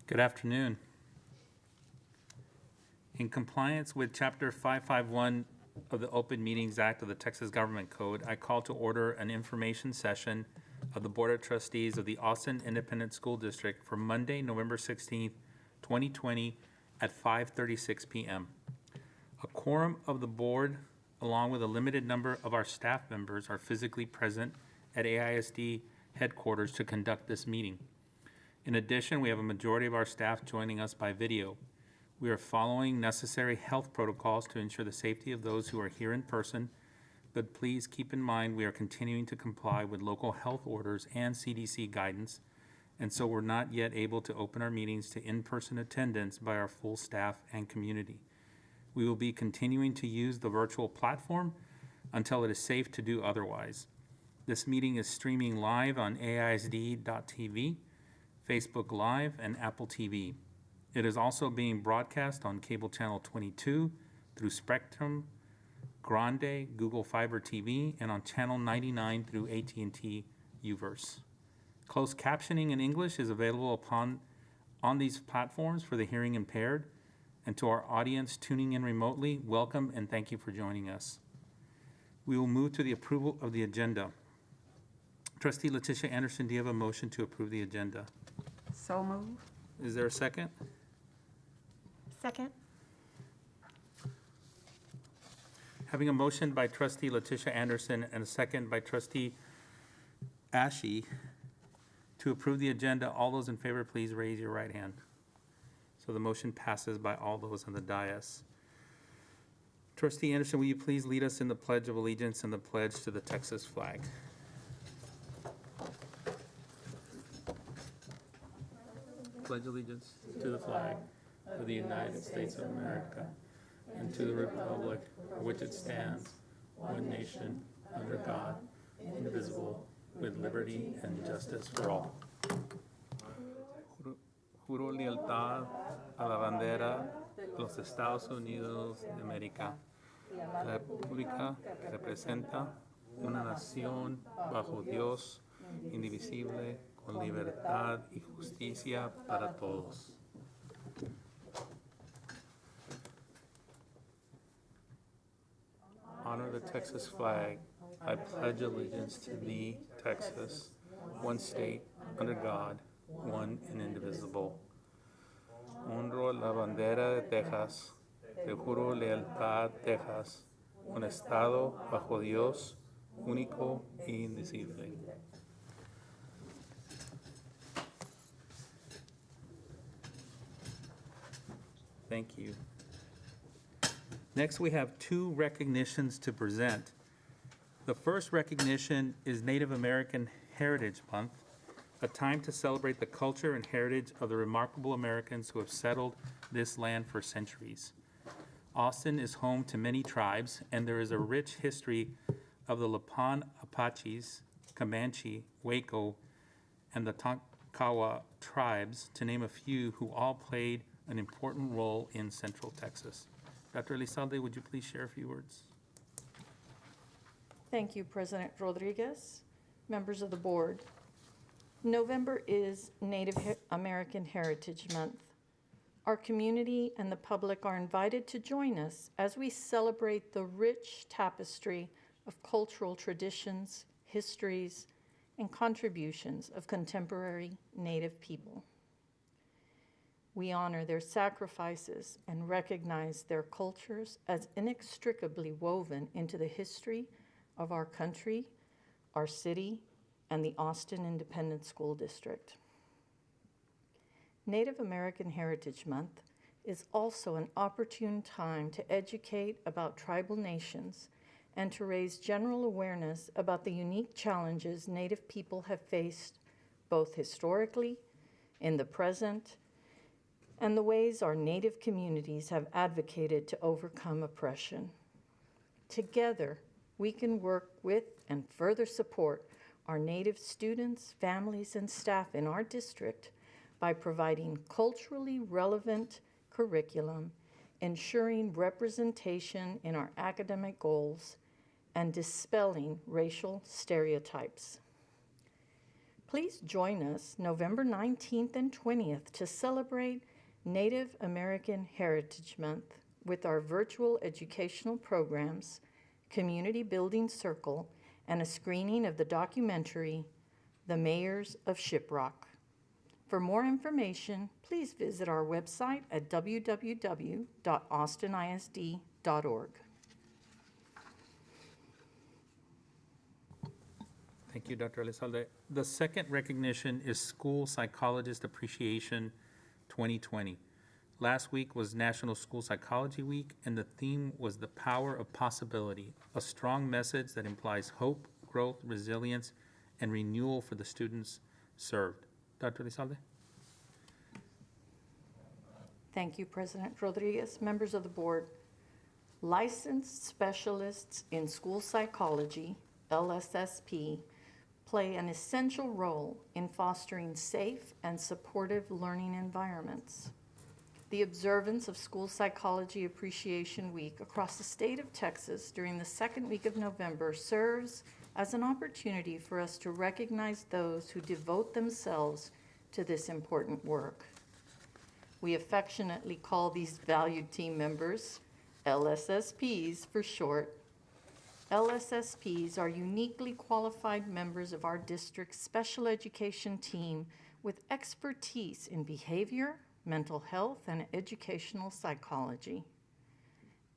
Good afternoon. In compliance with Chapter 551 of the Open Meetings Act of the Texas Government Code, I call to order an information session of the Board of Trustees of the Austin Independent School District for Monday, November 16th, 2020 at 5:36 p.m. A quorum of the board, along with a limited number of our staff members, are physically present at AISD headquarters to conduct this meeting. In addition, we have a majority of our staff joining us by video. We are following necessary health protocols to ensure the safety of those who are here in person, but please keep in mind we are continuing to comply with local health orders and CDC guidance, and so we're not yet able to open our meetings to in-person attendance by our full staff and community. We will be continuing to use the virtual platform until it is safe to do otherwise. This meeting is streaming live on AISD.tv, Facebook Live, and Apple TV. It is also being broadcast on cable channel 22 through Spectrum, Grande, Google Fiber TV, and on channel 99 through AT&T UVerse. Closed captioning in English is available on these platforms for the hearing impaired. And to our audience tuning in remotely, welcome and thank you for joining us. We will move to the approval of the agenda. Trustee Letitia Anderson, do you have a motion to approve the agenda? So move. Is there a second? Second. Having a motion by Trustee Letitia Anderson and a second by Trustee Ashe to approve the agenda, all those in favor, please raise your right hand. So the motion passes by all those on the dais. Trustee Anderson, will you please lead us in the Pledge of Allegiance and the pledge to the Texas flag? Pledge allegiance to the flag of the United States of America and to the republic for which it stands, one nation, under God, indivisible, with liberty and justice for all. Juro lealtad a la bandera de los Estados Unidos de América, la república que representa una nación bajo Dios, indivisible, con libertad y justicia para todos. Honor the Texas flag. I pledge allegiance to thee, Texas, one state, under God, one and indivisible. Honro la bandera de Texas. Te juro lealtad, Texas, un estado bajo Dios, único e indivisible. Thank you. Next, we have two recognitions to present. The first recognition is Native American Heritage Month, a time to celebrate the culture and heritage of the remarkable Americans who have settled this land for centuries. Austin is home to many tribes, and there is a rich history of the Lipan Apaches, Comanche, Waco, and the Tonkawa tribes, to name a few, who all played an important role in Central Texas. Dr. Elizalde, would you please share a few words? Thank you, President Rodriguez, members of the board. November is Native American Heritage Month. Our community and the public are invited to join us as we celebrate the rich tapestry of cultural traditions, histories, and contributions of contemporary Native people. We honor their sacrifices and recognize their cultures as inextricably woven into the history of our country, our city, and the Austin Independent School District. Native American Heritage Month is also an opportune time to educate about tribal nations and to raise general awareness about the unique challenges Native people have faced both historically, in the present, and the ways our Native communities have advocated to overcome oppression. Together, we can work with and further support our Native students, families, and staff in our district by providing culturally relevant curriculum, ensuring representation in our academic goals, and dispelling racial stereotypes. Please join us November 19th and 20th to celebrate Native American Heritage Month with our virtual educational programs, community building circle, and a screening of the documentary, The Mayors of Shiprock. For more information, please visit our website at www.austinisd.org. Thank you, Dr. Elizalde. The second recognition is School Psychologist Appreciation 2020. Last week was National School Psychology Week, and the theme was the power of possibility, a strong message that implies hope, growth, resilience, and renewal for the students served. Dr. Elizalde? Thank you, President Rodriguez. Members of the board, licensed specialists in school psychology, LSSP, play an essential role in fostering safe and supportive learning environments. The observance of School Psychology Appreciation Week across the state of Texas during the second week of November serves as an opportunity for us to recognize those who devote themselves to this important work. We affectionately call these valued team members LSSPs for short. LSSPs are uniquely qualified members of our district's special education team with expertise in behavior, mental health, and educational psychology.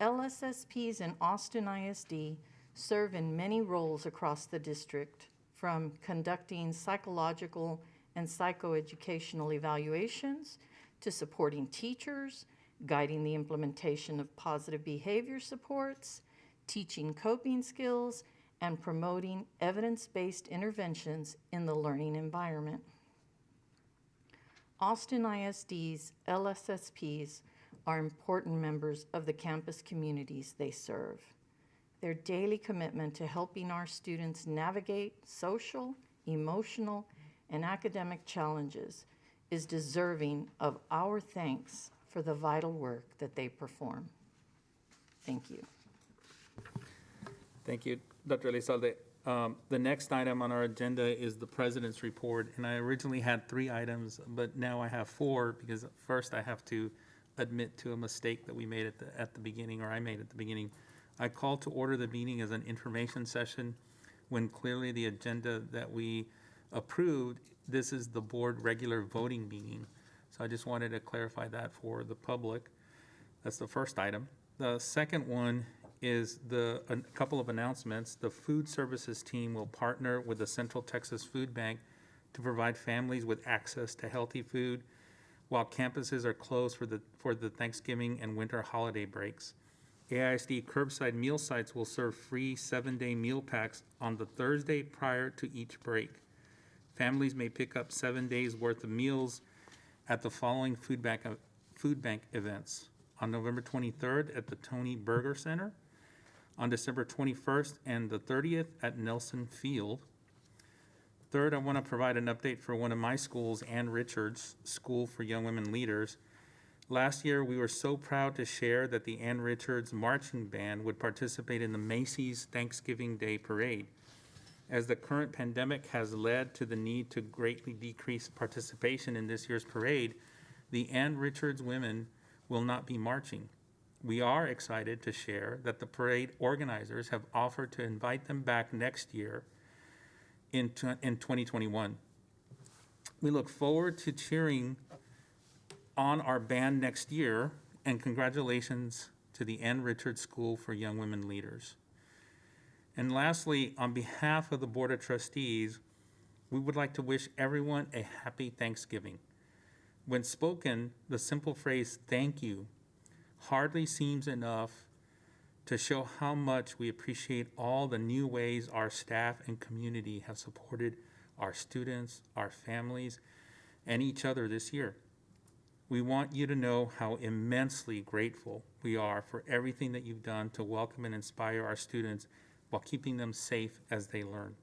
LSSPs in Austin ISD serve in many roles across the district, from conducting psychological and psychoeducational evaluations to supporting teachers, guiding the implementation of positive behavior supports, teaching coping skills, and promoting evidence-based interventions in the learning environment. Austin ISD's LSSPs are important members of the campus communities they serve. Their daily commitment to helping our students navigate social, emotional, and academic challenges is deserving of our thanks for the vital work that they perform. Thank you. Thank you, Dr. Elizalde. The next item on our agenda is the president's report, and I originally had 3 items, but now I have 4 because first I have to admit to a mistake that we made at the beginning, or I made at the beginning. I called to order the meeting as an information session when clearly the agenda that we approved, this is the board regular voting meeting. So I just wanted to clarify that for the public. That's the first item. The second one is a couple of announcements. The food services team will partner with the Central Texas Food Bank to provide families with access to healthy food while campuses are closed for the Thanksgiving and winter holiday breaks. AISD curbside meal sites will serve free 7-day meal packs on the Thursday prior to each break. Families may pick up 7 days worth of meals at the following food bank events: on November 23rd at the Tony Berger Center, on December 21st and the 30th at Nelson Field. Third, I want to provide an update for one of my schools, Ann Richards School for Young Women Leaders. Last year, we were so proud to share that the Ann Richards Marching Band would participate in the Macy's Thanksgiving Day Parade. As the current pandemic has led to the need to greatly decrease participation in this year's parade, the Ann Richards women will not be marching. We are excited to share that the parade organizers have offered to invite them back next year in 2021. We look forward to cheering on our band next year, and congratulations to the Ann Richards School for Young Women Leaders. And lastly, on behalf of the Board of Trustees, we would like to wish everyone a happy Thanksgiving. When spoken, the simple phrase, "thank you," hardly seems enough to show how much we appreciate all the new ways our staff and community have supported our students, our families, and each other this year. We want you to know how immensely grateful we are for everything that you've done to welcome and inspire our students while keeping them safe as they learn.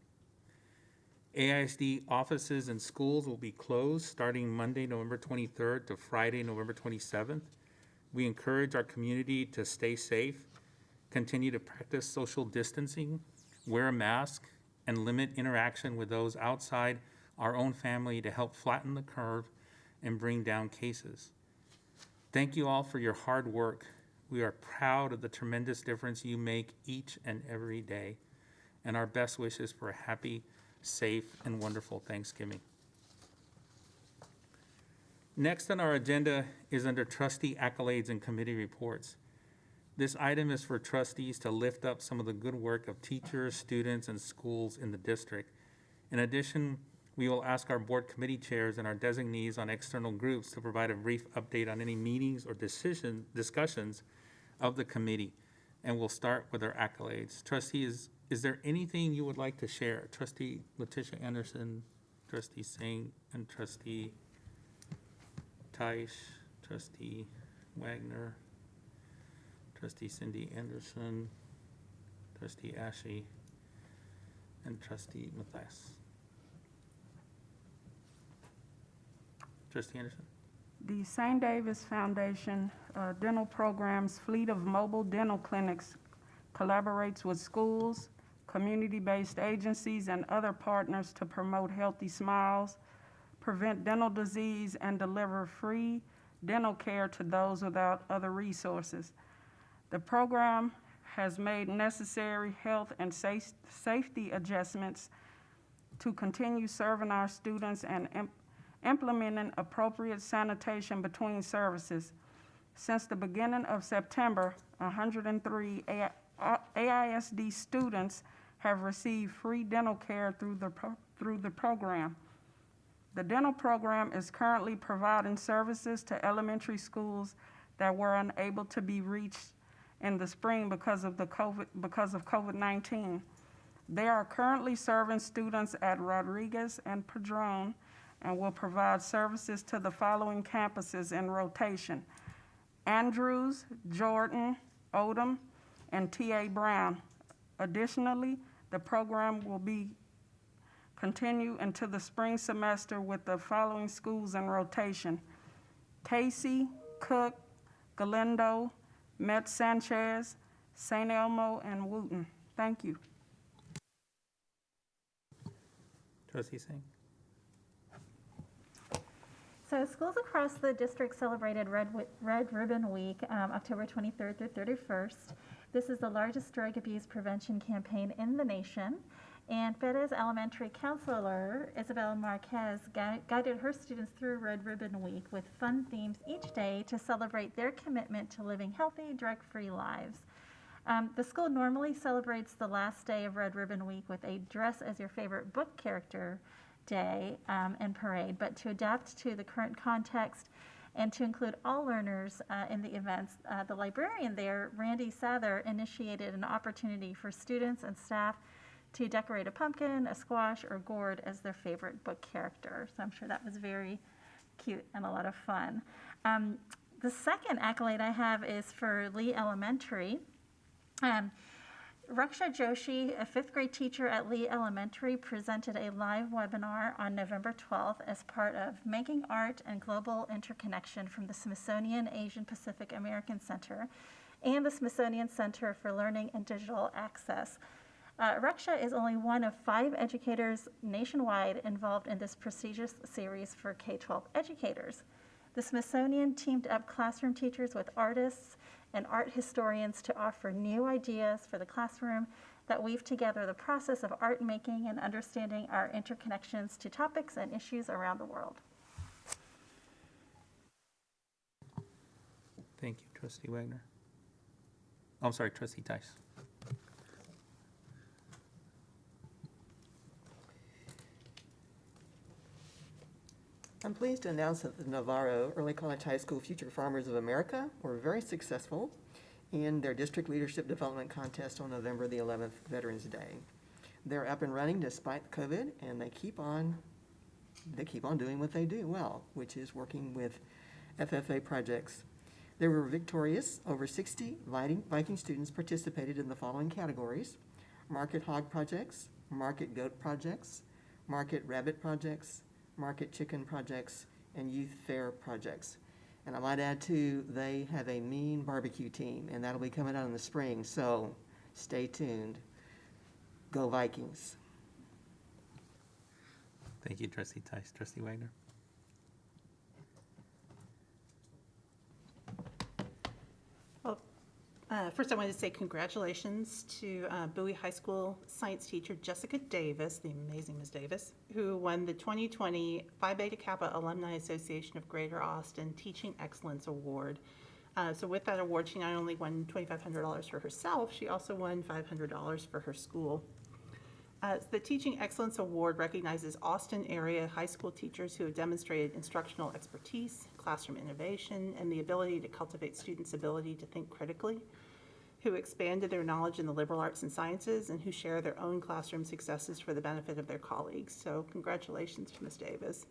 AISD offices and schools will be closed starting Monday, November 23rd to Friday, November 27th. We encourage our community to stay safe, continue to practice social distancing, wear a mask, and limit interaction with those outside our own family to help flatten the curve and bring down cases. Thank you all for your hard work. We are proud of the tremendous difference you make each and every day, and our best wishes for a happy, safe, and wonderful Thanksgiving. Next on our agenda is under trustee accolades and committee reports. This item is for trustees to lift up some of the good work of teachers, students, and schools in the district. In addition, we will ask our board committee chairs and our designees on external groups to provide a brief update on any meetings or discussions of the committee. And we'll start with our accolades. Trustees, is there anything you would like to share? Trustee Letitia Anderson, Trustee Singh, and Trustee Taish, Trustee Wagner, Trustee Cindy Anderson, Trustee Ashley, and Trustee Matthias. Trustee Anderson. The St. Davis Foundation Dental Program's fleet of mobile dental clinics collaborates with schools, community-based agencies, and other partners to promote healthy smiles, prevent dental disease, and deliver free dental care to those without other resources. The program has made necessary health and safety adjustments to continue serving our students and implementing appropriate sanitation between services. Since the beginning of September, 103 AISD students have received free dental care through the program. The dental program is currently providing services to elementary schools that were unable to be reached in the spring because of COVID-19. They are currently serving students at Rodriguez and Padron and will provide services to the following campuses in rotation: Andrews, Jordan, Odom, and T.A. Brown. Additionally, the program will continue into the spring semester with the following schools in rotation: Casey, Cook, Galindo, Met Sanchez, St. Elmo, and Wooten. Thank you. Trustee Singh. So schools across the district celebrated Red Ribbon Week, October 23rd through 31st. This is the largest drug abuse prevention campaign in the nation. And Perez Elementary counselor Isabel Marquez guided her students through Red Ribbon Week with fun themes each day to celebrate their commitment to living healthy, drug-free lives. The school normally celebrates the last day of Red Ribbon Week with a dress as your favorite book character day and parade, but to adapt to the current context and to include all learners in the events, the librarian there, Randy Sather, initiated an opportunity for students and staff to decorate a pumpkin, a squash, or gourd as their favorite book character. So I'm sure that was very cute and a lot of fun. The second accolade I have is for Lee Elementary. Raksha Joshi, a fifth grade teacher at Lee Elementary, presented a live webinar on November 12th as part of Making Art and Global Interconnection from the Smithsonian Asian Pacific American Center and the Smithsonian Center for Learning and Digital Access. Raksha is only one of 5 educators nationwide involved in this prestigious series for K-12 educators. The Smithsonian teamed up classroom teachers with artists and art historians to offer new ideas for the classroom that weave together the process of art making and understanding our interconnections to topics and issues around the world. Thank you, Trustee Wagner. I'm sorry, Trustee Tice. I'm pleased to announce that the Navarro Early College High School Future Farmers of America were very successful in their district leadership development contest on November the 11th, Veterans Day. They're up and running despite COVID, and they keep on doing what they do well, which is working with FFA projects. They were victorious. Over 60 Viking students participated in the following categories: market hog projects, market goat projects, market rabbit projects, market chicken projects, and youth fair projects. And I might add too, they have a mean barbecue team, and that'll be coming out in the spring, so stay tuned. Go Vikings. Thank you, trustee Tice. Trustee Wagner? Well, first I wanted to say congratulations to Bowie High School science teacher Jessica Davis, the amazing Ms. Davis, who won the 2020 Phi Beta Kappa Alumni Association of Greater Austin Teaching Excellence Award. So with that award, she not only won $2,500 for herself, she also won $500 for her school. The Teaching Excellence Award recognizes Austin area high school teachers who have demonstrated instructional expertise, classroom innovation, and the ability to cultivate students' ability to think critically, who expanded their knowledge in the liberal arts and sciences, and who share their own classroom successes for the benefit of their colleagues. So congratulations to Ms. Davis.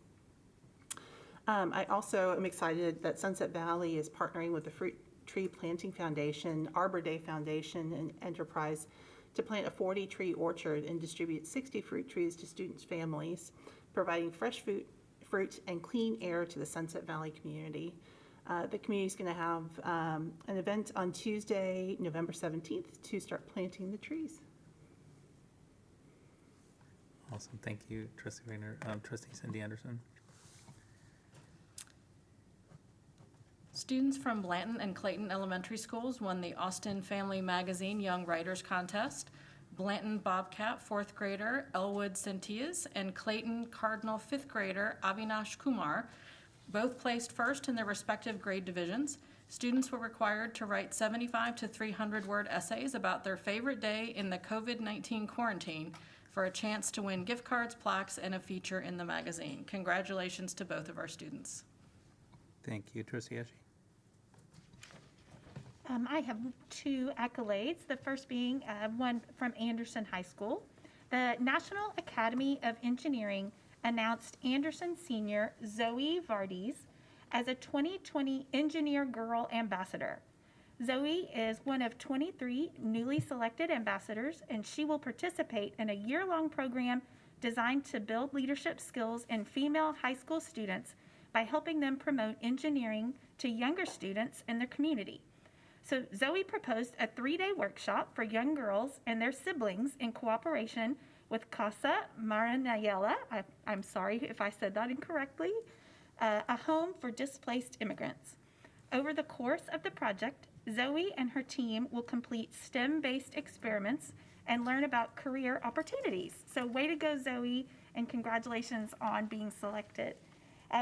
I also am excited that Sunset Valley is partnering with the Fruit Tree Planting Foundation, Arbor Day Foundation, and Enterprise to plant a 40-tree orchard and distribute 60 fruit trees to students' families, providing fresh fruit and clean air to the Sunset Valley community. The community is going to have an event on Tuesday, November 17th, to start planting the trees. Awesome. Thank you, trustee Wagner. Trustee Cindy Anderson? Students from Blanton and Clayton Elementary Schools won the Austin Family Magazine Young Writers Contest. Blanton Bobcat 4th grader Elwood Centias and Clayton Cardinal 5th grader Avinash Kumar both placed first in their respective grade divisions. Students were required to write 75 to 300 word essays about their favorite day in the COVID-19 quarantine for a chance to win gift cards, plaques, and a feature in the magazine. Congratulations to both of our students. Thank you, trustee Eschi. I have two accolades, the first being one from Anderson High School. The National Academy of Engineering announced Anderson senior Zoe Vardes as a 2020 Engineer Girl Ambassador. Zoe is one of 23 newly selected ambassadors, and she will participate in a year-long program designed to build leadership skills in female high school students by helping them promote engineering to younger students in their community. So Zoe proposed a 3-day workshop for young girls and their siblings in cooperation with Casa Maranayela, I'm sorry if I said that incorrectly, a home for displaced immigrants. Over the course of the project, Zoe and her team will complete STEM-based experiments and learn about career opportunities. So way to go, Zoe, and congratulations on being selected.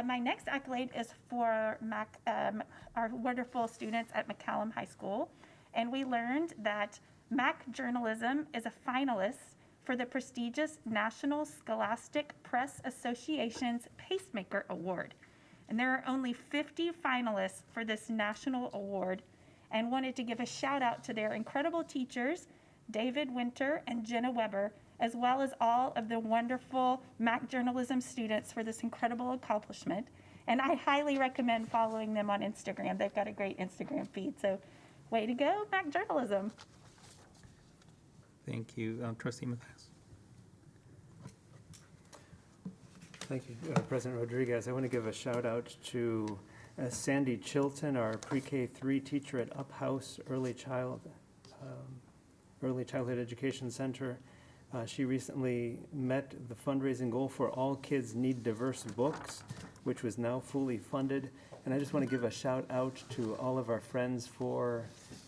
My next accolade is for our wonderful students at McCallum High School. And we learned that Mac Journalism is a finalist for the prestigious National Scholastic Press Association's Pacemaker Award. And there are only 50 finalists for this national award, and wanted to give a shout out to their incredible teachers, David Winter and Jenna Weber, as well as all of the wonderful Mac Journalism students for this incredible accomplishment. And I highly recommend following them on Instagram. They've got a great Instagram feed. So way to go, Mac Journalism. Thank you. Trustee Mathias? Thank you, President Rodriguez. I want to give a shout out to Sandy Chilton, our pre-K3 teacher at Up House Early Childhood Education Center. She recently met the fundraising goal for All Kids Need Diverse Books, which was now fully funded. And I just want to give a shout out to all of our friends for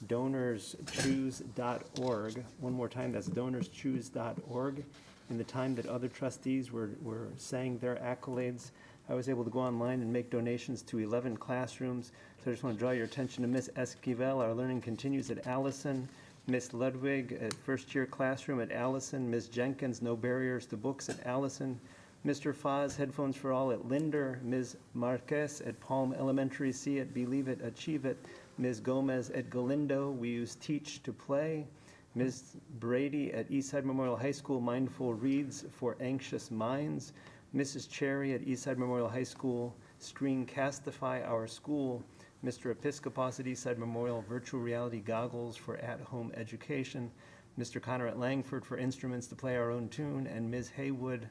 DonorsChoose.org. One more time, that's DonorsChoose.org. In the time that other trustees were saying their accolades, I was able to go online and make donations to 11 classrooms. So I just want to draw your attention to Miss Esquivel. Our learning continues at Allison. Miss Ludwig at first-year classroom at Allison. Ms. Jenkins, No Barriers to Books at Allison. Mr. Foz, Headphones for All at Linder. Ms. Marquez at Palm Elementary. See It, Believe It, Achieve It. Ms. Gomez at Galindo. We use Teach to Play. Ms. Brady at Eastside Memorial High School. Mindful Reads for Anxious Minds. Mrs. Cherry at Eastside Memorial High School. Screencastify Our School. Mr. Episcopos at Eastside Memorial, virtual reality goggles for at-home education. Mr. Connor at Langford for instruments to play our own tune. And Ms. Haywood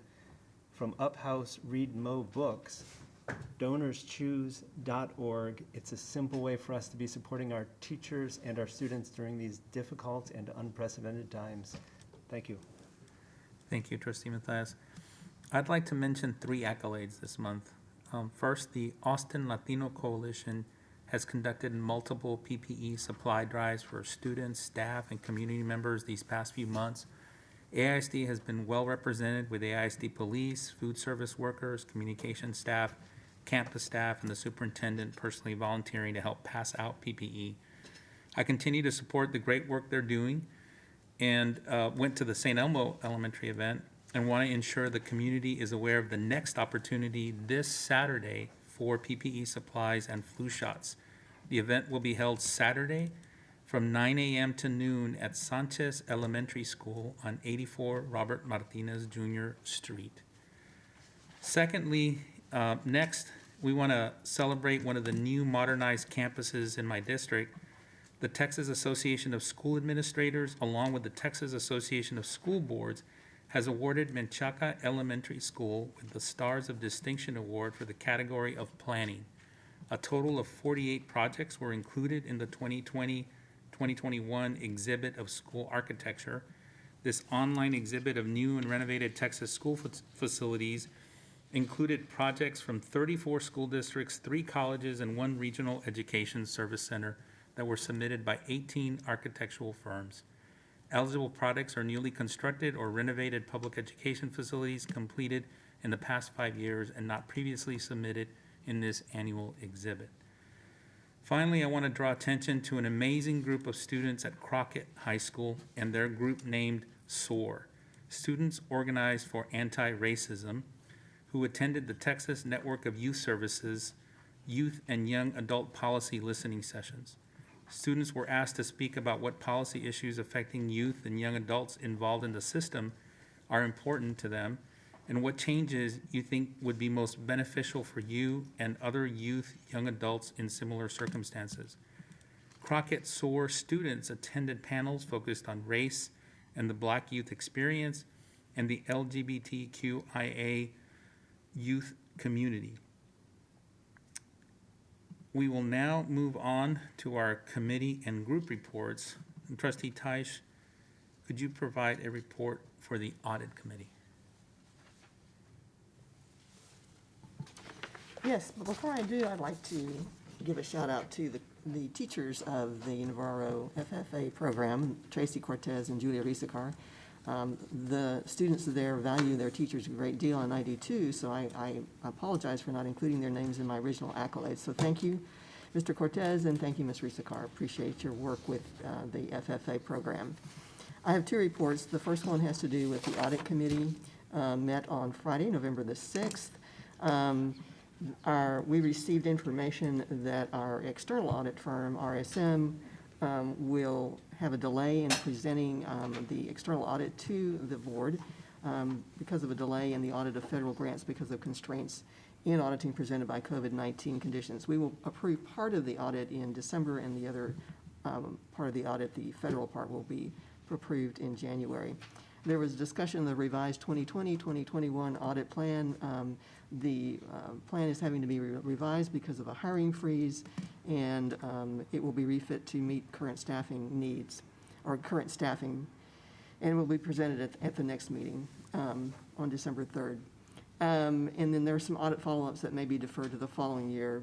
from Up House, Read Mo Books. DonorsChoose.org. It's a simple way for us to be supporting our teachers and our students during these difficult and unprecedented times. Thank you. Thank you, trustee Mathias. I'd like to mention 3 accolades this month. First, the Austin Latino Coalition has conducted multiple PPE supply drives for students, staff, and community members these past few months. AISD has been well represented with AISD police, food service workers, communication staff, campus staff, and the superintendent personally volunteering to help pass out PPE. I continue to support the great work they're doing and went to the St. Elmo Elementary event and want to ensure the community is aware of the next opportunity this Saturday for PPE supplies and flu shots. The event will be held Saturday from 9 a.m. to noon at Sanchez Elementary School on 84 Robert Martinez Jr. Street. Secondly, next, we want to celebrate one of the new modernized campuses in my district. The Texas Association of School Administrators, along with the Texas Association of School Boards, has awarded Menchaca Elementary School with the Stars of Distinction Award for the category of planning. A total of 48 projects were included in the 2020-2021 exhibit of school architecture. This online exhibit of new and renovated Texas school facilities included projects from 34 school districts, 3 colleges, and 1 regional education service center that were submitted by 18 architectural firms. Eligible projects are newly constructed or renovated public education facilities completed in the past 5 years and not previously submitted in this annual exhibit. Finally, I want to draw attention to an amazing group of students at Crockett High School and their group named SOAR, Students Organized for Anti-Racism, who attended the Texas Network of Youth Services Youth and Young Adult Policy Listening Sessions. Students were asked to speak about what policy issues affecting youth and young adults involved in the system are important to them, and what changes you think would be most beneficial for you and other youth, young adults in similar circumstances. Crockett SOAR students attended panels focused on race and the Black youth experience and the LGBTQIA youth community. We will now move on to our committee and group reports. And Trustee Teish, could you provide a report for the audit committee? Yes, but before I do, I'd like to give a shout out to the teachers of the Navarro FFA program, Tracy Cortez and Julia Risacar. The students there value their teachers a great deal, and I do too, so I apologize for not including their names in my original accolades. So thank you, Mr. Cortez, and thank you, Ms. Risacar. Appreciate your work with the FFA program. I have 2 reports. The first one has to do with the audit committee, met on Friday, November the 6th. We received information that our external audit firm, RSM, will have a delay in presenting the external audit to the board because of a delay in the audit of federal grants because of constraints in auditing presented by COVID-19 conditions. We will approve part of the audit in December, and the other part of the audit, the federal part, will be approved in January. There was discussion of the revised 2020-2021 audit plan. The plan is having to be revised because of a hiring freeze, and it will be refit to meet current staffing needs, or current staffing, and will be presented at the next meeting on December 3rd. And then there are some audit follow-ups that may be deferred to the following year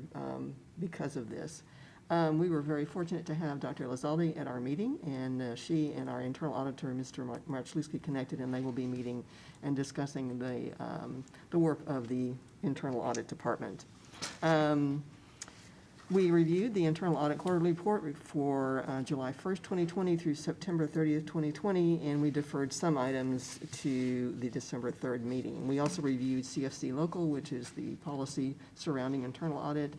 because of this. We were very fortunate to have Dr. Elizalde at our meeting, and she and our internal auditor, Mr. Marchluski, connected, and they will be meeting and discussing the work of the internal audit department. We reviewed the internal audit quarterly report for July 1st, 2020 through September 30th, 2020, and we deferred some items to the December 3rd meeting. We also reviewed CFC Local, which is the policy surrounding internal audit,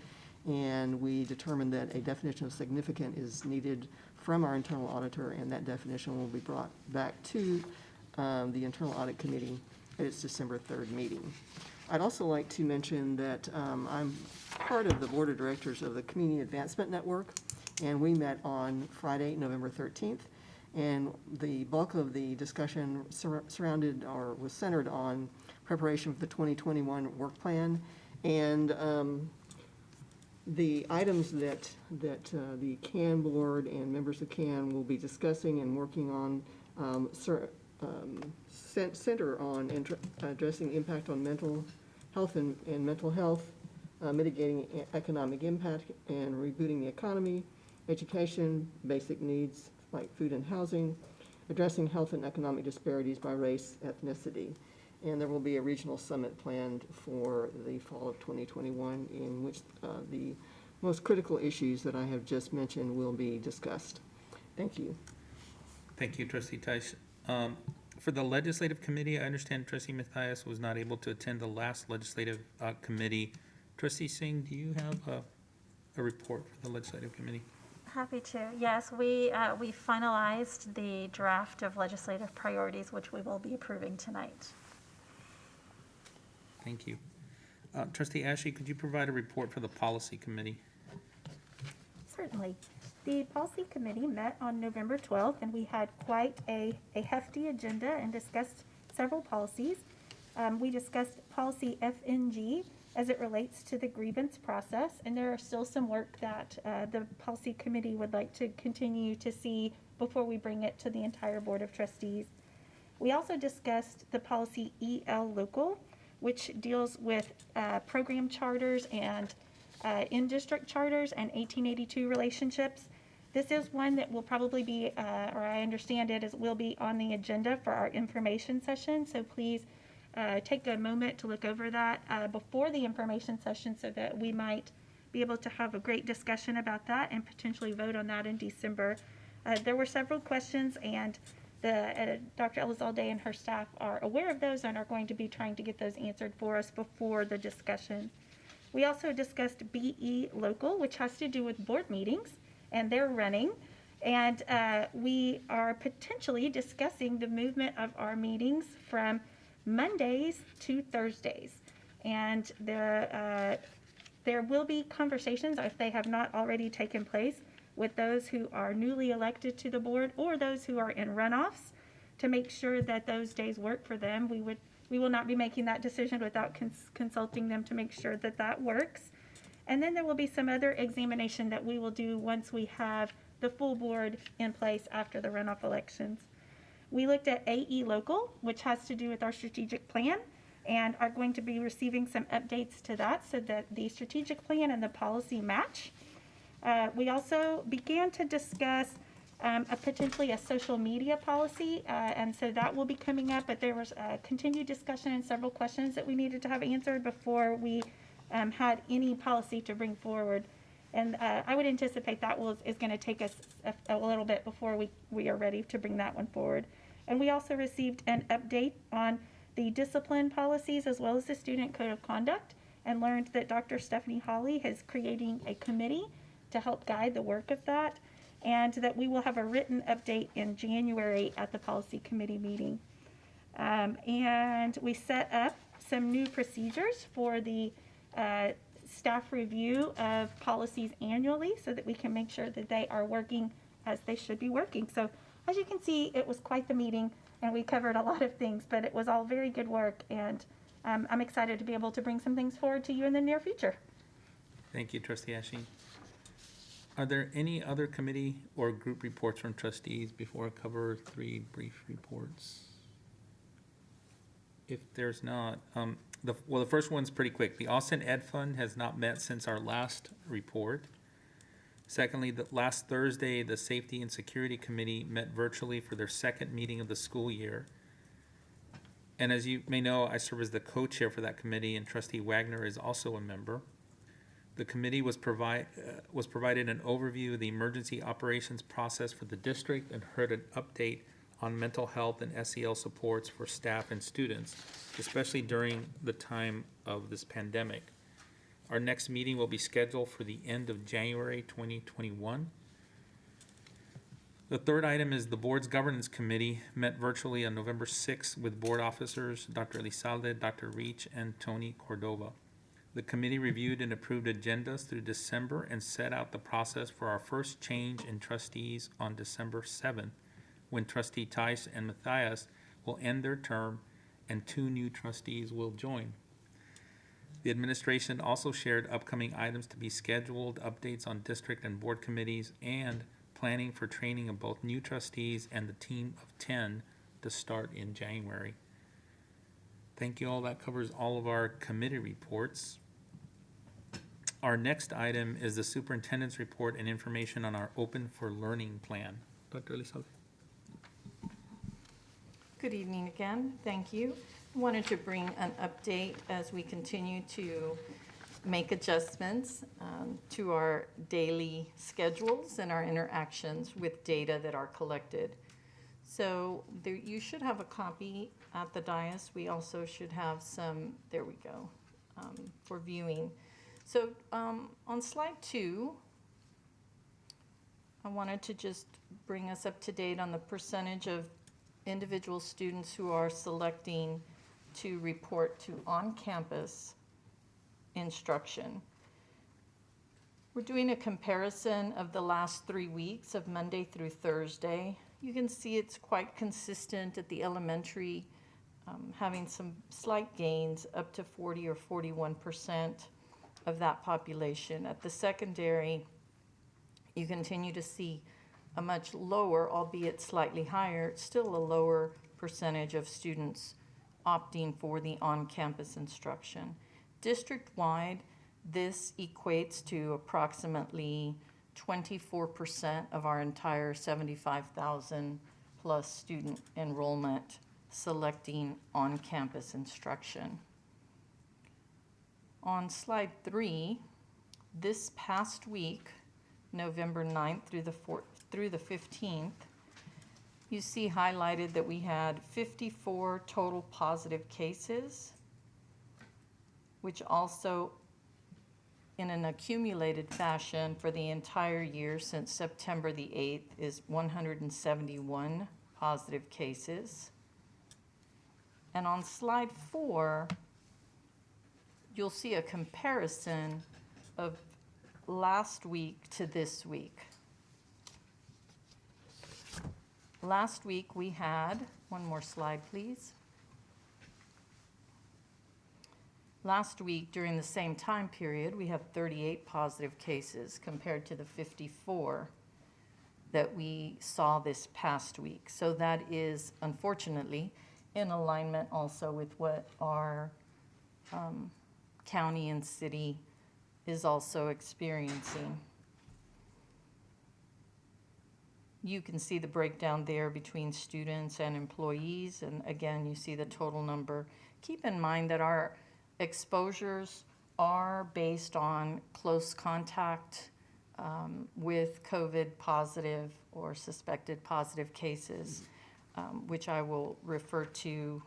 and we determined that a definition of significant is needed from our internal auditor, and that definition will be brought back to the internal audit committee at its December 3rd meeting. I'd also like to mention that I'm part of the board of directors of the Community Advancement Network, and we met on Friday, November 13th, and the bulk of the discussion surrounded or was centered on preparation for the 2021 work plan, and the items that the CAN board and members of CAN will be discussing and working on center on addressing impact on mental health and mental health, mitigating economic impact and rebooting the economy, education, basic needs like food and housing, addressing health and economic disparities by race, ethnicity. And there will be a regional summit planned for the fall of 2021 in which the most critical issues that I have just mentioned will be discussed. Thank you. Thank you, Trustee Teich. For the Legislative Committee, I understand Trustee Mathias was not able to attend the last Legislative Committee. Trustee Singh, do you have a report for the Legislative Committee? Happy to. Yes, we finalized the draft of legislative priorities, which we will be approving tonight. Thank you. Trustee Ashley, could you provide a report for the Policy Committee? Certainly. The Policy Committee met on November 12th, and we had quite a hefty agenda and discussed several policies. We discussed policy FNG as it relates to the grievance process, and there are still some work that the Policy Committee would like to continue to see before we bring it to the entire Board of Trustees. We also discussed the policy EL Local, which deals with program charters and in-district charters and 1882 relationships. This is one that will probably be, or I understand it will be on the agenda for our information session. So please take a moment to look over that before the information session so that we might be able to have a great discussion about that and potentially vote on that in December. There were several questions, and Dr. Elizalde and her staff are aware of those and are going to be trying to get those answered for us before the discussion. We also discussed BE Local, which has to do with board meetings, and they're running. And we are potentially discussing the movement of our meetings from Mondays to Thursdays. And there will be conversations, if they have not already taken place, with those who are newly elected to the board or those who are in runoffs to make sure that those days work for them. We will not be making that decision without consulting them to make sure that that works. And then there will be some other examination that we will do once we have the full board in place after the runoff elections. We looked at AE Local, which has to do with our strategic plan, and are going to be receiving some updates to that so that the strategic plan and the policy match. We also began to discuss potentially a social media policy, and so that will be coming up, but there was a continued discussion and several questions that we needed to have answered before we had any policy to bring forward. And I would anticipate that is going to take us a little bit before we are ready to bring that one forward. And we also received an update on the discipline policies as well as the student code of conduct, and learned that Dr. Stephanie Hawley is creating a committee to help guide the work of that, and that we will have a written update in January at the policy committee meeting. And we set up some new procedures for the staff review of policies annually so that we can make sure that they are working as they should be working. So as you can see, it was quite the meeting, and we covered a lot of things, but it was all very good work, and I'm excited to be able to bring some things forward to you in the near future. Thank you, Trustee Ashe. Are there any other committee or group reports from trustees before I cover 3 brief reports? If there's not, the first one's pretty quick. The Austin Ed Fund has not met since our last report. Secondly, last Thursday, the Safety and Security Committee met virtually for their second meeting of the school year. And as you may know, I serve as the co-chair for that committee, and Trustee Wagner is also a member. The committee was provided an overview of the emergency operations process for the district and heard an update on mental health and SEL supports for staff and students, especially during the time of this pandemic. Our next meeting will be scheduled for the end of January 2021. The third item is the board's governance committee met virtually on November 6th with board officers Dr. Elizalde, Dr. Reach, and Tony Cordova. The committee reviewed and approved agendas through December and set out the process for our first change in trustees on December 7th, when Trustee Tice and Mathias will end their term and 2 new trustees will join. The administration also shared upcoming items to be scheduled, updates on district and board committees, and planning for training of both new trustees and the team of 10 to start in January. Thank you all. That covers all of our committee reports. Our next item is the superintendent's report and information on our Open for Learning plan. Dr. Elizalde. Good evening again. Thank you. I wanted to bring an update as we continue to make adjustments to our daily schedules and our interactions with data that are collected. So there, you should have a copy at the dais. We also should have some, there we go, for viewing. So on slide 2, I wanted to just bring us up to date on the percentage of individual students who are selecting to report to on-campus instruction. We're doing a comparison of the last 3 weeks of Monday through Thursday. You can see it's quite consistent at the elementary, having some slight gains up to 40 or 41% of that population. At the secondary, you continue to see a much lower, albeit slightly higher, still a lower percentage of students opting for the on-campus instruction. District-wide, this equates to approximately 24% of our entire 75,000 plus student enrollment selecting on-campus instruction. On slide 3, this past week, November 9th through the 15th, you see highlighted that we had 54 total positive cases, which also in an accumulated fashion for the entire year since September the 8th is 171 positive cases. And on slide 4, you'll see a comparison of last week to this week. Last week we had, one more slide please. Last week during the same time period we had 38 positive cases compared to the 54 that we saw this past week. So that is unfortunately in alignment also with what our county and city is also experiencing. You can see the breakdown there between students and employees, and again, you see the total number. Keep in mind that our exposures are based on close contact with COVID positive or suspected positive cases, which I will refer to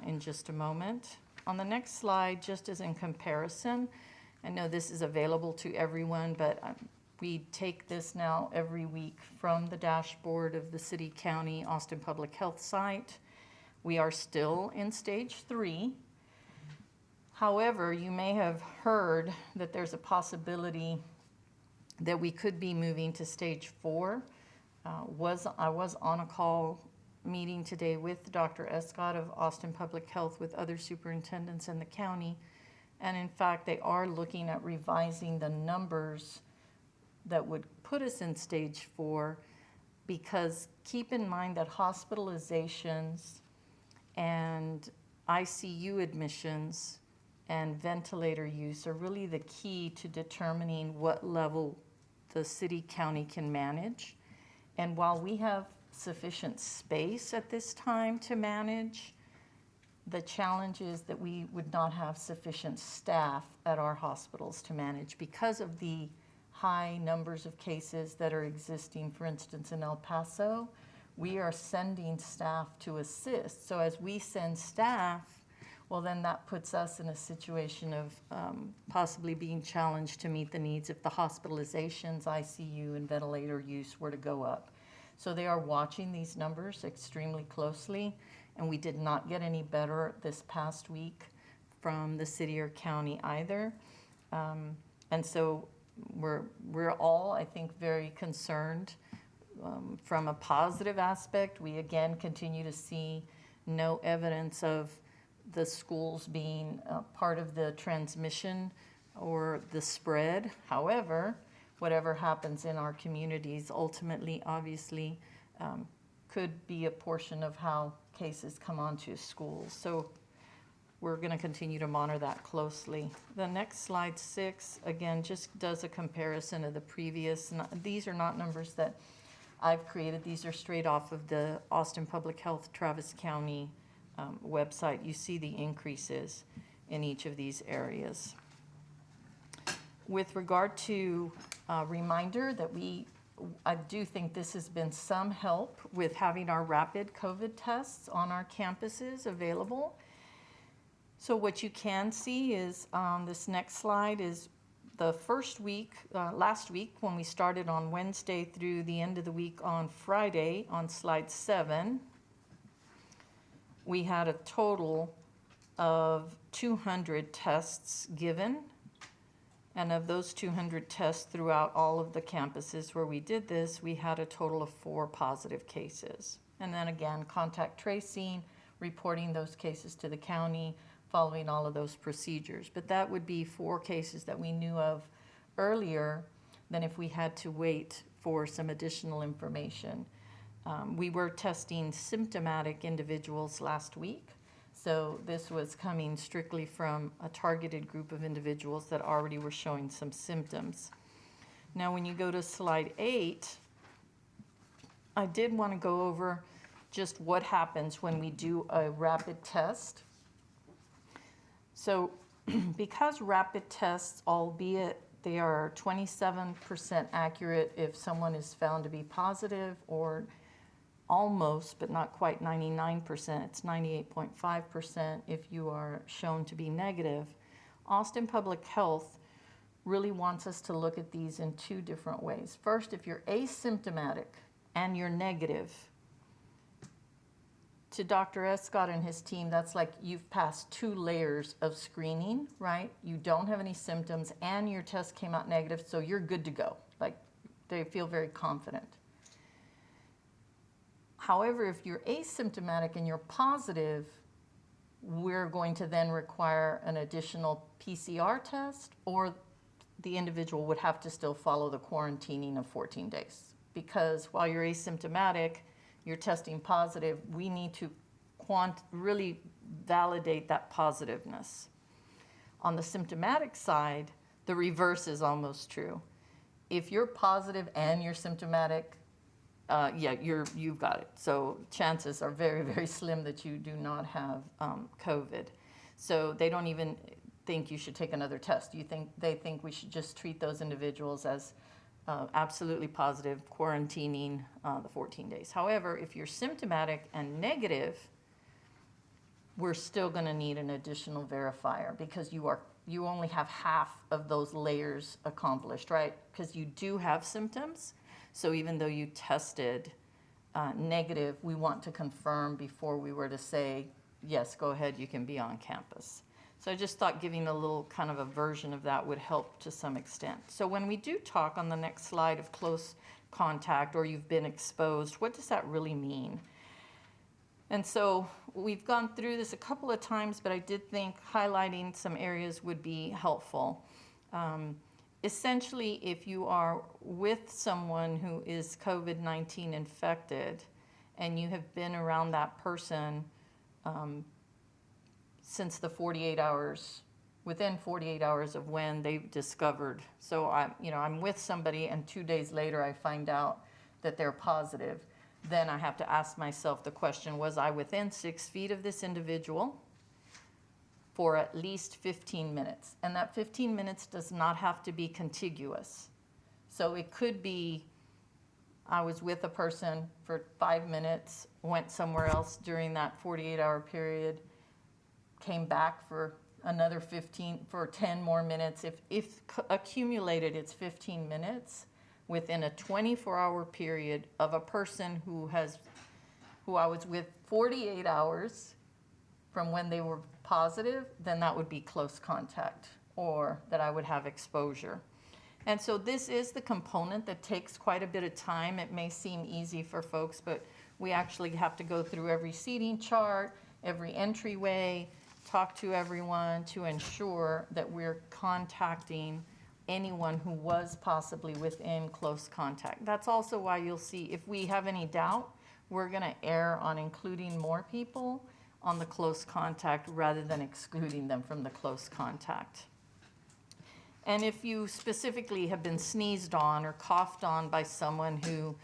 in just a moment. On the next slide, just as in comparison, I know this is available to everyone, but we take this now every week from the dashboard of the City County Austin Public Health site. We are still in stage 3. However, you may have heard that there's a possibility that we could be moving to stage 4. I was on a call meeting today with Dr. Escott of Austin Public Health with other superintendents in the county. And in fact, they are looking at revising the numbers that would put us in stage 4, because keep in mind that hospitalizations and ICU admissions and ventilator use are really the key to determining what level the city county can manage. And while we have sufficient space at this time to manage, the challenge is that we would not have sufficient staff at our hospitals to manage because of the high numbers of cases that are existing. For instance, in El Paso, we are sending staff to assist. So as we send staff, well, then that puts us in a situation of possibly being challenged to meet the needs if the hospitalizations, ICU, and ventilator use were to go up. So they are watching these numbers extremely closely, and we did not get any better this past week from the city or county either. And so we're all, I think, very concerned. From a positive aspect, we again continue to see no evidence of the schools being part of the transmission or the spread. However, whatever happens in our communities ultimately, obviously, could be a portion of how cases come onto schools. So we're going to continue to monitor that closely. The next slide, 6, again, just does a comparison of the previous. These are not numbers that I've created. These are straight off of the Austin Public Health Travis County website. You see the increases in each of these areas. With regard to reminder that I do think this has been some help with having our rapid COVID tests on our campuses available. So what you can see is this next slide is the first week, last week when we started on Wednesday through the end of the week on Friday on slide 7, we had a total of 200 tests given. And of those 200 tests throughout all of the campuses where we did this, we had a total of 4 positive cases. And then again, contact tracing, reporting those cases to the county, following all of those procedures. But that would be 4 cases that we knew of earlier than if we had to wait for some additional information. We were testing symptomatic individuals last week. So this was coming strictly from a targeted group of individuals that already were showing some symptoms. Now, when you go to slide 8, I did want to go over just what happens when we do a rapid test. So because rapid tests, albeit they are 27% accurate if someone is found to be positive, or almost, but not quite 99%, it's 98.5% if you are shown to be negative. Austin Public Health really wants us to look at these in 2 different ways. First, if you're asymptomatic and you're negative, to Dr. Escott and his team, that's like you've passed 2 layers of screening, right? You don't have any symptoms and your test came out negative, so you're good to go. Like, they feel very confident. However, if you're asymptomatic and you're positive, we're going to then require an additional PCR test, or the individual would have to still follow the quarantining of 14 days. Because while you're asymptomatic, you're testing positive, we need to really validate that positiveness. On the symptomatic side, the reverse is almost true. If you're positive and you're symptomatic, you've got it. So chances are very, very slim that you do not have COVID. So they don't even think you should take another test. They think we should just treat those individuals as absolutely positive, quarantining the 14 days. However, if you're symptomatic and negative, we're still going to need an additional verifier, because you only have half of those layers accomplished, right? Because you do have symptoms. So even though you tested negative, we want to confirm before we were to say, yes, go ahead, you can be on campus. So I just thought giving a little kind of a version of that would help to some extent. So when we do talk on the next slide of close contact or you've been exposed, what does that really mean? And so we've gone through this a couple of times, but I did think highlighting some areas would be helpful. Essentially, if you are with someone who is COVID-19 infected and you have been around that person since the 48 hours, within 48 hours of when they discovered. So I'm with somebody and 2 days later I find out that they're positive. Then I have to ask myself the question, was I within 6 feet of this individual for at least 15 minutes? And that 15 minutes does not have to be contiguous. So it could be I was with a person for 5 minutes, went somewhere else during that 48-hour period, came back for another 10 more minutes. If accumulated, it's 15 minutes within a 24-hour period of a person who I was with 48 hours from when they were positive, then that would be close contact, or that I would have exposure. And so this is the component that takes quite a bit of time. It may seem easy for folks, but we actually have to go through every seating chart, every entryway, talk to everyone to ensure that we're contacting anyone who was possibly within close contact. That's also why you'll see if we have any doubt, we're going to err on including more people on the close contact rather than excluding them from the close contact. And if you specifically have been sneezed on or coughed on by someone who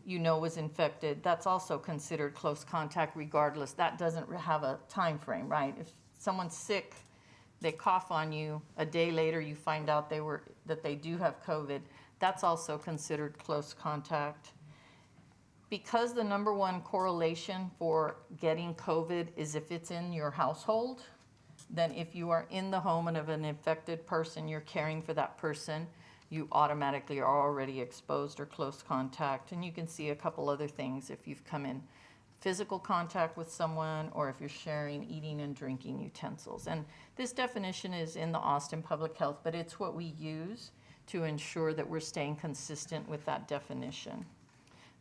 you know was infected, that's also considered close contact regardless. That doesn't have a time frame, right? If someone's sick, they cough on you, a day later you find out that they do have COVID, that's also considered close contact. Because the number one correlation for getting COVID is if it's in your household, then if you are in the home of an infected person, you're caring for that person, you automatically are already exposed or close contact. And you can see a couple other things if you've come in physical contact with someone or if you're sharing eating and drinking utensils. And this definition is in the Austin Public Health, but it's what we use to ensure that we're staying consistent with that definition.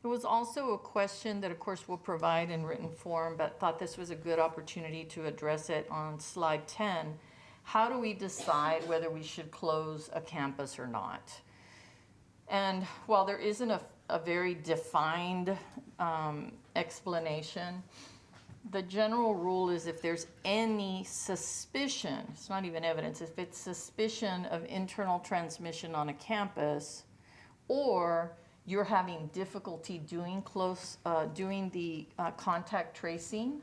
There was also a question that, of course, we'll provide in written form, but thought this was a good opportunity to address it on slide 10. How do we decide whether we should close a campus or not? And while there isn't a very defined explanation, the general rule is if there's any suspicion, it's not even evidence, if it's suspicion of internal transmission on a campus, or you're having difficulty doing the contact tracing,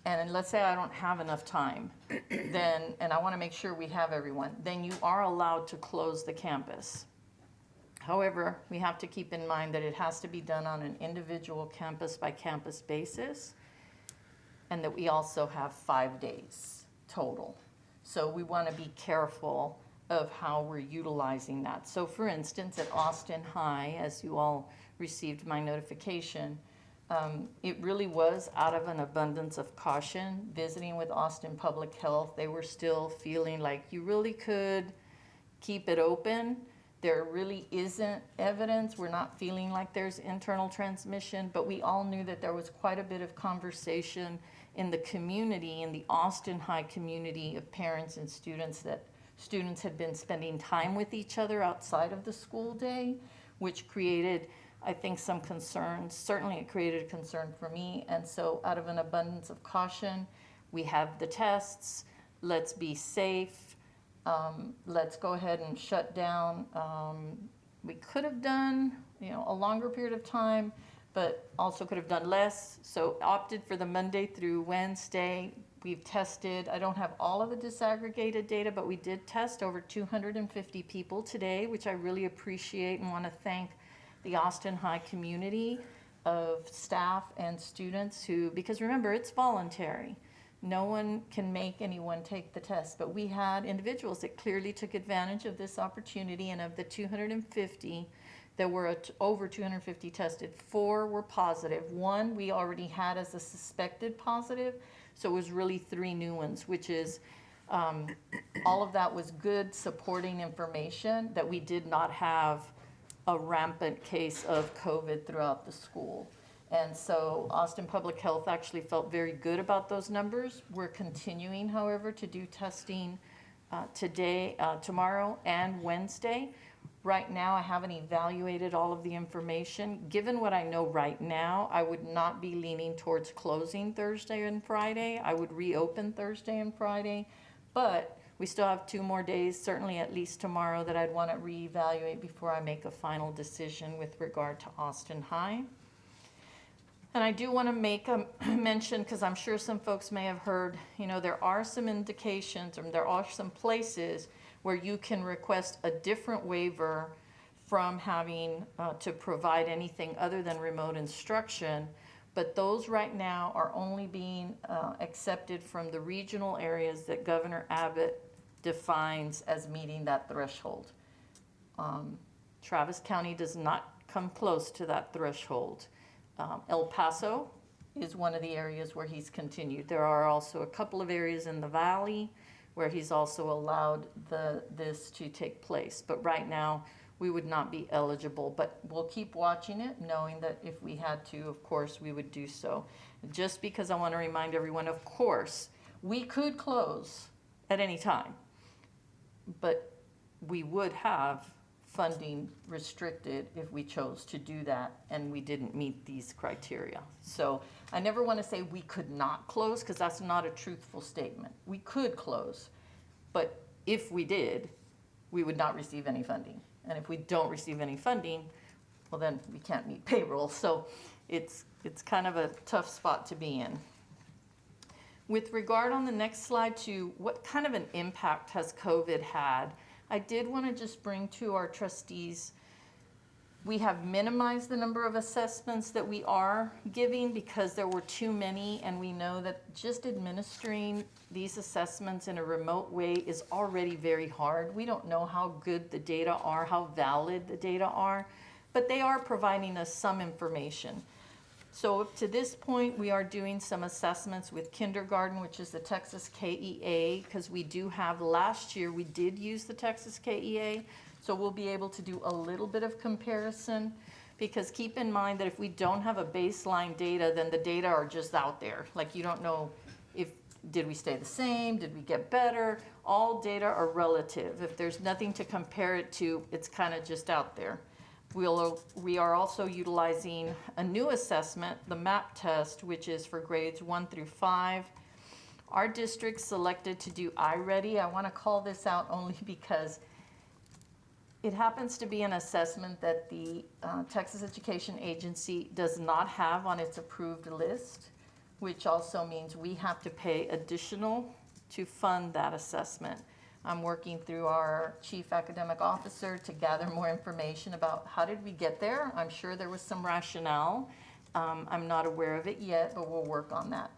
and let's say I don't have enough time, then, and I want to make sure we have everyone, then you are allowed to close the campus. However, we have to keep in mind that it has to be done on an individual campus by campus basis, and that we also have 5 days total. So we want to be careful of how we're utilizing that. So for instance, at Austin High, as you all received my notification, it really was out of an abundance of caution. Visiting with Austin Public Health, they were still feeling like you really could keep it open. There really isn't evidence. We're not feeling like there's internal transmission, but we all knew that there was quite a bit of conversation in the community, in the Austin High community of parents and students, that students had been spending time with each other outside of the school day, which created, I think, some concerns. Certainly it created a concern for me. And so out of an abundance of caution, we have the tests, let's be safe, let's go ahead and shut down. We could have done, a longer period of time, but also could have done less. So opted for the Monday through Wednesday. We've tested, I don't have all of the disaggregated data, but we did test over 250 people today, which I really appreciate and want to thank the Austin High community of staff and students who, because remember, it's voluntary. No one can make anyone take the test, but we had individuals that clearly took advantage of this opportunity, and of the 250, there were over 250 tested. 4 were positive. 1 we already had as a suspected positive, so it was really 3 new ones, which is all of that was good supporting information that we did not have a rampant case of COVID throughout the school. And so Austin Public Health actually felt very good about those numbers. We're continuing, however, to do testing tomorrow and Wednesday. Right now, I haven't evaluated all of the information. Given what I know right now, I would not be leaning towards closing Thursday and Friday. I would reopen Thursday and Friday, but we still have 2 more days, certainly at least tomorrow, that I'd want to reevaluate before I make a final decision with regard to Austin High. And I do want to make a mention, because I'm sure some folks may have heard, there are some indications, or there are some places where you can request a different waiver from having to provide anything other than remote instruction. But those right now are only being accepted from the regional areas that Governor Abbott defines as meeting that threshold. Travis County does not come close to that threshold. El Paso is one of the areas where he's continued. There are also a couple of areas in the valley where he's also allowed this to take place. But right now, we would not be eligible. But we'll keep watching it, knowing that if we had to, of course, we would do so. Just because I want to remind everyone, of course, we could close at any time, but we would have funding restricted if we chose to do that and we didn't meet these criteria. So I never want to say we could not close, because that's not a truthful statement. We could close, but if we did, we would not receive any funding. And if we don't receive any funding, well, then we can't meet payroll. So it's kind of a tough spot to be in. With regard on the next slide to what kind of an impact has COVID had, I did want to just bring to our trustees, we have minimized the number of assessments that we are giving because there were too many, and we know that just administering these assessments in a remote way is already very hard. We don't know how good the data are, how valid the data are, but they are providing us some information. So up to this point, we are doing some assessments with kindergarten, which is the Texas KEA, because we do have, last year, we did use the Texas KEA, so we'll be able to do a little bit of comparison, because keep in mind that if we don't have a baseline data, then the data are just out there. Like, you don't know if, did we stay the same, did we get better? All data are relative. If there's nothing to compare it to, it's kind of just out there. We are also utilizing a new assessment, the MAP test, which is for grades 1 through 5. Our district selected to do iReady. I want to call this out only because it happens to be an assessment that the Texas Education Agency does not have on its approved list, which also means we have to pay additional to fund that assessment. I'm working through our chief academic officer to gather more information about how did we get there. I'm sure there was some rationale. I'm not aware of it yet, but we'll work on that.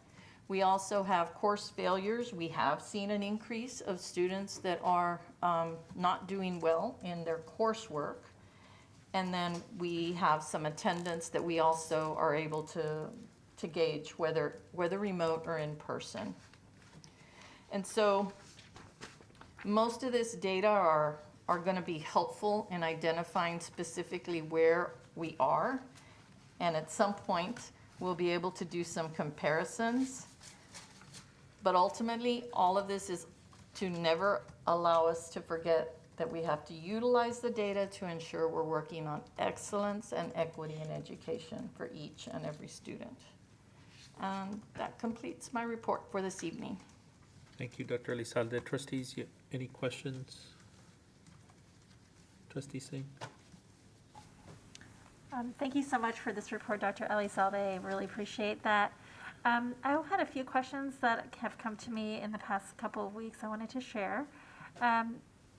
We also have course failures. We have seen an increase of students that are not doing well in their coursework. And then we have some attendance that we also are able to gauge whether remote or in person. And so most of this data are going to be helpful in identifying specifically where we are. And at some point, we'll be able to do some comparisons. But ultimately, all of this is to never allow us to forget that we have to utilize the data to ensure we're working on excellence and equity in education for each and every student. And that completes my report for this evening. Thank you, Dr. Elizalde. Trustees, any questions? Trustee Singh? Thank you so much for this report, Dr. Elizalde. I really appreciate that. I had a few questions that have come to me in the past couple of weeks I wanted to share.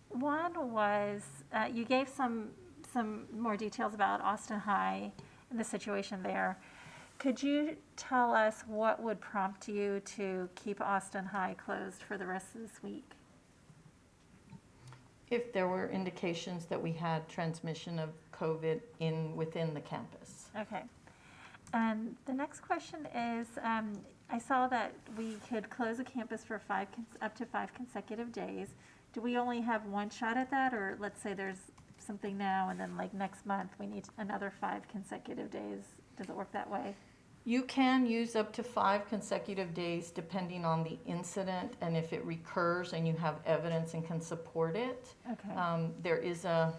One was, you gave some more details about Austin High and the situation there. Could you tell us what would prompt you to keep Austin High closed for the rest of this week? If there were indications that we had transmission of COVID within the campus. Okay. And the next question is, I saw that we could close a campus for up to 5 consecutive days. Do we only have one shot at that, or let's say there's something now and then like next month we need another 5 consecutive days? Does it work that way? You can use up to 5 consecutive days depending on the incident and if it recurs and you have evidence and can support it. Okay. There is a,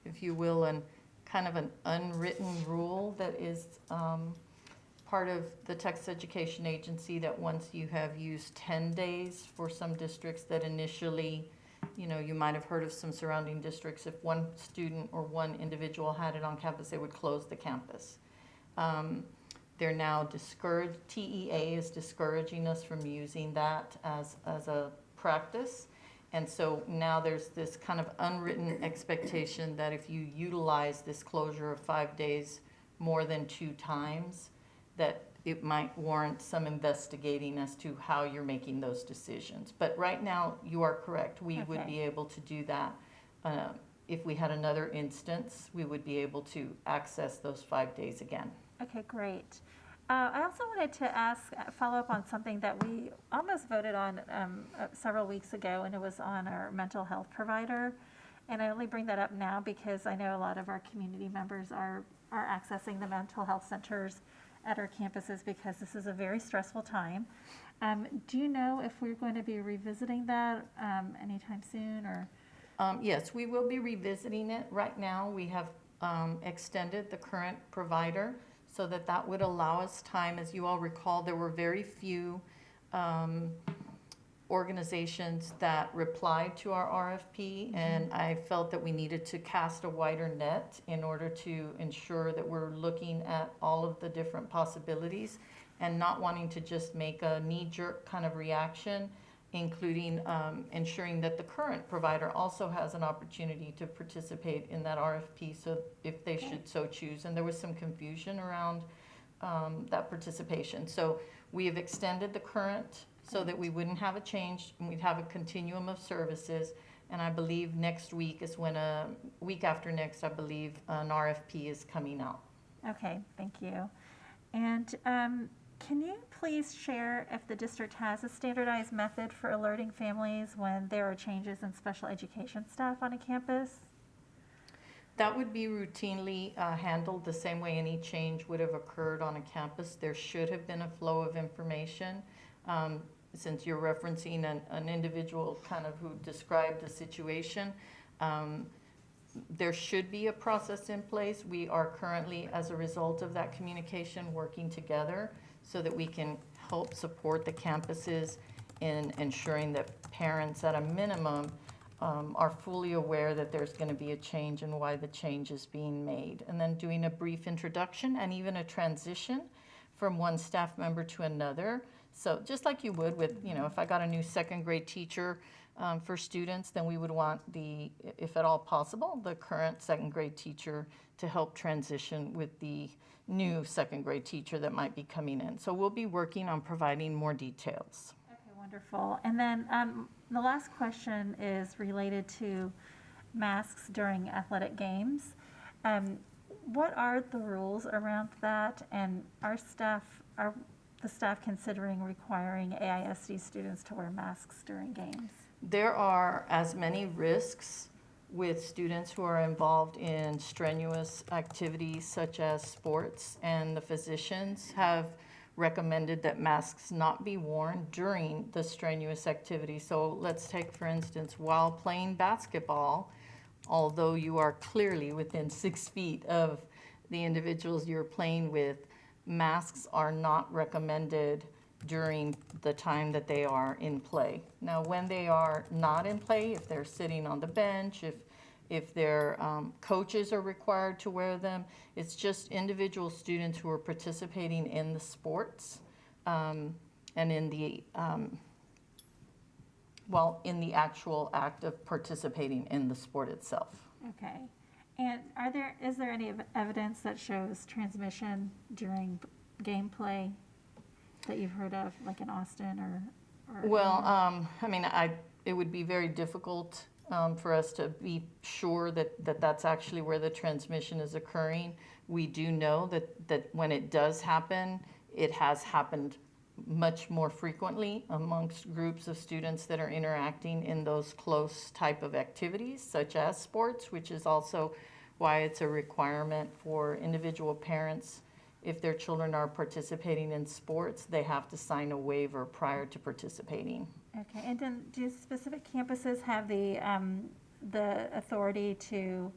if you will, kind of an unwritten rule that is part of the Texas Education Agency that once you have used 10 days for some districts that initially, you might have heard of some surrounding districts, if one student or one individual had it on campus, they would close the campus. They're now discouraged, TEA is discouraging us from using that as a practice. And so now there's this kind of unwritten expectation that if you utilize this closure of 5 days more than 2 times, that it might warrant some investigating as to how you're making those decisions. But right now, you are correct. We would be able to do that. If we had another instance, we would be able to access those 5 days again. Okay, great. I also wanted to follow up on something that we almost voted on several weeks ago, and it was on our mental health provider. And I only bring that up now because I know a lot of our community members are accessing the mental health centers at our campuses because this is a very stressful time. Do you know if we're going to be revisiting that anytime soon, or? Yes, we will be revisiting it. Right now, we have extended the current provider so that that would allow us time. As you all recall, there were very few organizations that replied to our RFP, and I felt that we needed to cast a wider net in order to ensure that we're looking at all of the different possibilities and not wanting to just make a knee-jerk kind of reaction, including ensuring that the current provider also has an opportunity to participate in that RFP, so if they should so choose. And there was some confusion around that participation. So we have extended the current so that we wouldn't have a change and we'd have a continuum of services. And I believe next week is when week after next, I believe an RFP is coming out. Okay, thank you. And can you please share if the district has a standardized method for alerting families when there are changes in special education staff on a campus? That would be routinely handled the same way any change would have occurred on a campus. There should have been a flow of information. Since you're referencing an individual kind of who described the situation, there should be a process in place. We are currently, as a result of that communication, working together so that we can help support the campuses in ensuring that parents, at a minimum, are fully aware that there's going to be a change and why the change is being made. And then doing a brief introduction and even a transition from one staff member to another. So just like you would with, if I got a new second grade teacher for students, then we would want if at all possible, the current second grade teacher to help transition with the new second grade teacher that might be coming in. So we'll be working on providing more details. Okay, wonderful. And then the last question is related to masks during athletic games. What are the rules around that? And are the staff considering requiring AISD students to wear masks during games? There are as many risks with students who are involved in strenuous activities such as sports, and the physicians have recommended that masks not be worn during the strenuous activity. So let's take, for instance, while playing basketball, although you are clearly within 6 feet of the individuals you're playing with, masks are not recommended during the time that they are in play. Now, when they are not in play, if they're sitting on the bench, if their coaches are required to wear them, it's just individual students who are participating in the sports and in the in the actual act of participating in the sport itself. Okay. And is there any evidence that shows transmission during gameplay that you've heard of, like in Austin or? Well, it would be very difficult for us to be sure that that's actually where the transmission is occurring. We do know that when it does happen, it has happened much more frequently amongst groups of students that are interacting in those close type of activities, such as sports, which is also why it's a requirement for individual parents. If their children are participating in sports, they have to sign a waiver prior to participating. Okay, and then do specific campuses have the authority to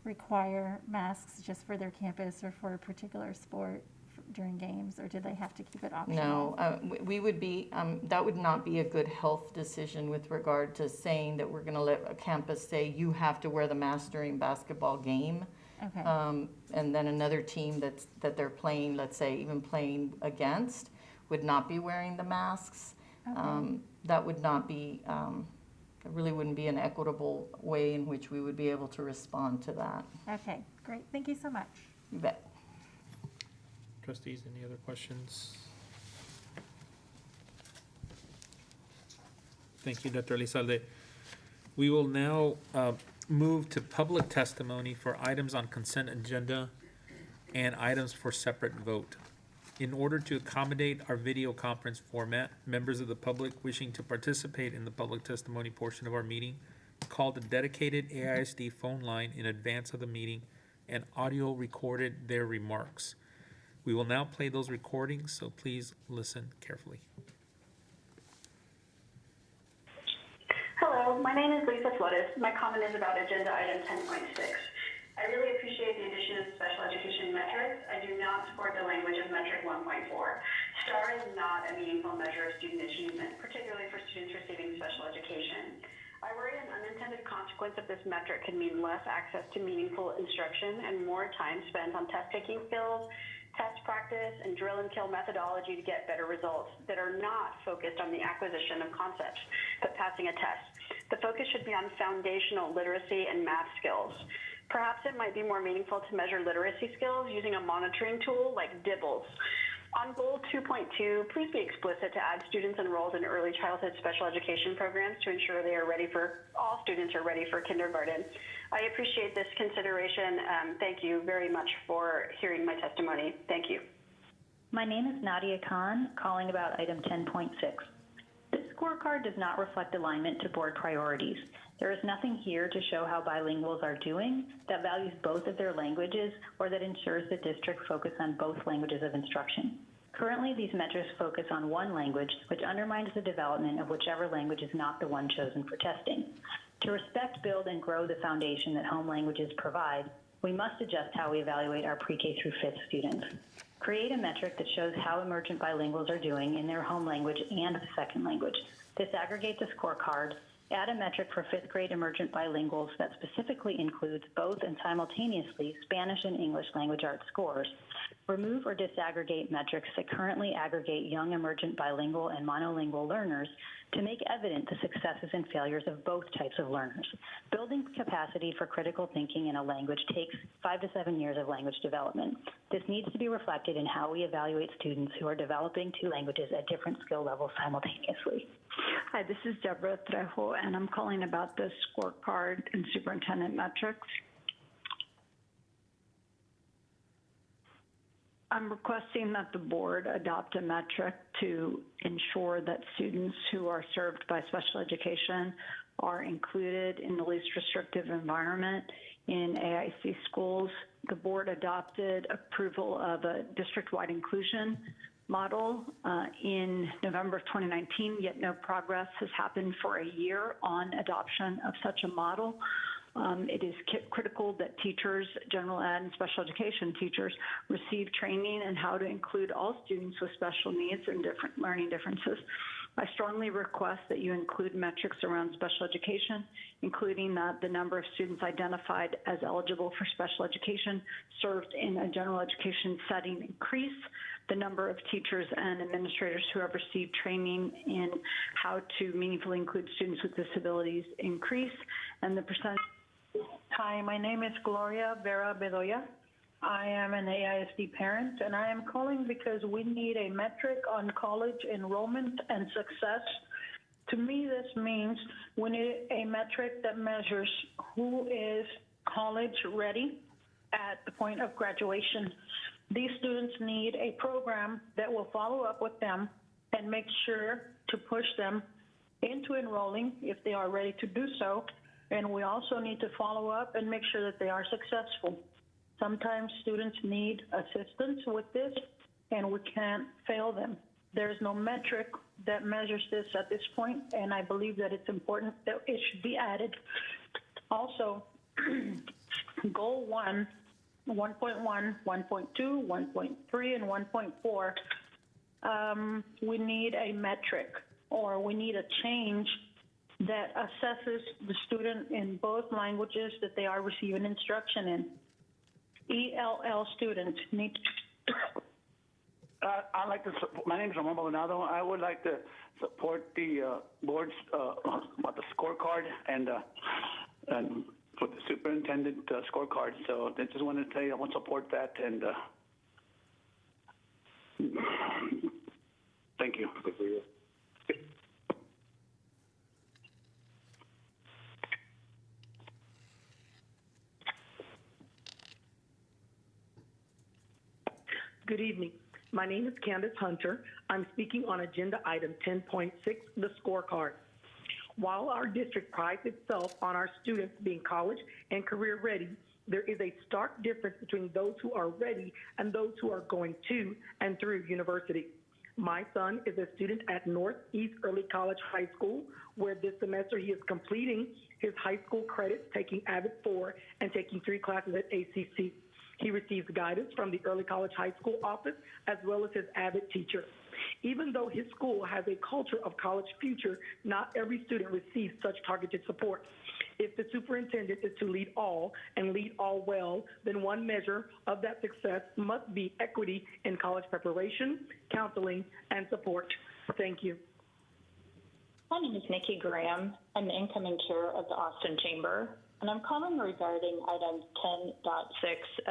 require masks just for their campus or for a particular sport during games, or do they have to keep it optional? No, we would be, that would not be a good health decision with regard to saying that we're going to let a campus say you have to wear the mask during basketball game. Okay. And then another team that they're playing, let's say even playing against, would not be wearing the masks. Okay. That would not be, it really wouldn't be an equitable way in which we would be able to respond to that. Okay, great. Thank you so much. You bet. Trustees, any other questions? Thank you, Dr. Elizalde. We will now move to public testimony for items on consent agenda and items for separate vote. In order to accommodate our video conference format, members of the public wishing to participate in the public testimony portion of our meeting called a dedicated AISD phone line in advance of the meeting and audio recorded their remarks. We will now play those recordings, so please listen carefully. Hello, Hello, my name is Lisa Flores. My comment is about agenda item 10.6. I really appreciate the addition of special education metrics. I do not support the language of metric 1.4. STAR is not a meaningful measure of student achievement, particularly for students receiving special education. I worry an unintended consequence of this metric could mean less access to meaningful instruction and more time spent on test-taking skills, test practice, and drill and kill methodology to get better results that are not focused on the acquisition of concepts, but passing a test. The focus should be on foundational literacy and math skills. Perhaps it might be more meaningful to measure literacy skills using a monitoring tool like DIBELS. On goal 2.2, please be explicit to add students enrolled in early childhood special education programs to ensure all students are ready for kindergarten. I appreciate this consideration. Thank you very much for hearing my testimony. Thank you. My name is Nadia Khan, calling about item 10.6. This scorecard does not reflect alignment to board priorities. There is nothing here to show how bilinguals are doing, that values both of their languages, or that ensures the district focus on both languages of instruction. Currently, these metrics focus on one language, which undermines the development of whichever language is not the one chosen for testing. To respect, build, and grow the foundation that home languages provide, we must adjust how we evaluate our pre-K through 5th students. Create a metric that shows how emergent bilinguals are doing in their home language and the second language. Disaggregate the scorecard. Add a metric for 5th grade emergent bilinguals that specifically includes both and simultaneously Spanish and English language arts scores. Remove or disaggregate metrics that currently aggregate young emergent bilingual and monolingual learners to make evident the successes and failures of both types of learners. Building capacity for critical thinking in a language takes 5 to 7 years of language development. This needs to be reflected in how we evaluate students who are developing 2 languages at different skill levels simultaneously. Hi, this is Deborah Trejo, and I'm calling about the scorecard and superintendent metrics. I'm requesting that the board adopt a metric to ensure that students who are served by special education are included in the least restrictive environment in AIC schools. The board adopted approval of a district-wide inclusion model in November of 2019, yet no progress has happened for a year on adoption of such a model. It is critical that teachers, general ed and special education teachers, receive training in how to include all students with special needs and different learning differences. I strongly request that you include metrics around special education, including the number of students identified as eligible for special education served in a general education setting increase, the number of teachers and administrators who have received training in how to meaningfully include students with disabilities increase, and the percent. Hi, my name is Gloria Vera Bedoya. I am an AISD parent, and I am calling because we need a metric on college enrollment and success. To me, this means we need a metric that measures who is college ready at the point of graduation. These students need a program that will follow up with them and make sure to push them into enrolling if they are ready to do so. And we also need to follow up and make sure that they are successful. Sometimes students need assistance with this, and we can't fail them. There's no metric that measures this at this point, and I believe that it's important that it should be added. Also, goal 1, 1.1, 1.2, 1.3, and 1.4, we need a metric, or we need a change that assesses the student in both languages that they are receiving instruction in. ELL students need I'd like to, my name is Ramon Maldonado. I would like to support the board's, about the scorecard and for the superintendent scorecard. So I just wanted to tell you I want to support that, and thank you. Good evening. My name is Candace Hunter. I'm speaking on agenda item 10.6, the scorecard. While our district prides itself on our students being college and career ready, there is a stark difference between those who are ready and those who are going to and through university. My son is a student at Northeast Early College High School, where this semester he is completing his high school credits, taking AVID 4 and taking 3 classes at ACC. He receives guidance from the Early College High School office as well as his AVID teacher. Even though his school has a culture of college future, not every student receives such targeted support. If the superintendent is to lead all and lead all well, then one measure of that success must be equity in college preparation, counseling, and support. Thank you. My name is Nikki Graham. I'm the incoming chair of the Austin Chamber, and I'm calling regarding item 10.6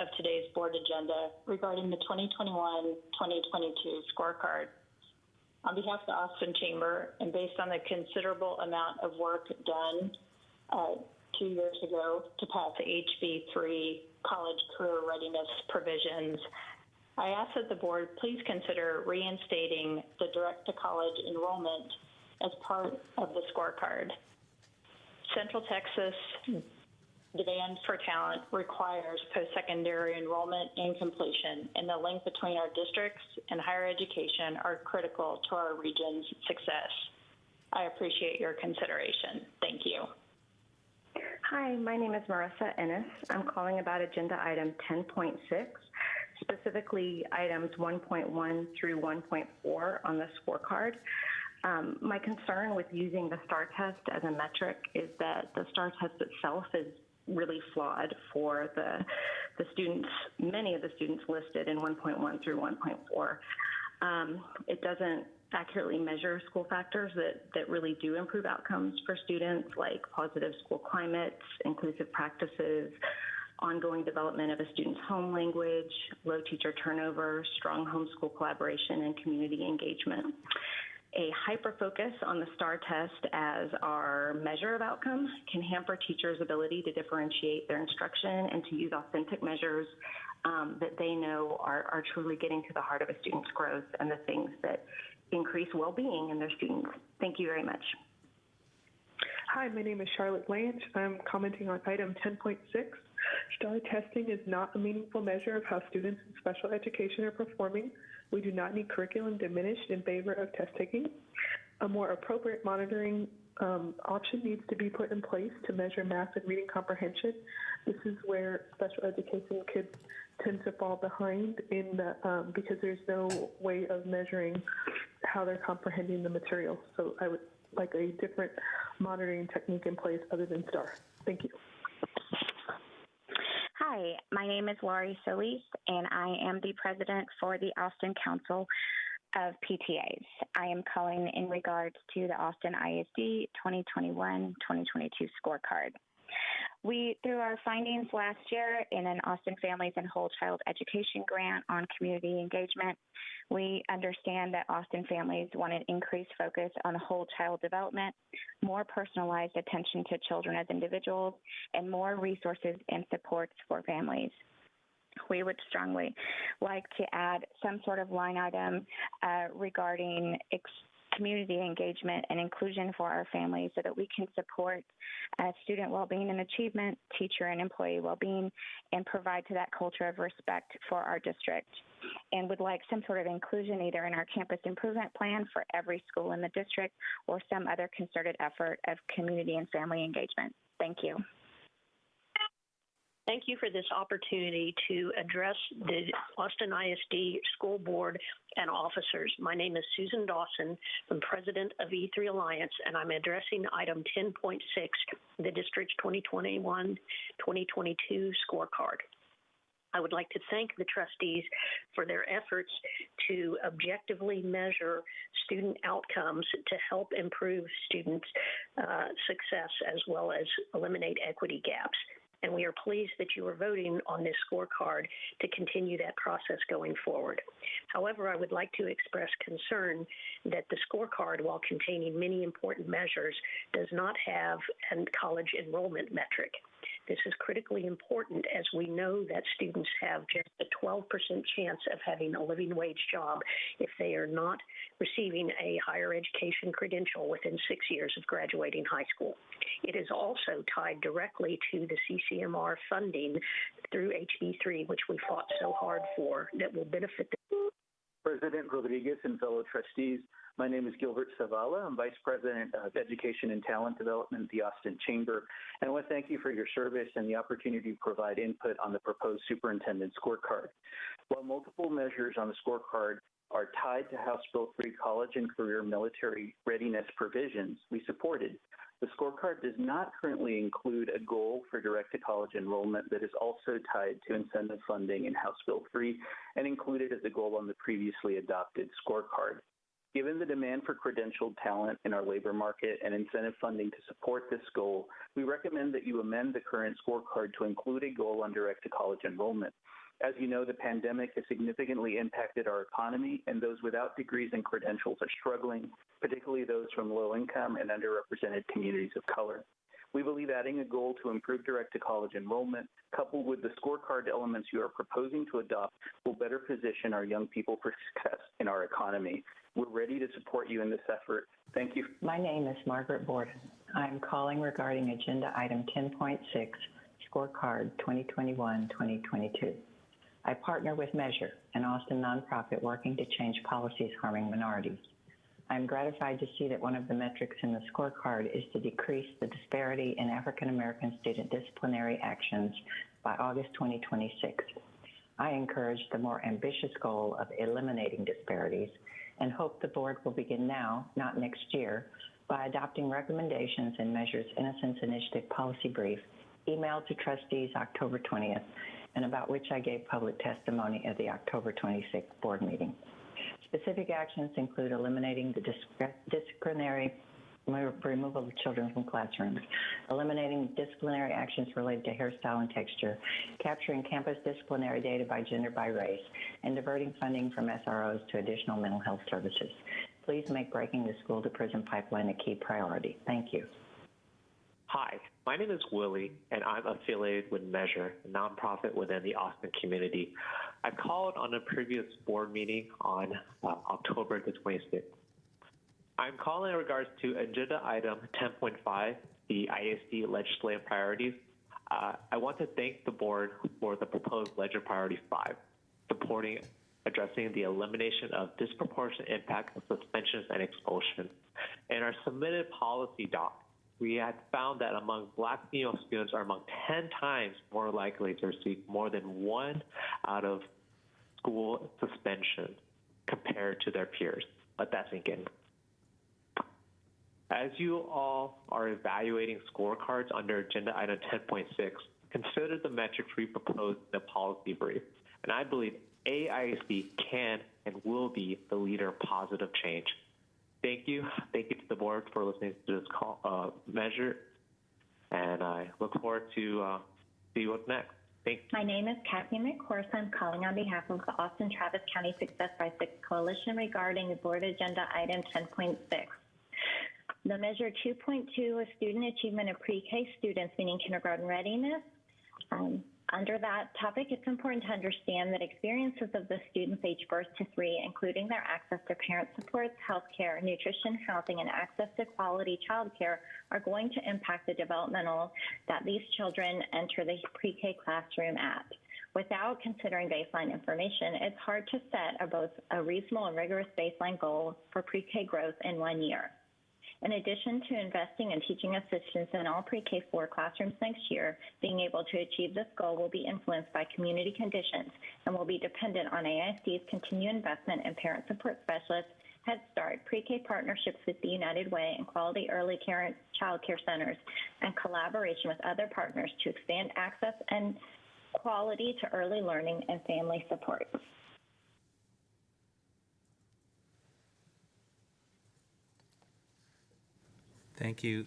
of today's board agenda regarding the 2021-2022 scorecard. On behalf of the Austin Chamber, and based on the considerable amount of work done 2 years ago to pass the HB3 college career readiness provisions, I ask that the board please consider reinstating the direct-to-college enrollment as part of the scorecard. Central Texas demand for talent requires post-secondary enrollment and completion, and the link between our districts and higher education are critical to our region's success. I appreciate your consideration. Thank you. Hi, my name is Marissa Ennis. I'm calling about agenda item 10.6, specifically items 1.1 through 1.4 on the scorecard. My concern with using the STAR test as a metric is that the STAR test itself is really flawed for the students, many of the students listed in 1.1 through 1.4. It doesn't accurately measure school factors that really do improve outcomes for students, like positive school climates, inclusive practices, ongoing development of a student's home language, low teacher turnover, strong homeschool collaboration, and community engagement. A hyper-focus on the STAR test as our measure of outcome can hamper teachers' ability to differentiate their instruction and to use authentic measures that they know are truly getting to the heart of a student's growth and the things that increase well-being in their students. Thank you very much. Hi, my name is Charlotte Blanche. I'm commenting on item 10.6. STAR testing is not a meaningful measure of how students in special education are performing. We do not need curriculum diminished in favor of test taking. A more appropriate monitoring option needs to be put in place to measure math and reading comprehension. This is where special education kids tend to fall behind in the, because there's no way of measuring how they're comprehending the material. So I would like a different monitoring technique in place other than STAR. Thank you. Hi, my name is Laurie Solis, and I am the president for the Austin Council of PTAs. I am calling in regards to the Austin ISD 2021-2022 scorecard. Through our findings last year in an Austin Families and Whole Child Education grant on community engagement, we understand that Austin families want an increased focus on whole child development, more personalized attention to children as individuals, and more resources and supports for families. We would strongly like to add some sort of line item regarding community engagement and inclusion for our families so that we can support student well-being and achievement, teacher and employee well-being, and provide to that culture of respect for our district. And would like some sort of inclusion either in our campus improvement plan for every school in the district or some other concerted effort of community and family engagement. Thank you. Thank you for this opportunity to address the Austin ISD School Board and officers. My name is Susan Dawson. I'm president of E3 Alliance, and I'm addressing item 10.6, the district's 2021-2022 scorecard. I would like to thank the trustees for their efforts to objectively measure student outcomes to help improve students' success as well as eliminate equity gaps. And we are pleased that you are voting on this scorecard to continue that process going forward. However, I would like to express concern that the scorecard, while containing many important measures, does not have a college enrollment metric. This is critically important as we know that students have just a 12% chance of having a living wage job if they are not receiving a higher education credential within 6 years of graduating high school. It is also tied directly to the CCMR funding through HB3, which we fought so hard for, that will benefit the President Rodriguez and fellow trustees. My name is Gilbert Zavala. I'm Vice President of Education and Talent Development at the Austin Chamber. And I want to thank you for your service and the opportunity to provide input on the proposed superintendent scorecard. While multiple measures on the scorecard are tied to House Bill 3 college and career military readiness provisions we supported, the scorecard does not currently include a goal for direct-to-college enrollment that is also tied to incentive funding in House Bill 3 and included as a goal on the previously adopted scorecard. Given the demand for credentialed talent in our labor market and incentive funding to support this goal, we recommend that you amend the current scorecard to include a goal on direct-to-college enrollment. As you know, the pandemic has significantly impacted our economy, and those without degrees and credentials are struggling, particularly those from low-income and underrepresented communities of color. We believe adding a goal to improve direct-to-college enrollment, coupled with the scorecard elements you are proposing to adopt, will better position our young people for success in our economy. We're ready to support you in this effort. Thank you. My name is Margaret Borden. I'm calling regarding Agenda Item 10.6, Scorecard 2021-2022. I partner with Measure, an Austin nonprofit working to change policies harming minorities. I'm gratified to see that one of the metrics in the scorecard is to decrease the disparity in African American student disciplinary actions by August 2026. I encourage the more ambitious goal of eliminating disparities and hope the board will begin now, not next year, by adopting recommendations in Measure's Innocence Initiative policy brief, emailed to trustees October 20th, and about which I gave public testimony at the October 26th board meeting. Specific actions include eliminating the disciplinary removal of children from classrooms, eliminating disciplinary actions related to hairstyle and texture, capturing campus disciplinary data by gender by race, and diverting funding from SROs to additional mental health services. Please make breaking the school-to-prison pipeline a key priority. Thank you. Hi, my name is Willie, and I'm affiliated with Measure, a nonprofit within the Austin community. I called on a previous board meeting on October the 26th. I'm calling in regards to Agenda Item 10.5, the ISD legislative priorities. I want to thank the board for the proposed Legislative Priority 5, supporting addressing the elimination of disproportionate impact of suspensions and expulsions. In our submitted policy doc, we had found that among Black female students are among 10 times more likely to receive more than one out of school suspension compared to their peers. Let that sink in. As you all are evaluating scorecards under Agenda Item 10.6, consider the metrics we proposed in the policy brief. And I believe AISD can and will be the leader of positive change. Thank you. Thank you to the board for listening to this measure, and I look forward to see what's next. Thanks. My name is Kathy McCourse. I'm calling on behalf of the Austin Travis County Success by Six Coalition regarding the board agenda item 10.6. The measure 2.2 is student achievement of pre-K students, meaning kindergarten readiness. Under that topic, it's important to understand that experiences of the students aged birth to 3, including their access to parent supports, healthcare, nutrition, housing, and access to quality childcare, are going to impact the developmental that these children enter the pre-K classroom at. Without considering baseline information, it's hard to set both a reasonable and rigorous baseline goal for pre-K growth in 1 year. In addition to investing in teaching assistants in all pre-K4 classrooms next year, being able to achieve this goal will be influenced by community conditions and will be dependent on AISD's continued investment in parent support specialists, Head Start, pre-K partnerships with the United Way and quality early care and child care centers, and collaboration with other partners to expand access and quality to early learning and family support. Thank you.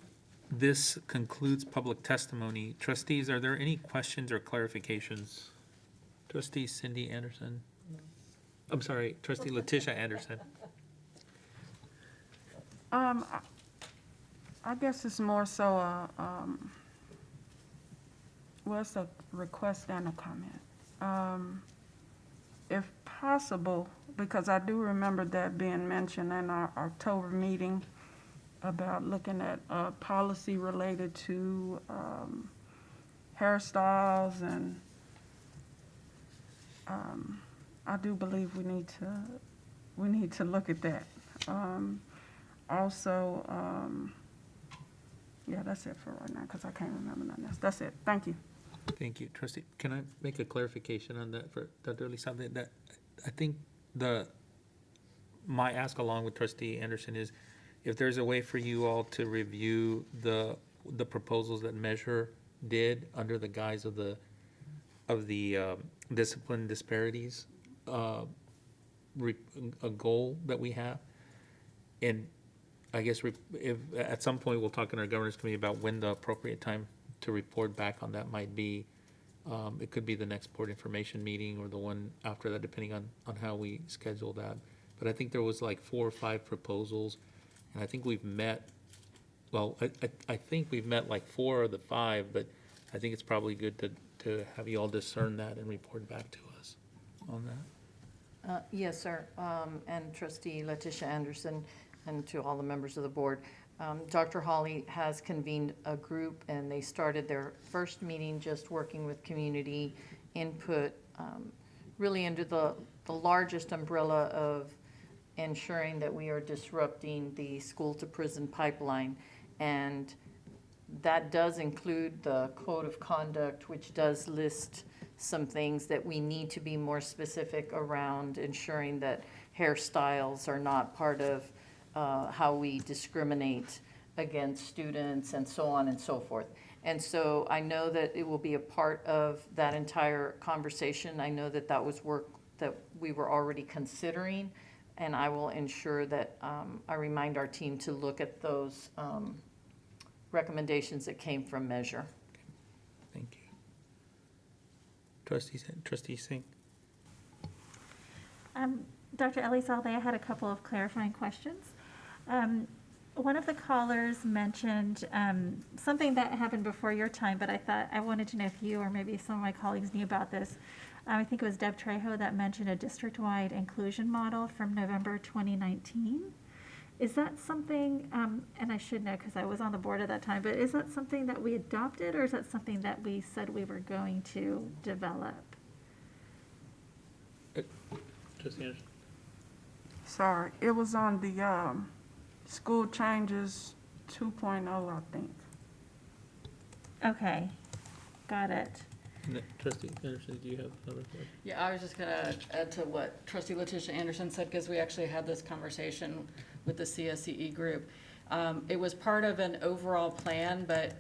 This concludes public testimony. Trustees, are there any questions or clarifications? Trustee Cindy Anderson. I'm sorry, Trustee Letitia Anderson. I guess it's more so well, it's a request and a comment. If possible, because I do remember that being mentioned in our October meeting about looking at policy related to hairstyles, and I do believe we need to we need to look at that. Also, yeah, that's it for right now, because I can't remember nothing else. That's it. Thank you. Thank you, trustee. Can I make a clarification on that for Dr. Elizalde? That I think my ask along with trustee Anderson is if there's a way for you all to review the proposals that Measure did under the guise of the discipline disparities, a goal that we have. And I guess if at some point we'll talk in our governance committee about when the appropriate time to report back on that might be. It could be the next board information meeting or the one after that, depending on how we schedule that. But I think there was like 4 or 5 proposals, and I think we've met, well, I think we've met like 4 of the 5, but I think it's probably good to have you all discern that and report back to us on that. Yes, sir. And Trustee Letitia Anderson, and to all the members of the board. Dr. Hawley has convened a group, and they started their first meeting just working with community input, really under the largest umbrella of ensuring that we are disrupting the school-to-prison pipeline. And that does include the code of conduct, which does list some things that we need to be more specific around ensuring that hairstyles are not part of how we discriminate against students and so on and so forth. And so I know that it will be a part of that entire conversation. I know that that was work that we were already considering, and I will ensure that I remind our team to look at those recommendations that came from Measure. Thank you. Trustee Singh? Dr. Elizalde, I had a couple of clarifying questions. One of the callers mentioned something that happened before your time, but I wanted to know if you or maybe some of my colleagues knew about this. I think it was Deb Trejo that mentioned a district-wide inclusion model from November 2019. Is that something, and I should know because I was on the board at that time, but is that something that we adopted, or is that something that we said we were going to develop? Trustee Anderson? Sorry, it was on the School Changes 2.0, I think. Okay, got it. Trustee Anderson, do you have another question? Yeah, I was just going to add to what Trustee Letitia Anderson said, because we actually had this conversation with the CSCE group. It was part of an overall plan, but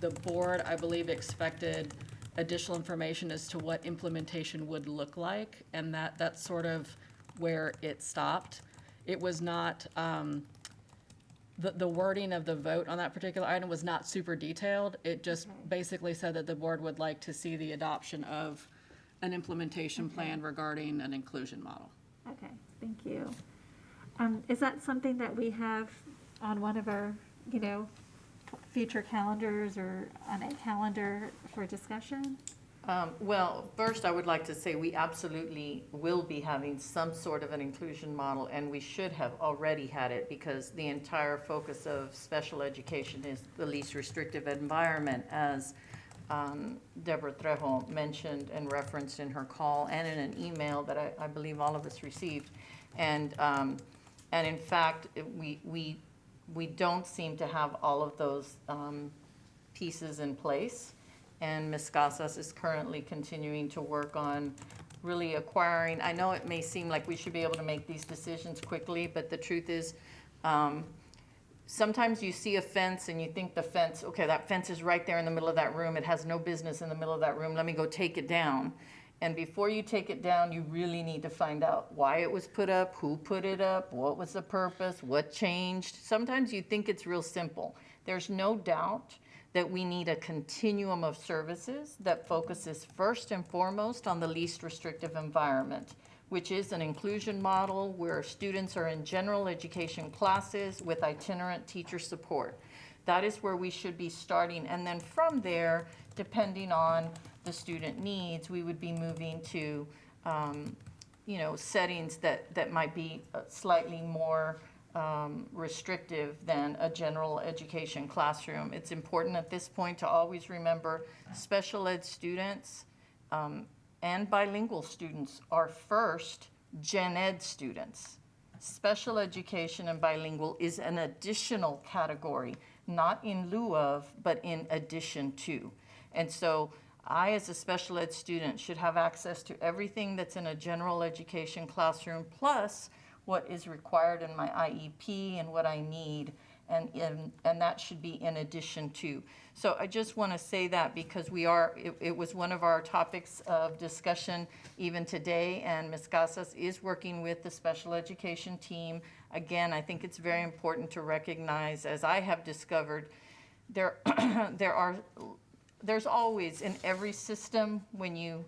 the board, I believe, expected additional information as to what implementation would look like, and that's sort of where it stopped. It was not, the wording of the vote on that particular item was not super detailed. It just basically said that the board would like to see the adoption of an implementation plan regarding an inclusion model. Okay, thank you. Is that something that we have on one of our, future calendars or on a calendar for discussion? Well, first I would like to say we absolutely will be having some sort of an inclusion model, and we should have already had it because the entire focus of special education is the least restrictive environment, as Deborah Trejo mentioned and referenced in her call and in an email that I believe all of us received. And in fact, we don't seem to have all of those pieces in place. And Ms. Casas is currently continuing to work on really acquiring. I know it may seem like we should be able to make these decisions quickly, but the truth is sometimes you see a fence and you think the fence, okay, that fence is right there in the middle of that room. It has no business in the middle of that room. Let me go take it down. And before you take it down, you really need to find out why it was put up, who put it up, what was the purpose, what changed. Sometimes you think it's real simple. There's no doubt that we need a continuum of services that focuses first and foremost on the least restrictive environment, which is an inclusion model where students are in general education classes with itinerant teacher support. That is where we should be starting. And then from there, depending on the student needs, we would be moving to settings that might be slightly more restrictive than a general education classroom. It's important at this point to always remember special ed students and bilingual students are first gen ed students. Special education and bilingual is an additional category, not in lieu of, but in addition to. And so I, as a special ed student, should have access to everything that's in a general education classroom, plus what is required in my IEP and what I need, and that should be in addition to. So I just want to say that because it was one of our topics of discussion even today, and Ms. Casas is working with the special education team. Again, I think it's very important to recognize, as I have discovered, there's always in every system, when you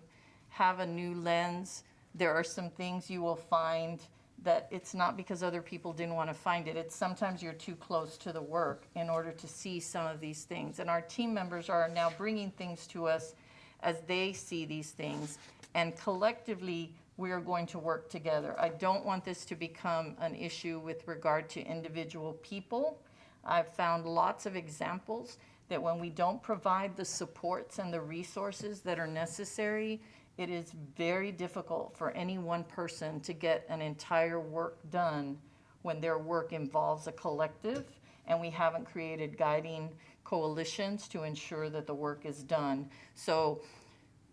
have a new lens, there are some things you will find that it's not because other people didn't want to find it. It's sometimes you're too close to the work in order to see some of these things. And our team members are now bringing things to us as they see these things. And collectively, we are going to work together. I don't want this to become an issue with regard to individual people. I've found lots of examples that when we don't provide the supports and the resources that are necessary, it is very difficult for any one person to get an entire work done when their work involves a collective, and we haven't created guiding coalitions to ensure that the work is done. So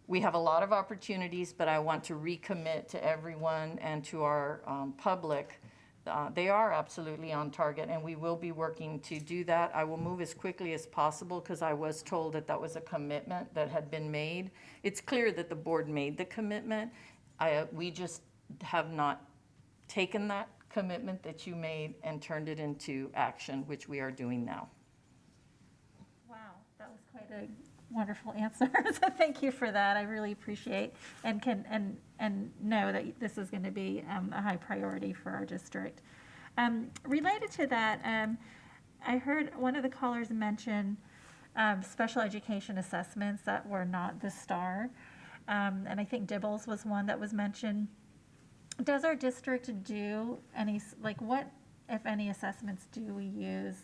we have a lot of opportunities, but I want to recommit to everyone and to our public. They are absolutely on target, and we will be working to do that. I will move as quickly as possible because I was told that that was a commitment that had been made. It's clear that the board made the commitment. We just have not taken that commitment that you made and turned it into action, which we are doing now. Wow, that was quite a wonderful answer. So thank you for that. I really appreciate and know that this is going to be a high priority for our district. Related to that, I heard one of the callers mention special education assessments that were not the STAR, and I think Dibbles was one that was mentioned. Does our district do any, like what, if any, assessments do we use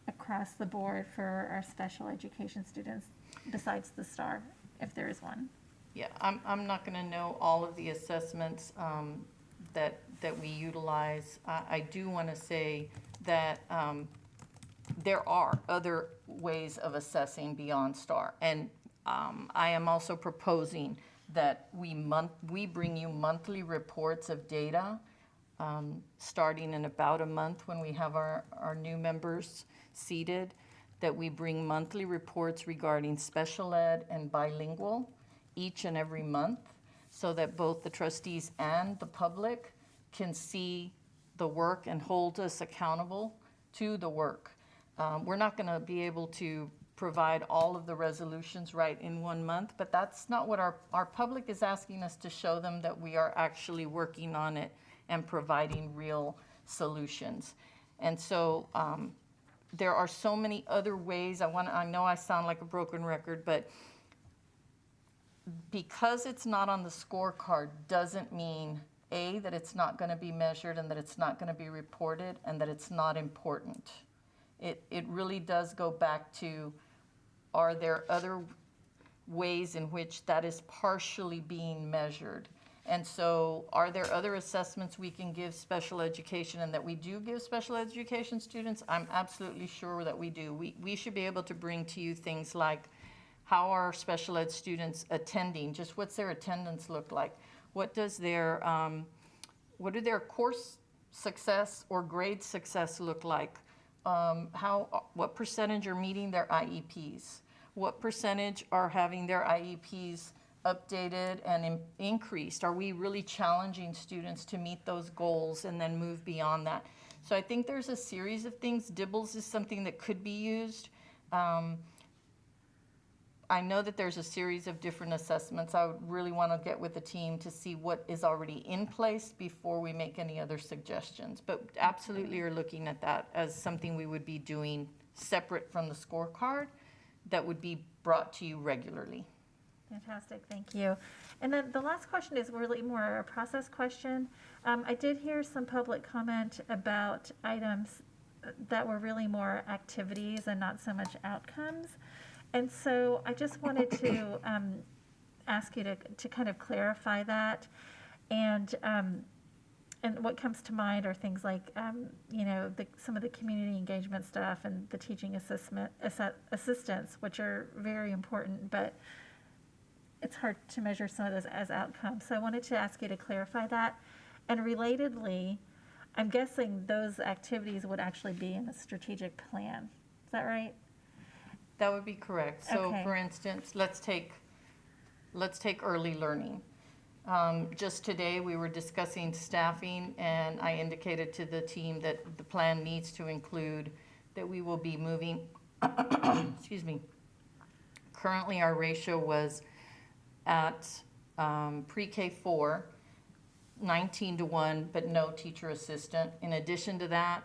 across the board for our special education students besides the STAR, if there is one? Yeah, I'm not going to know all of the assessments that we utilize. I do want to say that there are other ways of assessing beyond STAR, and I am also proposing that we bring you monthly reports of data, starting in about a month when we have our new members seated, that we bring monthly reports regarding special ed and bilingual each and every month, so that both the trustees and the public can see the work and hold us accountable to the work. We're not going to be able to provide all of the resolutions right in 1 month, but that's not what our public is asking us to show them, that we are actually working on it and providing real solutions. And so there are so many other ways. I know I sound like a broken record, but because it's not on the scorecard doesn't mean, A, that it's not going to be measured and that it's not going to be reported and that it's not important. It really does go back to, are there other ways in which that is partially being measured? And so are there other assessments we can give special education and that we do give special education students? I'm absolutely sure that we do. We should be able to bring to you things like, how are special ed students attending? Just what's their attendance look like? What do their course success or grade success look like? What percentage are meeting their IEPs? What percentage are having their IEPs updated and increased? Are we really challenging students to meet those goals and then move beyond that? So I think there's a series of things. Dibbles is something that could be used. I know that there's a series of different assessments. I would really want to get with the team to see what is already in place before we make any other suggestions. But absolutely are looking at that as something we would be doing separate from the scorecard that would be brought to you regularly. Fantastic, thank you. And then the last question is really more a process question. I did hear some public comment about items that were really more activities and not so much outcomes. And so I just wanted to ask you to kind of clarify that. And and what comes to mind are things like, some of the community engagement stuff and the teaching assistance, which are very important, but it's hard to measure some of those as outcomes. So I wanted to ask you to clarify that. And relatedly, I'm guessing those activities would actually be in the strategic plan. Is that right? That would be correct. So Okay. for instance, let's take early learning. Just today, we were discussing staffing, and I indicated to the team that the plan needs to include that we will be moving, excuse me. Currently, our ratio was at pre-K 4, 19-1, but no teacher assistant. In addition to that,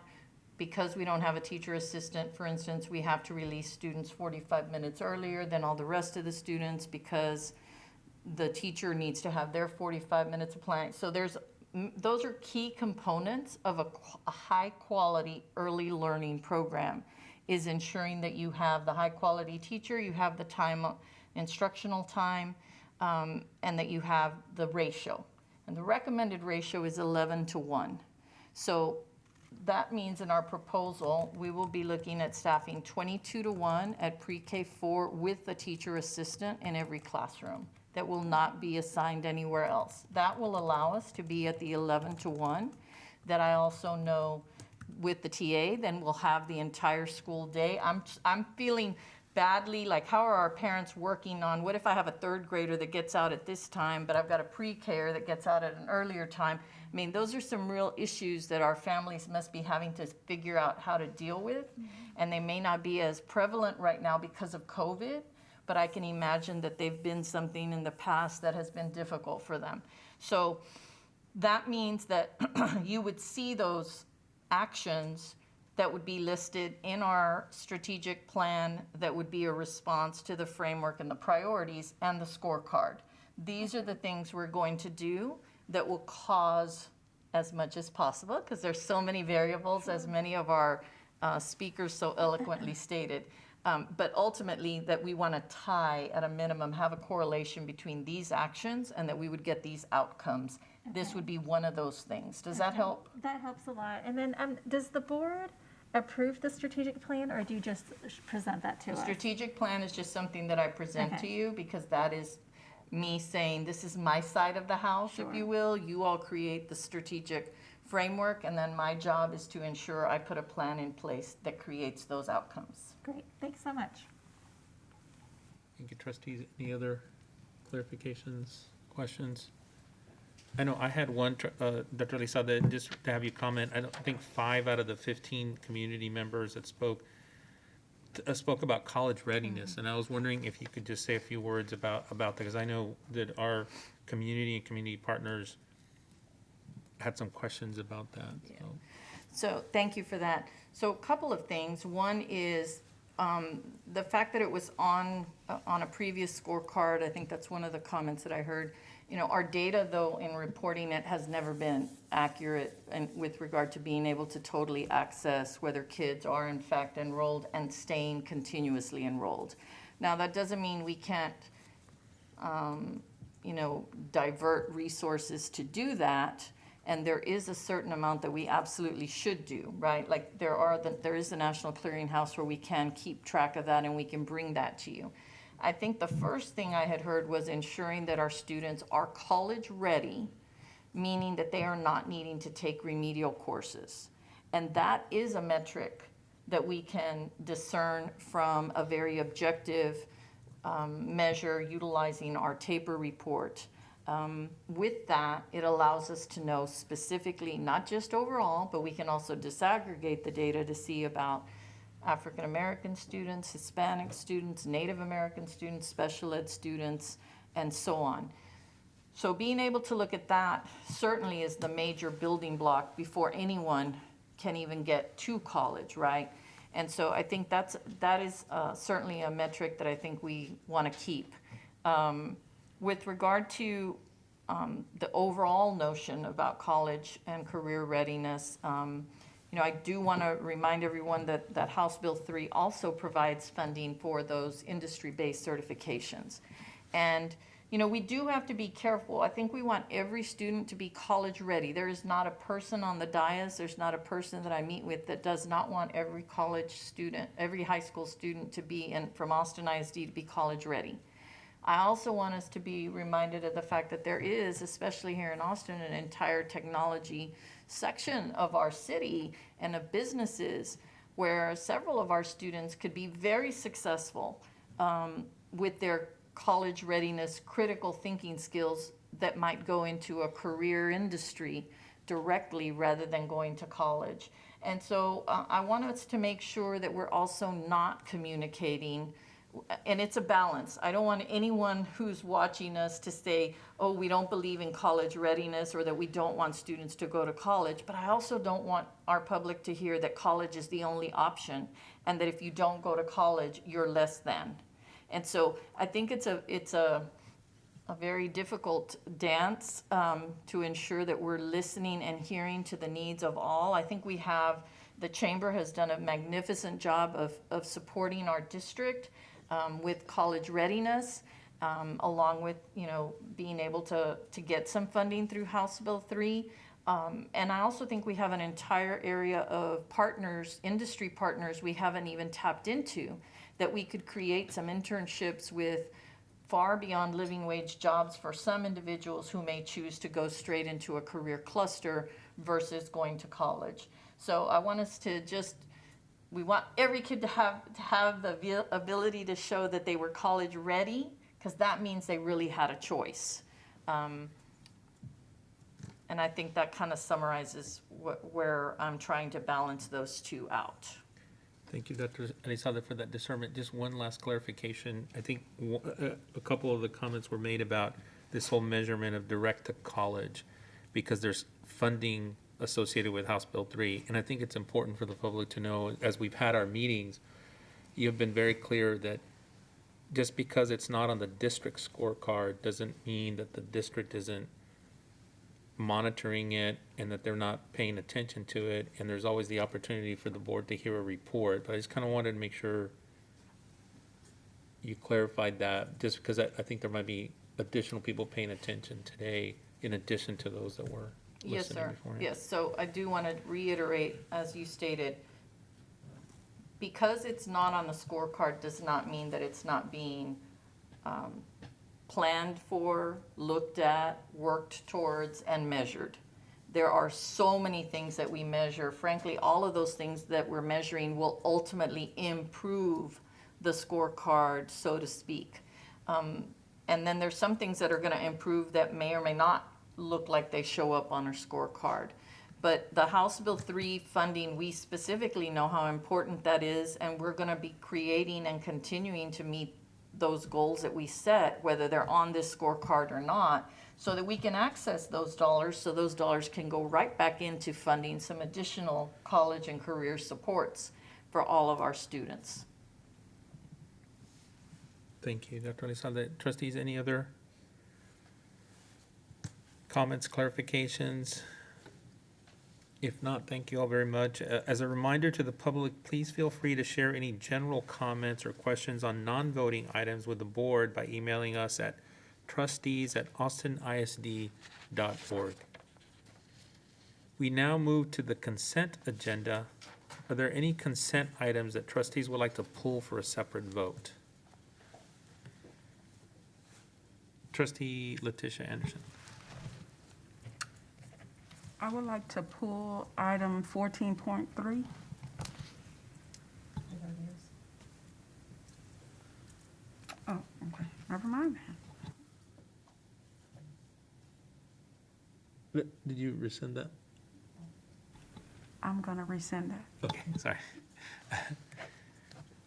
because we don't have a teacher assistant, for instance, we have to release students 45 minutes earlier than all the rest of the students because the teacher needs to have their 45 minutes of planning. So those are key components of a high quality early learning program, is ensuring that you have the high quality teacher, you have the time, instructional time, and that you have the ratio. And the recommended ratio is 11-1. So that means in our proposal, we will be looking at staffing 22-1 at pre-K 4 with a teacher assistant in every classroom that will not be assigned anywhere else. That will allow us to be at the 11-1. That I also know with the TA, then we'll have the entire school day. I'm feeling badly, like how are our parents working on, what if I have a third grader that gets out at this time, but I've got a pre-K that gets out at an earlier time? I mean, those are some real issues that our families must be having to figure out how to deal with. And they may not be as prevalent right now because of COVID, but I can imagine that they've been something in the past that has been difficult for them. So that means that you would see those actions that would be listed in our strategic plan that would be a response to the framework and the priorities and the scorecard. These are the things we're going to do that will cause, as much as possible, because there's so many variables, as many of our speakers so eloquently stated, but ultimately that we want to tie, at a minimum, have a correlation between these actions and that we would get these outcomes. This would be one of those things. Does that help? That helps a lot. And then does the board approve the strategic plan, or do you just present that to The us? strategic plan is just something that I present to you because that is me saying, this is my side of the house, if you will. You all create the strategic framework, and then my job is to ensure I put a plan in place that creates those outcomes. Great, thanks so much. Thank you, trustees. Any other clarifications, questions? I know I had one, Dr. Lizalde, just to have you comment. I don't think 5 out of the 15 community members that spoke about college readiness, and I was wondering if you could just say a few words about that, because I know that our community and community partners had some questions about that. So thank you for that. So a couple of things. One is the fact that it was on a previous scorecard. I think that's one of the comments that I heard. You know, our data, though, in reporting it has never been accurate and with regard to being able to totally access whether kids are in fact enrolled and staying continuously enrolled. Now, that doesn't mean we can't, divert resources to do that. And there is a certain amount that we absolutely should do, right? Like there is the National Clearinghouse where we can keep track of that and we can bring that to you. I think the first thing I had heard was ensuring that our students are college ready, meaning that they are not needing to take remedial courses. And that is a metric that we can discern from a very objective measure utilizing our TAPER report. With that, it allows us to know specifically, not just overall, but we can also disaggregate the data to see about African American students, Hispanic students, Native American students, special ed students, and so on. So being able to look at that certainly is the major building block before anyone can even get to college, right? And so I think that is certainly a metric that I think we want to keep. With regard to the overall notion about college and career readiness, I do want to remind everyone that House Bill 3 also provides funding for those industry-based certifications. And You know, we do have to be careful. I think we want every student to be college ready. There is not a person on the dais, there's not a person that I meet with that does not want every college student, every high school student to be from Austin ISD to be college ready. I also want us to be reminded of the fact that there is, especially here in Austin, an entire technology section of our city and of businesses where several of our students could be very successful with their college readiness, critical thinking skills that might go into a career industry directly rather than going to college. And so I want us to make sure that we're also not communicating, and it's a balance. I don't want anyone who's watching us to say, oh, we don't believe in college readiness or that we don't want students to go to college, but I also don't want our public to hear that college is the only option and that if you don't go to college, you're less than. And so I think it's a very difficult dance to ensure that we're listening and hearing to the needs of all. I think the Chamber has done a magnificent job of supporting our district with college readiness, along with, being able to get some funding through House Bill 3. And I also think we have an entire area of partners, industry partners we haven't even tapped into, that we could create some internships with far beyond living wage jobs for some individuals who may choose to go straight into a career cluster versus going to college. So I want us to we want every kid to have the ability to show that they were college ready, because that means they really had a choice. And I think that kind of summarizes where I'm trying to balance those two out. Thank you, Dr. Elizalde, for that discernment. Just one last clarification. I think a couple of the comments were made about this whole measurement of direct to college, because there's funding associated with House Bill 3. And I think it's important for the public to know, as we've had our meetings, you've been very clear that just because it's not on the district scorecard doesn't mean that the district isn't monitoring it and that they're not paying attention to it. And there's always the opportunity for the board to hear a report. But I just kind of wanted to make sure you clarified that, just because I think there might be additional people paying attention today in addition to those that were Yes, listening sir. beforehand. Yes, so I do want to reiterate, as you stated, because it's not on the scorecard does not mean that it's not being planned for, looked at, worked towards, and measured. There are so many things that we measure. Frankly, all of those things that we're measuring will ultimately improve the scorecard, so to speak. And then there's some things that are going to improve that may or may not look like they show up on our scorecard. But the House Bill 3 funding, we specifically know how important that is, and we're going to be creating and continuing to meet those goals that we set, whether they're on this scorecard or not, so that we can access those dollars, so those dollars can go right back into funding some additional college and career supports for all of our students. Thank you, Dr. Elizalde. Trustees, any other comments, clarifications? If not, thank you all very much. As a reminder to the public, please feel free to share any general comments or questions on non-voting items with the board by emailing us at trustees@austinisd.org. We now move to the consent agenda. Are there any consent items that trustees would like to pull for a separate vote? Trustee Letitia Anderson. I would like to pull item 14.3. Oh, okay, never mind then. Did you rescind that? I'm gonna rescind that. Okay, sorry.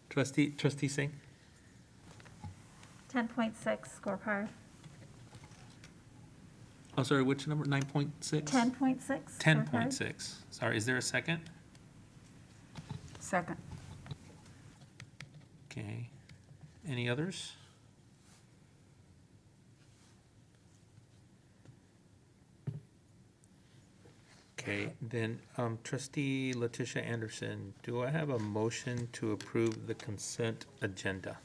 Trustee Singh? 10.6 scorecard. I'm sorry, which number, 9.6? 10.6. 10.6. Sorry, is there a second? Second. Okay. Any others? Okay, then Trustee Letitia Anderson, do I have a motion to approve the consent agenda?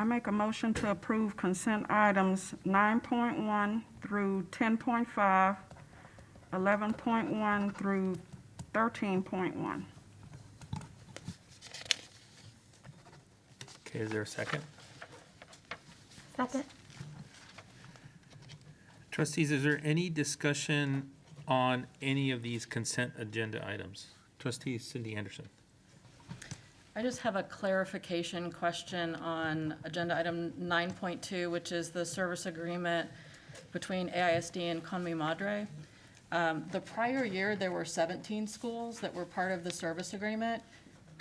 I make a motion to approve consent items 9.1 through 10.5, 11.1 through 13.1. Okay, is there a second? Second. Trustees, is there any discussion on any of these consent agenda items? Trustee Cindy Anderson. I just have a clarification question on agenda item 9.2, which is the service agreement between AISD and Con Mi Madre. The prior year, there were 17 schools that were part of the service agreement.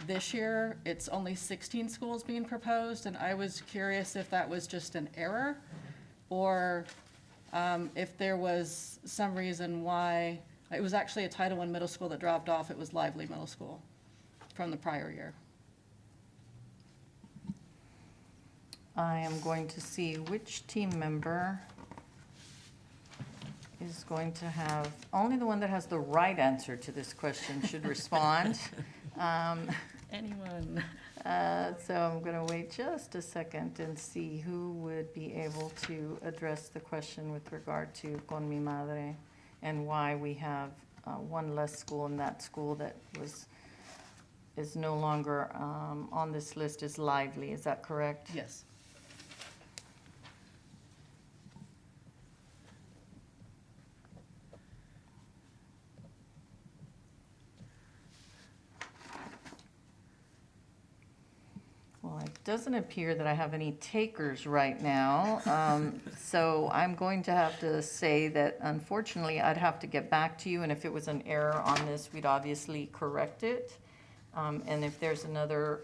This year, it's only 16 schools being proposed, and I was curious if that was just an error, or if there was some reason why. It was actually a Title I middle school that dropped off. It was Lively Middle School from the prior year. I am going to see which team member is going to have, only the one that has the right answer to this question should respond. Anyone? So I'm going to wait just a second and see who would be able to address the question with regard to Con Mi Madre and why we have one less school, and that school that is no longer on this list is Lively. Is that correct? Yes. Well, it doesn't appear that I have any takers right now. So I'm going to have to say that unfortunately, I'd have to get back to you. And if it was an error on this, we'd obviously correct it. And if there's another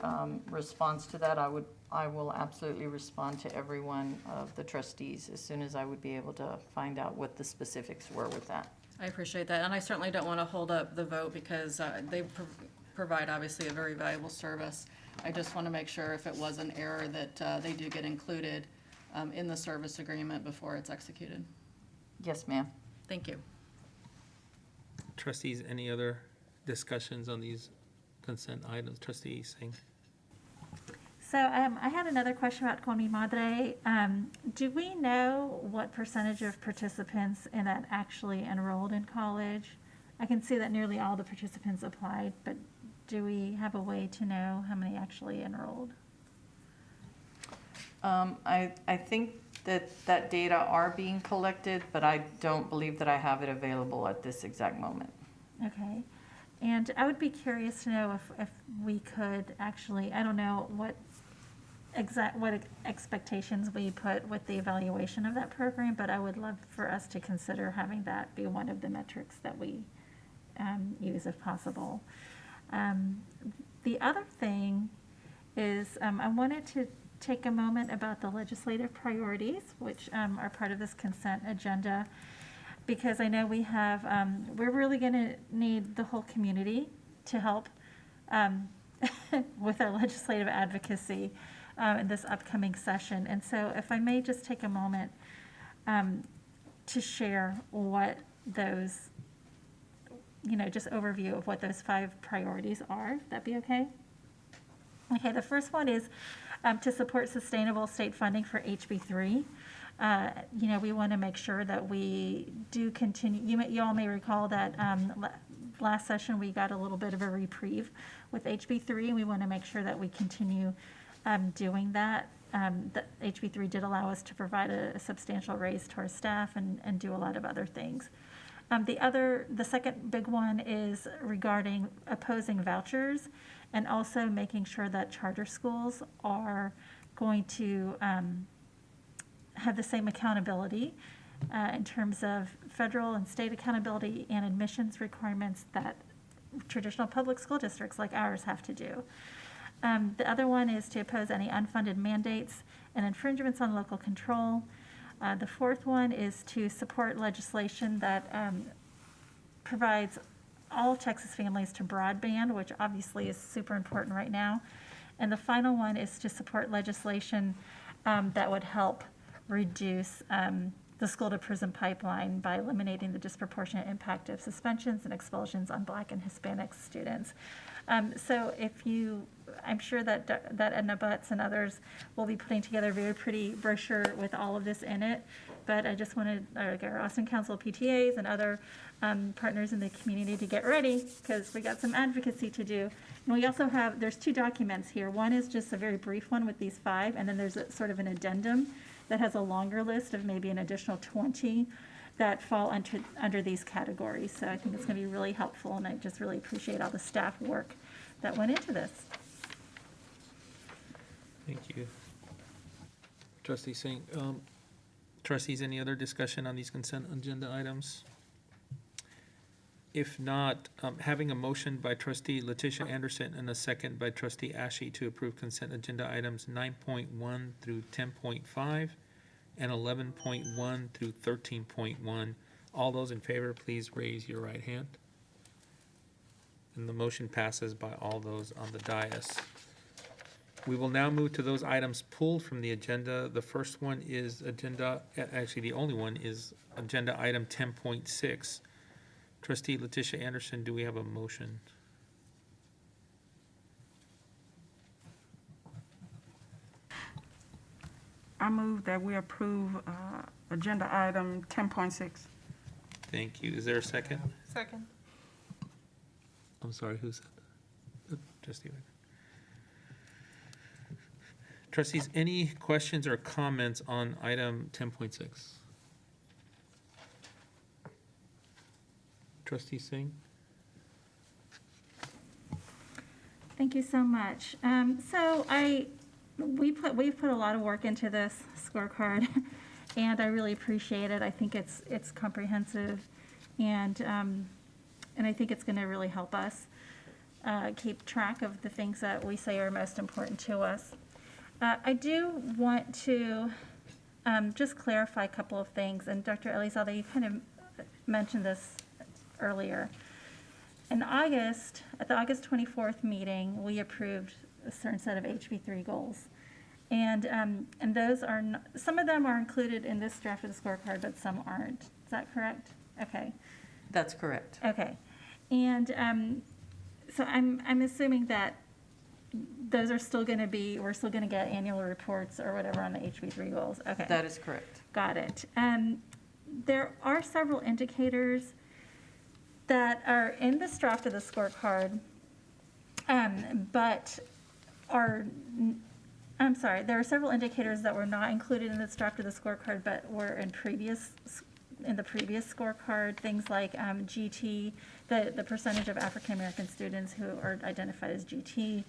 response to that, I will absolutely respond to every one of the trustees as soon as I would be able to find out what the specifics were with that. I appreciate that, and I certainly don't want to hold up the vote because they provide obviously a very valuable service. I just want to make sure if it was an error that they do get included in the service agreement before it's executed. Yes, ma'am. Thank you. Trustees, any other discussions on these consent items? Trustee Singh. So I had another question about Con Mi Madre. Do we know what percentage of participants in that actually enrolled in college? I can see that nearly all the participants applied, but do we have a way to know how many actually enrolled? I think that data are being collected, but I don't believe that I have it available at this exact moment. Okay. And I would be curious to know if we could actually, I don't know what expectations we put with the evaluation of that program, but I would love for us to consider having that be one of the metrics that we use if possible. The other thing is I wanted to take a moment about the legislative priorities, which are part of this consent agenda, because I know we have, we're really going to need the whole community to help with our legislative advocacy in this upcoming session. And so if I may just take a moment to share what those, just overview of what those 5 priorities are. Would that be okay? Okay, the first one is to support sustainable state funding for HB3. We want to make sure that we do continue. You all may recall that last session we got a little bit of a reprieve with HB3, and we want to make sure that we continue doing that. The HB3 did allow us to provide a substantial raise to our staff and do a lot of other things. The second big one is regarding opposing vouchers and also making sure that charter schools are going to have the same accountability in terms of federal and state accountability and admissions requirements that traditional public school districts like ours have to do. The other one is to oppose any unfunded mandates and infringements on local control. The fourth one is to support legislation that provides all Texas families to broadband, which obviously is super important right now. And the final one is to support legislation that would help reduce the school to prison pipeline by eliminating the disproportionate impact of suspensions and expulsions on Black and Hispanic students. So I'm sure that Edna Butts and others will be putting together a very pretty brochure with all of this in it. But I just wanted our Austin Council PTAs and other partners in the community to get ready, because we got some advocacy to do. And we also there's 2 documents here. One is just a very brief one with these 5, and then there's sort of an addendum that has a longer list of maybe an additional 20 that fall under these categories. So I think it's going to be really helpful, and I just really appreciate all the staff work that went into this. Thank you. Trustee Singh. Trustees, any other discussion on these consent agenda items? If not, having a motion by trustee Letitia Anderson and a second by trustee Ashe to approve consent agenda items 9.1 through 10.5 and 11.1 through 13.1. All those in favor, please raise your right hand. And the motion passes by all those on the dais. We will now move to those items pulled from the agenda. The first one is the only one is agenda item 10.6. Trustee Letitia Anderson, do we have a motion? I move that we approve agenda item 10.6. Thank you. Is there a second? Second. I'm sorry, who said that? Trustee Wagner. Trustees, any questions or comments on item 10.6? Trustee Singh? Thank you so much. So we've put a lot of work into this scorecard, and I really appreciate it. I think it's comprehensive, and I think it's going to really help us keep track of the things that we say are most important to us. I do want to just clarify a couple of things, and Dr. Elizalde, you kind of mentioned this earlier. In August, at the August 24th meeting, we approved a certain set of HB3 goals. And those are, some of them are included in this draft of the scorecard, but some aren't. Is that correct? Okay. That's correct. Okay. And so I'm assuming that those are still going to be, we're still going to get annual reports or whatever on the HB3 goals. Okay. That is correct. Got it. There are several indicators that are in this draft of the scorecard, but there are several indicators that were not included in this draft of the scorecard, but were in the previous scorecard. Things like GT, the percentage of African American students who are identified as GT,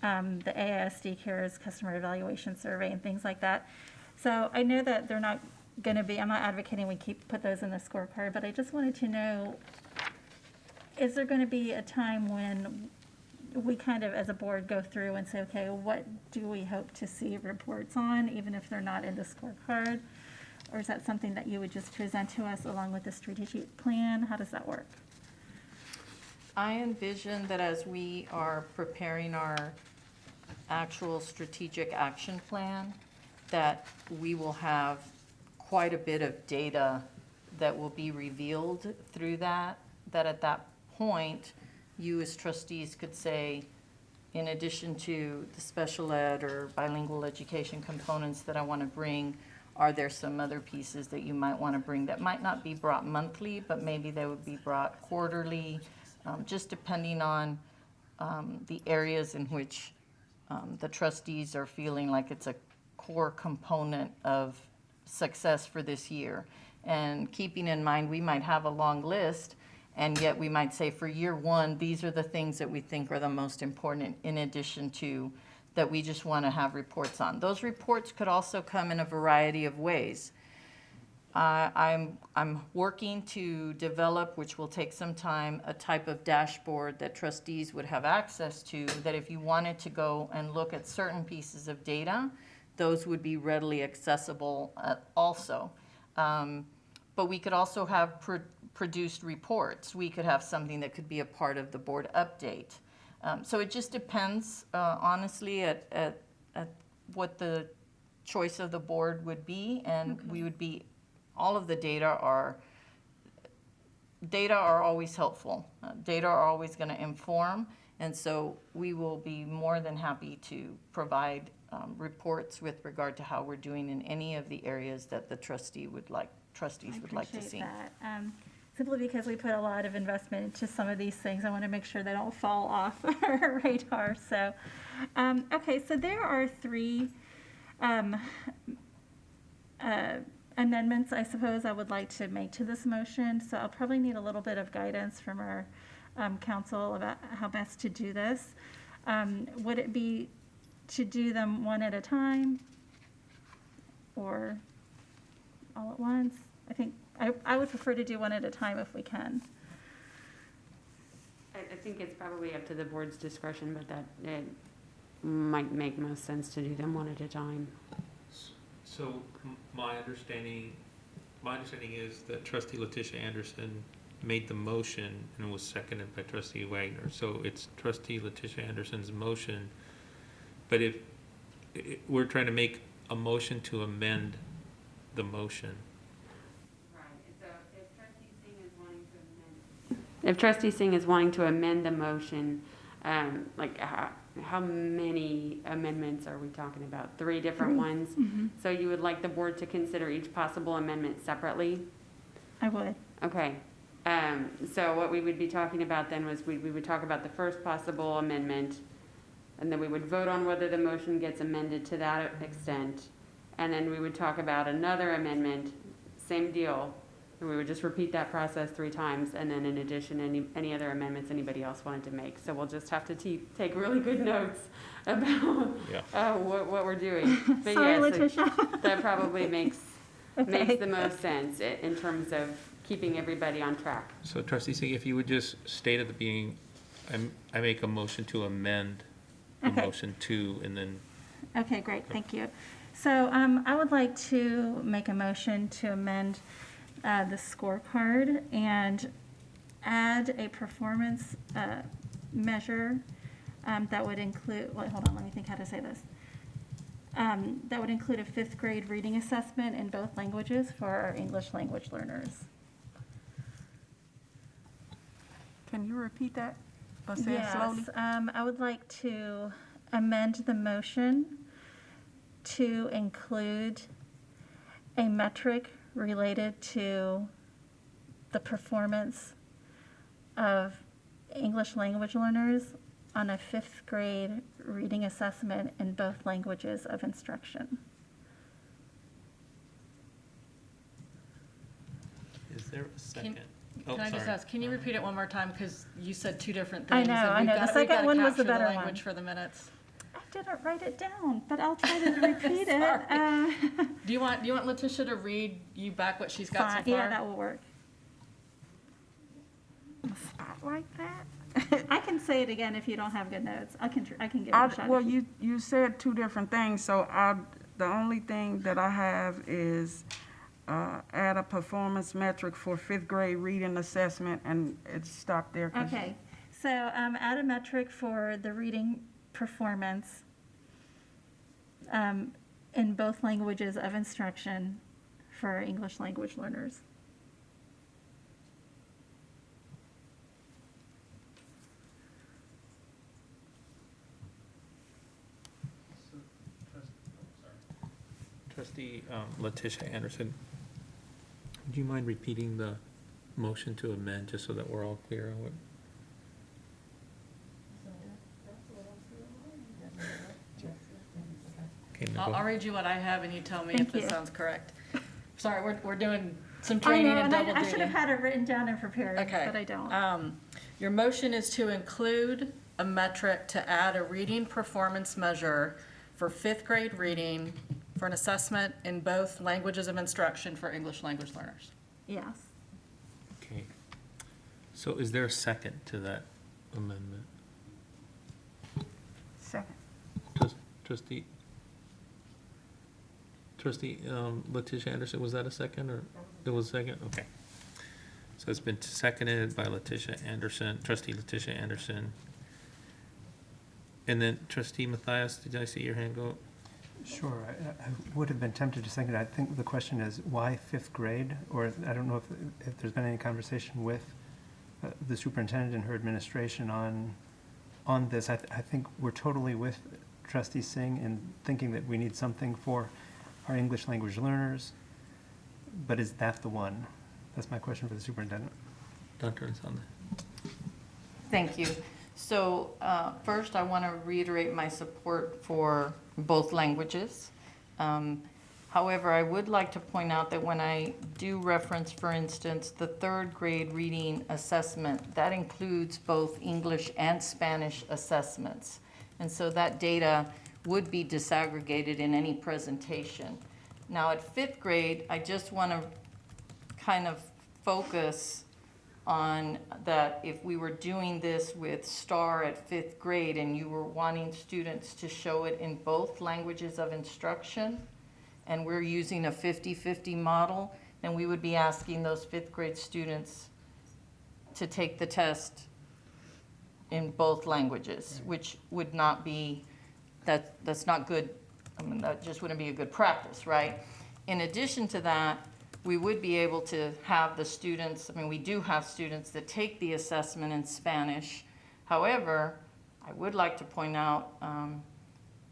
the AISD CARES customer evaluation survey, and things like that. So I know that they're not going to be, I'm not advocating we put those in the scorecard, but I just wanted to know, is there going to be a time when we kind of, as a board, go through and say, okay, what do we hope to see reports on, even if they're not in the scorecard? Or is that something that you would just present to us along with the strategic plan? How does that work? I envision that as we are preparing our actual strategic action plan, that we will have quite a bit of data that will be revealed through that at that point, you as trustees could say, in addition to the special ed or bilingual education components that I want to bring, are there some other pieces that you might want to bring that might not be brought monthly, but maybe they would be brought quarterly, just depending on the areas in which the trustees are feeling like it's a core component of success for this year. And keeping in mind, we might have a long list, and yet we might say for year one, these are the things that we think are the most important, in addition to that we just want to have reports on. Those reports could also come in a variety of ways. I'm working to develop, which will take some time, a type of dashboard that trustees would have access to, that if you wanted to go and look at certain pieces of data, those would be readily accessible also. But we could also have produced reports. We could have something that could be a part of the board update. So it just depends, honestly, at what the choice of the board would be, and we would be all of the data are always helpful. Data are always going to inform, and so we will be more than happy to provide reports with regard to how we're doing in any of the areas that the trustees would like to see. That. Simply because we put a lot of investment into some of these things, I want to make sure they don't fall off our radar. So, okay, so there are three amendments, I suppose, I would like to make to this motion. So I'll probably need a little bit of guidance from our council about how best to do this. Would it be to do them one at a time or all at once? I think I would prefer to do one at a time if we can. I think it's probably up to the board's discretion, but that it might make most sense to do them one at a time. So my understanding is that Trustee Letitia Anderson made the motion and was seconded by Trustee Wagner. So it's Trustee Letitia Anderson's motion, but if we're trying to make a motion to amend the motion. If Trustee Singh is wanting to amend the motion, like how many amendments are we talking about? 3 different ones? Mm-hmm. So you would like the board to consider each possible amendment separately? I would. Okay. So what we would be talking about then was we would talk about the first possible amendment, and then we would vote on whether the motion gets amended to that extent. And then we would talk about another amendment, same deal. And we would just repeat that process 3 times, and then in addition, any other amendments anybody else wanted to make. So we'll just have to take really good notes about what we're doing. But Sorry, yes, Letitia. that probably makes Okay. the most sense in terms of keeping everybody on track. So Trustee Singh, if you would just state at the beginning, I make a motion to amend the Okay. motion 2, and then. Okay, great, thank you. So I would like to make a motion to amend the scorecard and add a performance measure that would include, hold on, let me think how to say this. That would include a 5th grade reading assessment in both languages for our English language learners. Can you repeat that or say it slowly? Yes, I would like to amend the motion to include a metric related to the performance of English language learners on a 5th grade reading assessment in both languages of instruction. Is there a second? Can I just ask, can you repeat it one more time? Because you said 2 different I things. know, and I we've know. got- The we've second gotta one was the capture better one. language for the minutes. I didn't write it down, but I'll try to repeat it. Do you want Letitia to read you back what she's got so Fine, far? yeah, that will work. A spot like that? I can say it again if you don't have good notes. I can give it a shot. Well, you said 2 different things, so the only thing that I have is add a performance metric for 5th grade reading assessment, and it stopped there. Okay, so add a metric for the reading performance in both languages of instruction for English language learners. Trustee Letitia Anderson, do you mind repeating the motion to amend, just so that we're all clear on what? Okay, now go I'll read you what I have and you tell me Thank if this you. sounds correct. Sorry, we're doing some I training know, and and double I duty. should have had it written down and prepared, Okay. but I don't. Your motion is to include a metric to add a reading performance measure for 5th grade reading for an assessment in both languages of instruction for English language learners. Yes. Okay. So is there a second to that amendment? Second. Trustee Letitia Anderson, was that a second, or there was a second? Okay. So it's been seconded by Letitia Anderson, Trustee Letitia Anderson. And then Trustee Matthias, did I see your hand go up? Sure. I would have been tempted to second it. I think the question is why 5th grade? Or I don't know if there's been any conversation with the superintendent and her administration on this. I think we're totally with Trustee Singh in thinking that we need something for our English language learners, but is that the one? That's my question for the superintendent. Dr. Nsonda. Thank you. So first, I want to reiterate my support for both languages. However, I would like to point out that when I do reference, for instance, the 3rd grade reading assessment, that includes both English and Spanish assessments. And so that data would be disaggregated in any presentation. Now at 5th grade, I just want to kind of focus on that if we were doing this with STAR at 5th grade and you were wanting students to show it in both languages of instruction, and we're using a 50-50 model, then we would be asking those 5th grade students to take the test in both languages, which would not be, that's not good. I mean, that just wouldn't be a good practice, right? In addition to that, we would be able to have the students, I mean, we do have students that take the assessment in Spanish. However, I would like to point out,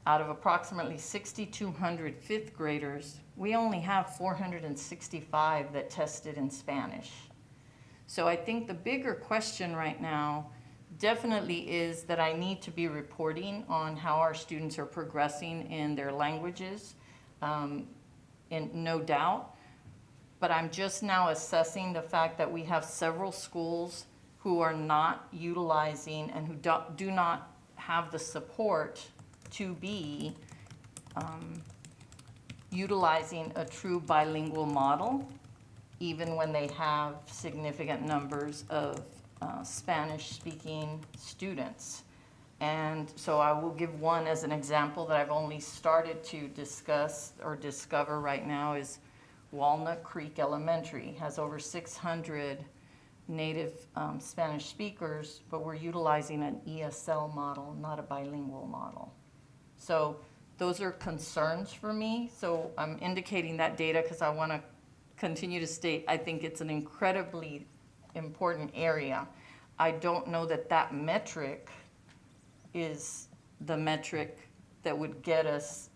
out of approximately 6,200 5th graders, we only have 465 that tested in Spanish. So I think the bigger question right now definitely is that I need to be reporting on how our students are progressing in their languages, and no doubt. But I'm just now assessing the fact that we have several schools who are not utilizing and who do not have the support to be utilizing a true bilingual model, even when they have significant numbers of Spanish-speaking students. And so I will give one as an example that I've only started to discuss or discover right now is Walnut Creek Elementary has over 600 native Spanish speakers, but we're utilizing an ESL model, not a bilingual model. So those are concerns for me. So I'm indicating that data because I want to continue to state I think it's an incredibly important area. I don't know that that metric is the metric that would get us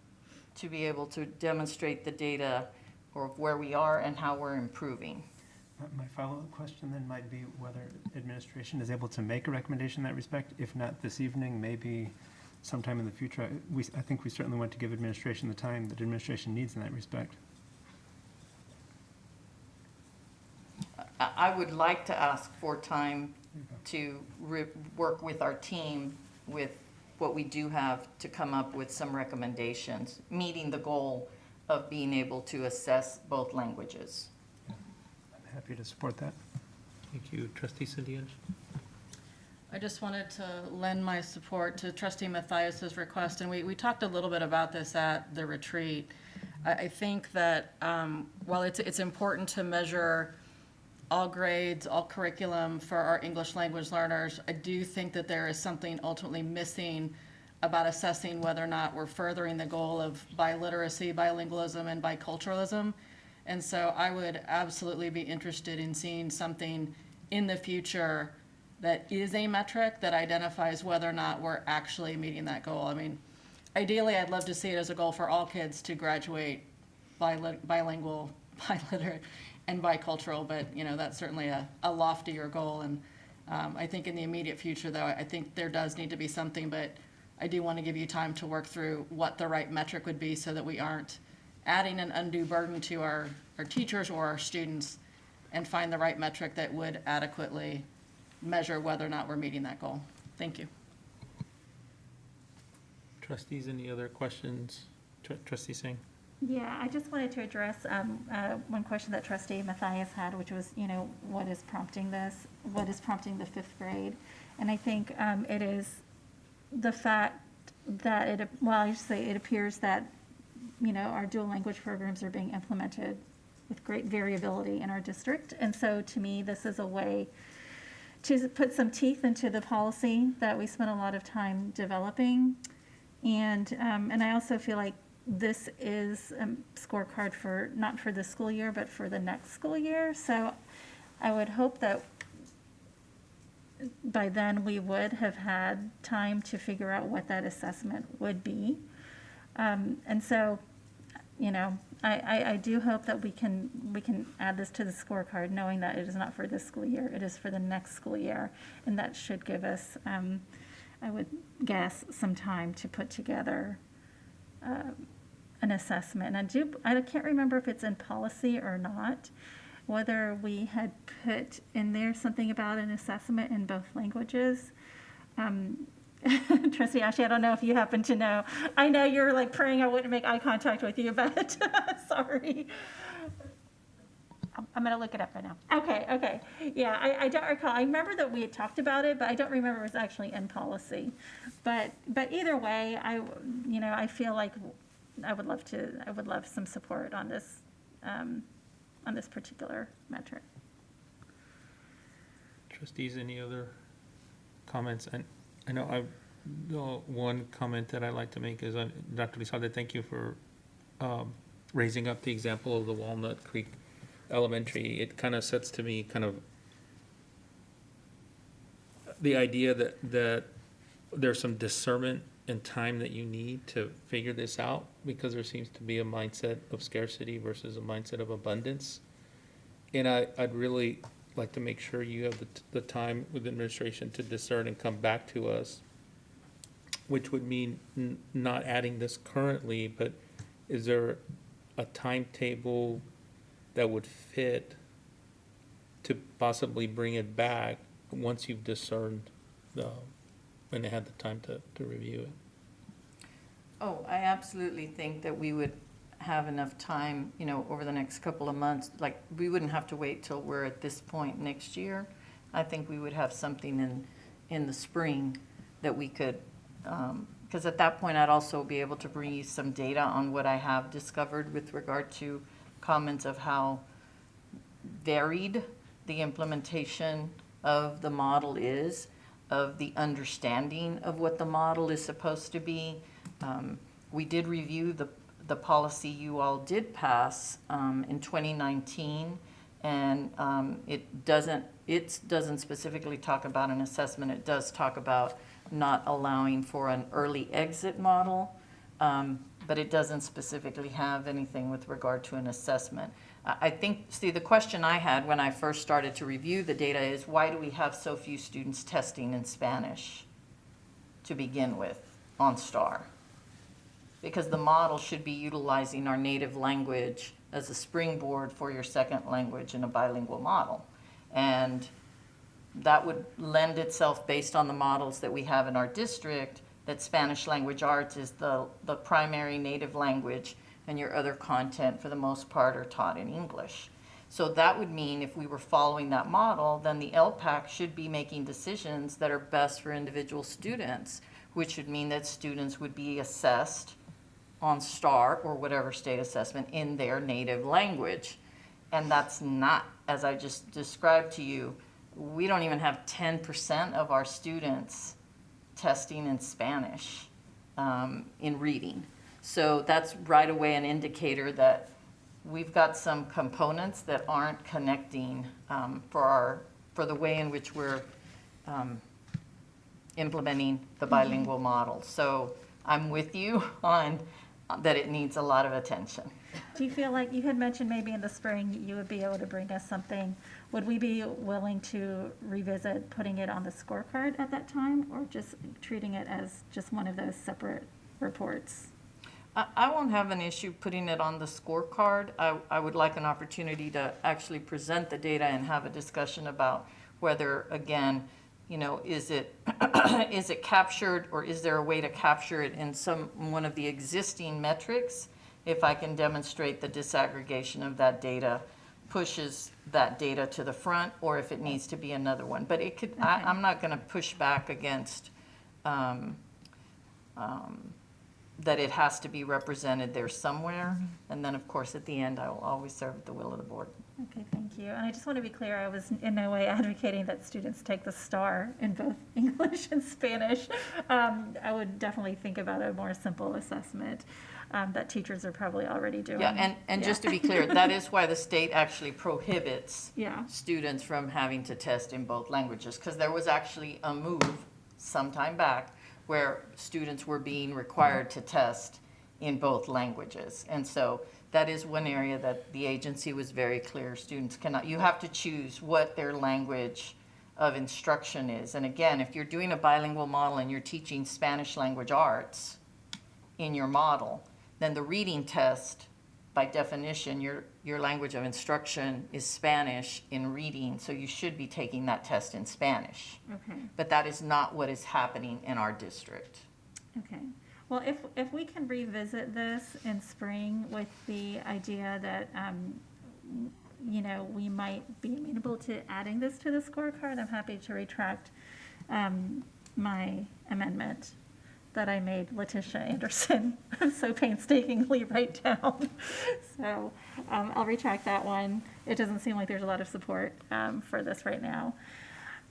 to be able to demonstrate the data or where we are and how we're improving. My follow-up question then might be whether administration is able to make a recommendation in that respect. If not this evening, maybe sometime in the future. I think we certainly want to give administration the time that administration needs in that respect. I would like to ask for time to work with our team with what we do have to come up with some recommendations, meeting the goal of being able to assess both languages. I'm happy to support that. Thank you. Trustee Sadiaj? I just wanted to lend my support to Trustee Mathias's request, and we talked a little bit about this at the retreat. I think that while it's important to measure all grades, all curriculum for our English language learners, I do think that there is something ultimately missing about assessing whether or not we're furthering the goal of biliteracy, bilingualism, and biculturalism. And so I would absolutely be interested in seeing something in the future that is a metric that identifies whether or not we're actually meeting that goal. I mean, ideally, I'd love to see it as a goal for all kids to graduate bilingual, biliterate, and bicultural, but that's certainly a loftier goal. And I think in the immediate future, though, I think there does need to be something, but I do want to give you time to work through what the right metric would be so that we aren't adding an undue burden to our teachers or our students, and find the right metric that would adequately measure whether or not we're meeting that goal. Thank you. Trustees, any other questions? Trustee Singh? Yeah, I just wanted to address one question that Trustee Mathias had, which was, what is prompting this? What is prompting the 5th grade? And I think it is the fact that it appears that, our dual language programs are being implemented with great variability in our district. And so to me, this is a way to put some teeth into the policy that we spent a lot of time developing. And I also feel like this is a scorecard for, not for this school year, but for the next school year. So I would hope that by then we would have had time to figure out what that assessment would be. And so, you know, I do hope that we can add this to the scorecard, knowing that it is not for this school year, it is for the next school year. And that should give us, I would guess, some time to put together an assessment. And I can't remember if it's in policy or not, whether we had put in there something about an assessment in both languages. Trustee Ashley, I don't know if you happen to know. I know you're like praying I wouldn't make eye contact with you, but sorry. I'm going to look it up right now. Okay. Yeah, I don't recall. I remember that we had talked about it, but I don't remember it was actually in policy. But either way, I feel like I would love some support on this particular metric. Trustees, any other comments? And I know one comment that I'd like to make is, Dr. Lizalde, thank you for raising up the example of the Walnut Creek Elementary. It kind of sets to me kind of the idea that there's some discernment and time that you need to figure this out, because there seems to be a mindset of scarcity versus a mindset of abundance. And I'd really like to make sure you have the time with administration to discern and come back to us, which would mean not adding this currently, but is there a timetable that would fit to possibly bring it back once you've discerned and had the time to review it? Oh, I absolutely think that we would have enough time, over the next couple of months. Like, we wouldn't have to wait till we're at this point next year. I think we would have something in the spring that we could, because at that point I'd also be able to bring you some data on what I have discovered with regard to comments of how varied the implementation of the model is, of the understanding of what the model is supposed to be. We did review the policy you all did pass in 2019, and it doesn't specifically talk about an assessment. It does talk about not allowing for an early exit model, but it doesn't specifically have anything with regard to an assessment. I think, the question I had when I first started to review the data is, why do we have so few students testing in Spanish to begin with on STAR? Because the model should be utilizing our native language as a springboard for your second language in a bilingual model. And that would lend itself, based on the models that we have in our district, that Spanish language arts is the primary native language, and your other content, for the most part, are taught in English. So that would mean, if we were following that model, then the LPAC should be making decisions that are best for individual students, which would mean that students would be assessed on STAR or whatever state assessment in their native language. And that's not, as I just described to you, we don't even have 10% of our students testing in Spanish in reading. So that's right away an indicator that we've got some components that aren't connecting for the way in which we're implementing the bilingual model. So I'm with you on that it needs a lot of attention. Do you feel like, you had mentioned maybe in the spring you would be able to bring us something? Would we be willing to revisit putting it on the scorecard at that time, or just treating it as just one of those separate reports? I won't have an issue putting it on the scorecard. I would like an opportunity to actually present the data and have a discussion about whether, again, is it is it captured, or is there a way to capture it in one of the existing metrics? If I can demonstrate the disaggregation of that data pushes that data to the front, or if it needs to be another one. But it could. Okay. I'm not going to push back against that it has to be represented there somewhere. Mm-hmm. And then, of course, at the end, I will always serve the will of the board. Okay, thank you. And I just want to be clear, I was in no way advocating that students take the STAR in both English and Spanish. I would definitely think about a more simple assessment. that teachers are probably already doing. Yeah, and just to be clear, that is why the state actually prohibits Yeah. students from having to test in both languages, because there was actually a move some time back where students were being required to test in both languages. And so that is one area that the agency was very clear, students cannot, you have to choose what their language of instruction is. And again, if you're doing a bilingual model and you're teaching Spanish language arts in your model, then the reading test, by definition, your language of instruction is Spanish in reading, so you should be taking that test in Spanish. Okay. But that is not what is happening in our district. Okay. Well, if we can revisit this in spring with the idea that, you know, we might be amenable to adding this to the scorecard, I'm happy to retract my amendment that I made Letitia Anderson so painstakingly write down. So I'll retract that one. It doesn't seem like there's a lot of support for this right now.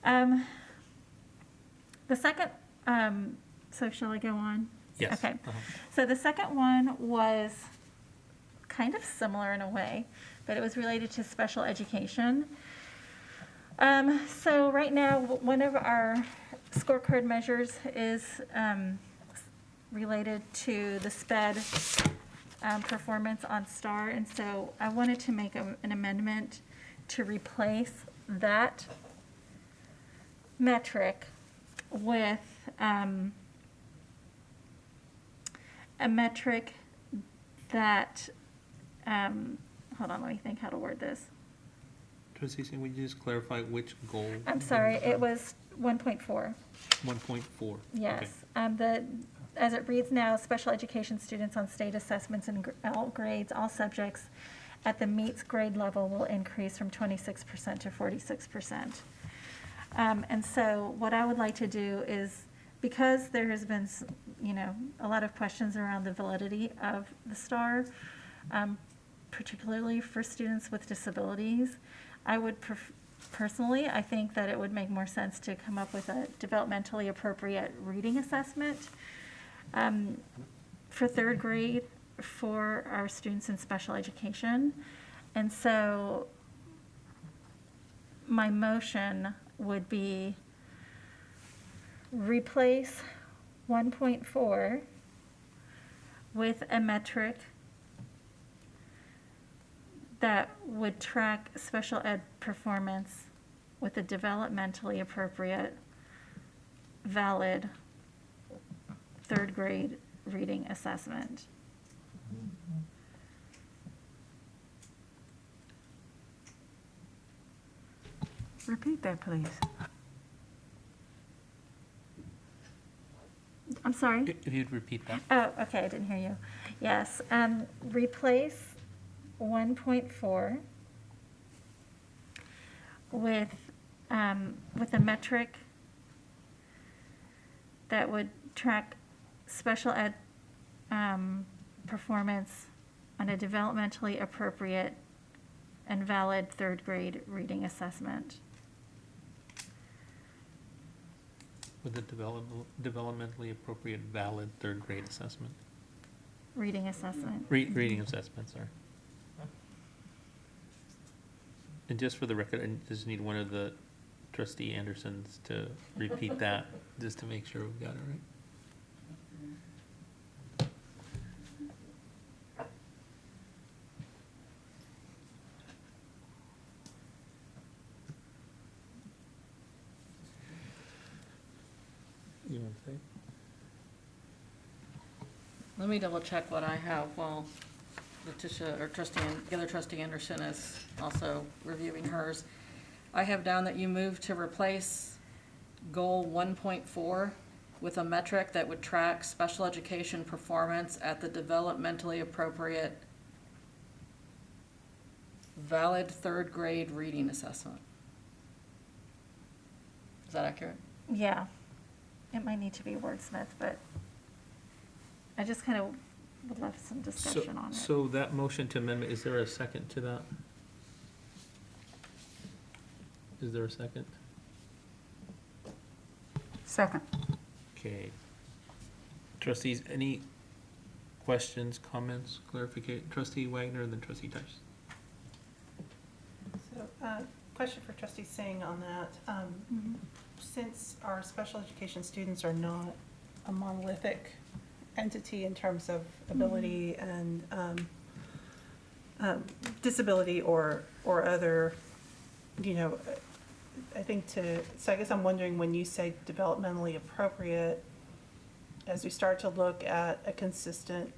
The second, so shall I go on? Yes. Okay. So the second one was kind of similar in a way, but it was related to special education. So right now, one of our scorecard measures is related to the SPED performance on STAR. And so I wanted to make an amendment to replace that metric with a metric that, hold on, let me think how to word this. Trustee Singh, would you just clarify which goal? I'm sorry, it was 1.4. 1.4. Yes. Okay. As it reads now, special education students on state assessments in all grades, all subjects at the meets grade level will increase from 26% to 46%. And so what I would like to do is, because there has been, you know, a lot of questions around the validity of the STAR, particularly for students with disabilities, I would personally, I think that it would make more sense to come up with a developmentally appropriate reading assessment for third grade for our students in special education. And so my motion would be replace 1.4 with a metric that would track special ed performance with a developmentally appropriate, valid third grade reading assessment. Repeat that, please. I'm sorry? If you'd repeat that. Oh, okay, I didn't hear you. Yes, replace 1.4 with a metric that would track special ed performance on a developmentally appropriate and valid third grade reading assessment. With a developmentally appropriate, valid third grade assessment. Reading assessment. Reading assessment, sorry. And just for the record, I just need one of the trustee Andersons to repeat that, just to make sure we've got it right. You want to say? Let me double check what I have while Letitia, or the other trustee Anderson is also reviewing hers. I have down that you moved to replace goal 1.4 with a metric that would track special education performance at the developmentally appropriate valid third grade reading assessment. Is that accurate? Yeah, it might need to be wordsmith, but I just kind of would love some discussion on it. So that motion to amendment, is there a second to that? Is there a second? Second. Okay. Trustees, any Questions, comments, clarification? Trustee Wagner and then trustee Tyson. So, question for trustee Singh on that. Since our special education students are not a monolithic entity in terms of ability and disability or other, I think so I guess I'm wondering, when you say developmentally appropriate, as we start to look at a consistent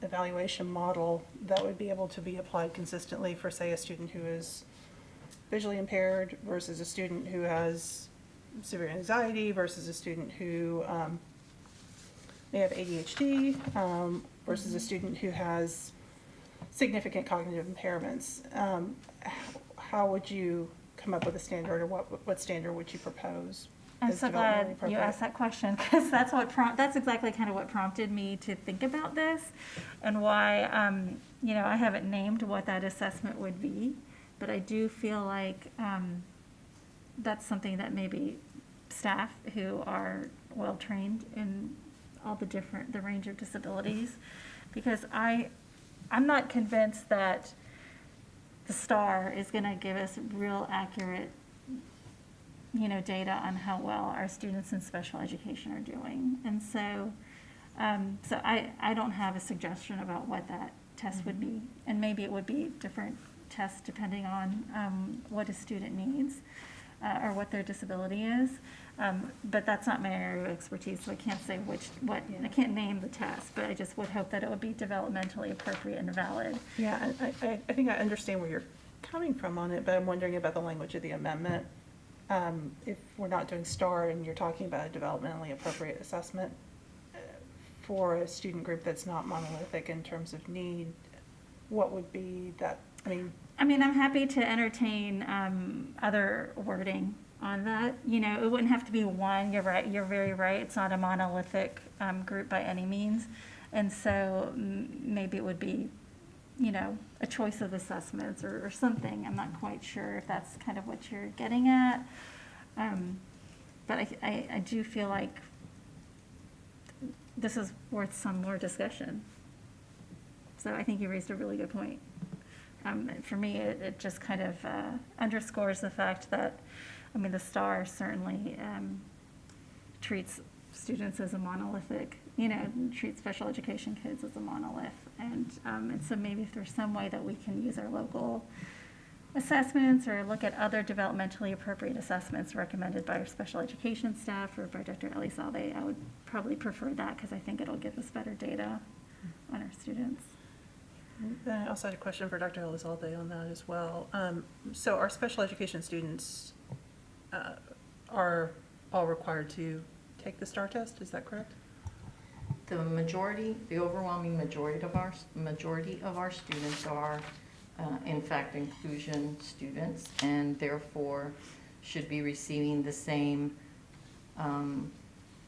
evaluation model that would be able to be applied consistently for, say, a student who is visually impaired versus a student who has severe anxiety versus a student who may have ADHD versus a student who has significant cognitive impairments. How would you come up with a standard, or what standard would you propose? I'm so glad you asked that question, because that's exactly kind of what prompted me to think about this, and why I haven't named what that assessment would be, but I do feel like that's something that maybe staff who are well trained in all the range of disabilities, because I'm not convinced that the STAR is going to give us real accurate data on how well our students in special education are doing. And so I don't have a suggestion about what that test would be. And maybe it would be different tests depending on what a student needs or what their disability is. But that's not my area of expertise, so I can't say I can't name the test, but I just would hope that it would be developmentally appropriate and valid. Yeah, I think I understand where you're coming from on it, but I'm wondering about the language of the amendment. If we're not doing STAR and you're talking about a developmentally appropriate assessment for a student group that's not monolithic in terms of need, what would be that? I mean, I'm happy to entertain other wording on that. It wouldn't have to be one. You're right. You're very right. It's not a monolithic group by any means. And so maybe it would be, a choice of assessments or something. I'm not quite sure if that's kind of what you're getting at. But I do feel like this is worth some more discussion. So I think you raised a really good point. For me, it just kind of underscores the fact that, the STAR certainly treats students as a monolithic, treats special education kids as a monolith. And so maybe if there's some way that we can use our local assessments or look at other developmentally appropriate assessments recommended by our special education staff or by Dr. Elizalde, I would probably prefer that, because I think it'll give us better data on our students. Then I also had a question for Dr. Elizalde on that as well. So our special education students are all required to take the STAR test, is that correct? The overwhelming majority of our students are, in fact, inclusion students, and therefore should be receiving the same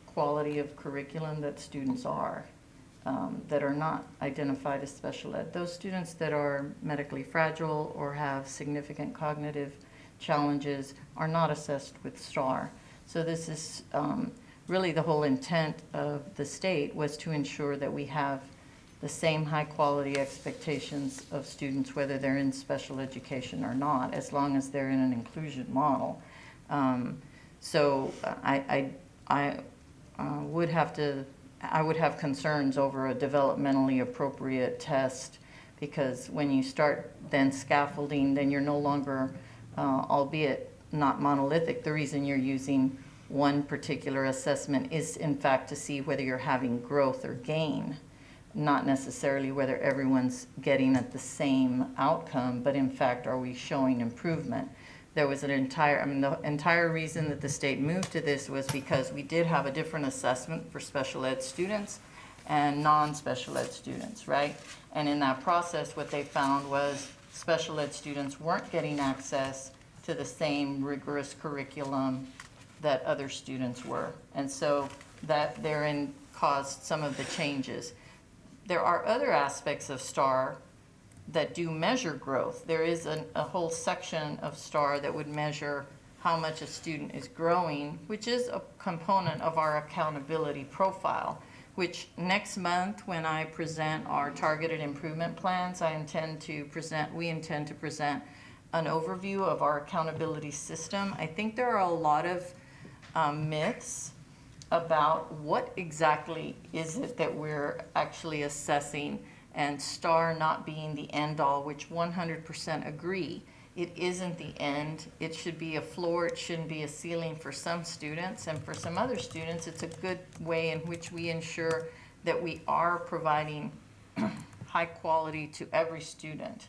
quality of curriculum that students are that are not identified as special ed. Those students that are medically fragile or have significant cognitive challenges are not assessed with STAR. So this is really the whole intent of the state, was to ensure that we have the same high quality expectations of students, whether they're in special education or not, as long as they're in an inclusion model. So I would have concerns over a developmentally appropriate test, because when you start then scaffolding, then you're no longer, albeit not monolithic, the reason you're using one particular assessment is in fact to see whether you're having growth or gain, not necessarily whether everyone's getting at the same outcome, but in fact, are we showing improvement? There was the entire reason that the state moved to this was because we did have a different assessment for special ed students and non-special ed students, right? And in that process, what they found was special ed students weren't getting access to the same rigorous curriculum that other students were. And so that therein caused some of the changes. There are other aspects of STAR that do measure growth. There is a whole section of STAR that would measure how much a student is growing, which is a component of our accountability profile. which next month, when I present our targeted improvement plans, we intend to present an overview of our accountability system. I think there are a lot of myths about what exactly is it that we're actually assessing, and STAR not being the end all, which 100% agree. It isn't the end. It should be a floor. It shouldn't be a ceiling for some students. And for some other students, it's a good way in which we ensure that we are providing high quality to every student.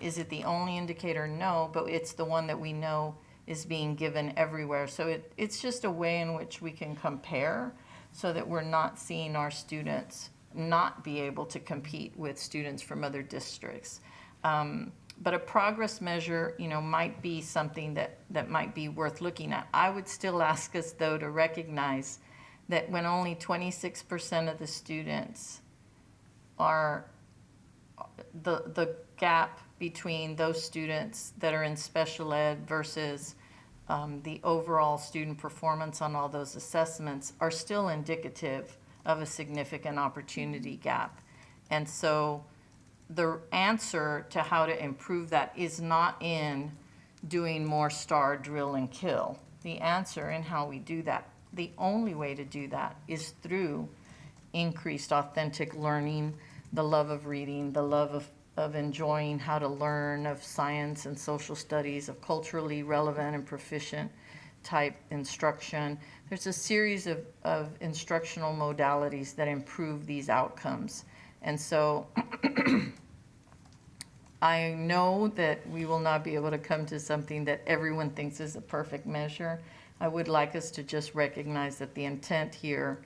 Is it the only indicator? No, but it's the one that we know is being given everywhere. So it's just a way in which we can compare so that we're not seeing our students not be able to compete with students from other districts. But a progress measure, might be something that might be worth looking at. I would still ask us, though, to recognize that when only 26% of the students are, the gap between those students that are in special ed versus the overall student performance on all those assessments are still indicative of a significant opportunity gap. And so the answer to how to improve that is not in doing more STAR, drill, and kill. The answer in how we do that, the only way to do that is through increased authentic learning, the love of reading, the love of enjoying how to learn, of science and social studies, of culturally relevant and proficient type instruction. There's a series of instructional modalities that improve these outcomes. And so I know that we will not be able to come to something that everyone thinks is a perfect measure. I would like us to just recognize that the intent here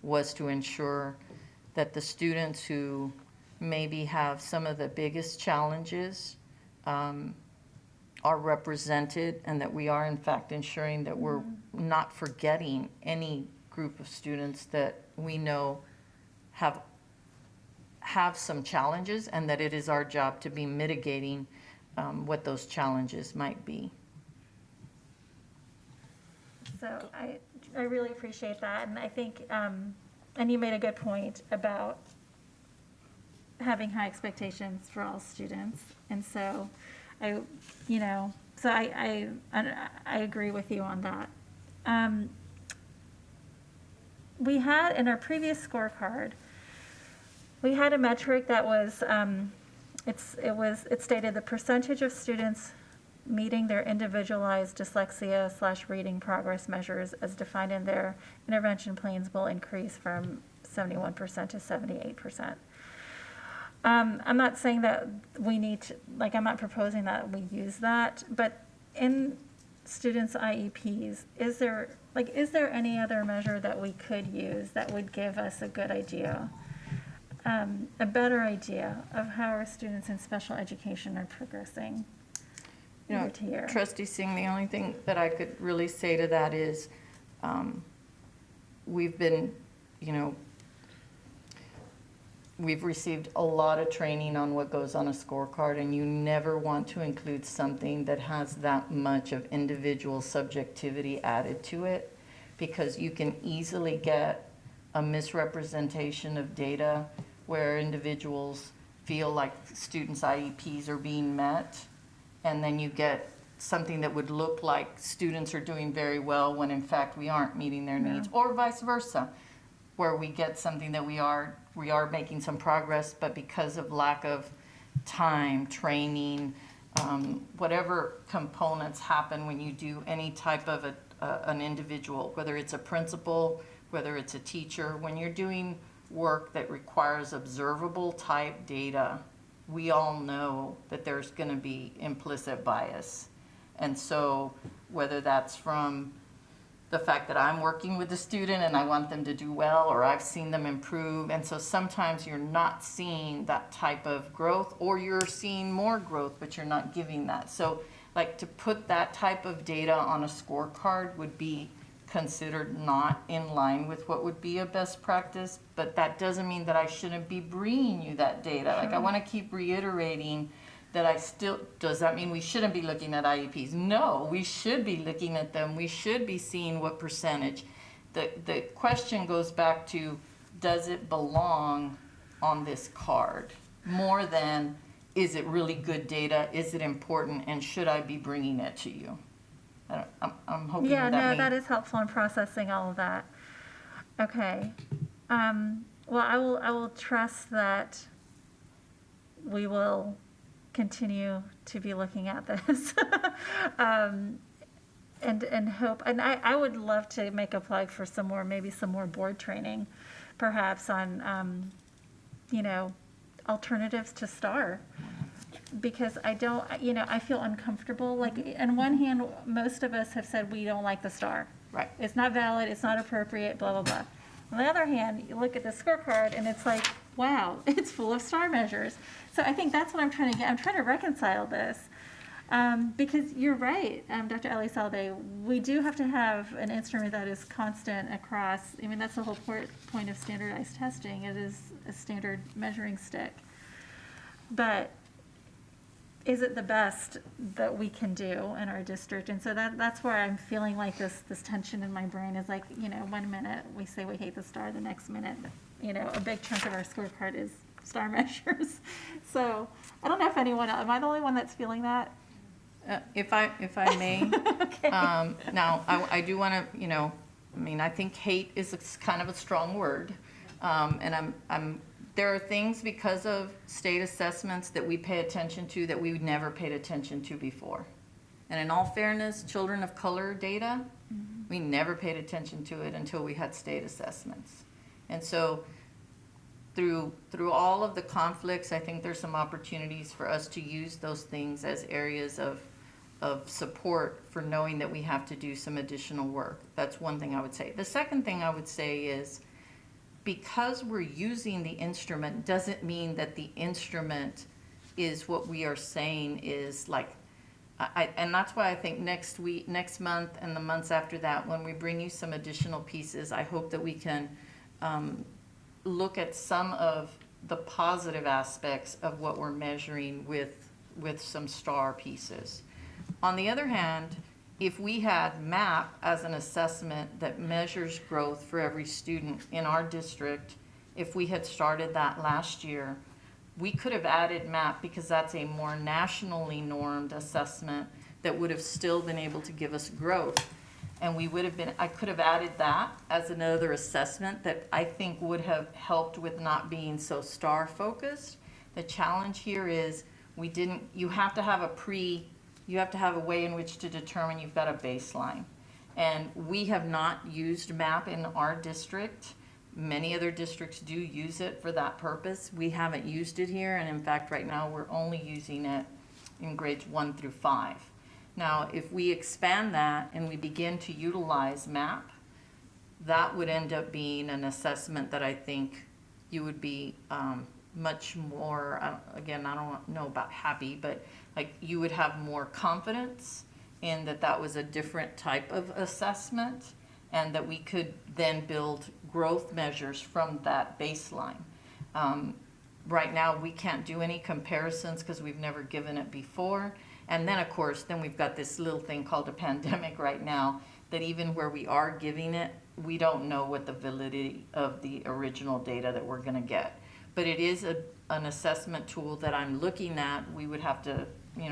was to ensure that the students who maybe have some of the biggest challenges are represented, and that we are in fact ensuring that we're not forgetting any group of students that we know have some challenges, and that it is our job to be mitigating what those challenges might be. So I really appreciate that, and I think, and you made a good point about having high expectations for all students, and so I agree with you on that. We had in our previous scorecard, we had a metric that was, it stated the percentage of students meeting their individualized dyslexia/reading progress measures as defined in their intervention plans will increase from 71% to 78%. I'm not saying that we need to, I'm not proposing that we use that, but in students' IEPs, is there any other measure that we could use that would give us a good idea, a better idea of how our students in special education are progressing year to year? Trustee Singh, the only thing that I could really say to that is we've been, we've received a lot of training on what goes on a scorecard, and you never want to include something that has that much of individual subjectivity added to it, because you can easily get a misrepresentation of data where individuals feel like students' IEPs are being met, and then you get something that would look like students are doing very well when in fact we aren't meeting their needs, or vice versa, where we get something that we are making some progress, but because of lack of time, training, whatever components happen when you do any type of an individual, whether it's a principal, whether it's a teacher, when you're doing work that requires observable type data, we all know that there's going to be implicit bias. And so whether that's from the fact that I'm working with the student and I want them to do well, or I've seen them improve, and so sometimes you're not seeing that type of growth, or you're seeing more growth but you're not giving that. So to put that type of data on a scorecard would be considered not in line with what would be a best practice, but that doesn't mean that I shouldn't be bringing you that data. I want to keep reiterating that does that mean we shouldn't be looking at IEPs? No, we should be looking at them. We should be seeing what percentage. The question goes back to does it belong on this card? More than, is it really good data? Is it important? And should I be bringing it to you? I'm hoping Yeah, no, means- that is helpful in processing all of that. Okay. Well, I will trust that we will continue to be looking at this. And hope, and I would love to make a plug for maybe some more board training, perhaps on, alternatives to STAR. Because I feel uncomfortable. Like, on one hand, most of us have said we don't like the STAR. Right. It's not valid, it's not appropriate, blah, blah, blah. On the other hand, you look at the scorecard and it's like, wow, it's full of STAR measures. So I think that's what I'm trying to get. I'm trying to reconcile this. Because you're right, Dr. Elizalde, we do have to have an instrument that is constant across. I mean, that's the whole point of standardized testing. It is a standard measuring stick. But is it the best that we can do in our district? And so that's where I'm feeling like this tension in my brain is like, 1 minute we say we hate the STAR, the next minute, a big chunk of our scorecard is STAR measures. So I don't know if anyone else, am I the only one that's feeling that? If I may, Okay. now I do want to, I think hate is kind of a strong word, and there are things because of state assessments that we pay attention to that we never paid attention to before. And in all fairness, children of color data, we never paid attention to it until we had state assessments. And so through all of the conflicts, I think there's some opportunities for us to use those things as areas of support for knowing that we have to do some additional work. That's one thing I would say. The second thing I would say is, because we're using the instrument doesn't mean that the instrument is what we are saying is like, and that's why I think next month and the months after that, when we bring you some additional pieces, I hope that we can look at some of the positive aspects of what we're measuring with some STAR pieces. On the other hand, if we had MAP as an assessment that measures growth for every student in our district, if we had started that last year, we could have added MAP because that's a more nationally normed assessment that would have still been able to give us growth. And I could have added that as another assessment that I think would have helped with not being so STAR focused. The challenge here is you have to have a way in which to determine you've got a baseline. And we have not used MAP in our district. Many other districts do use it for that purpose. We haven't used it here, and in fact, right now, we're only using it in grades 1 through 5. Now, if we expand that and we begin to utilize MAP, that would end up being an assessment that I think you would be much more, again, I don't know about happy, but like you would have more confidence in that was a different type of assessment and that we could then build growth measures from that baseline. Right now, we can't do any comparisons because we've never given it before. And then, of course, we've got this little thing called a pandemic right now that even where we are giving it, we don't know what the validity of the original data that we're going to get. But it is an assessment tool that I'm looking at. We would have to,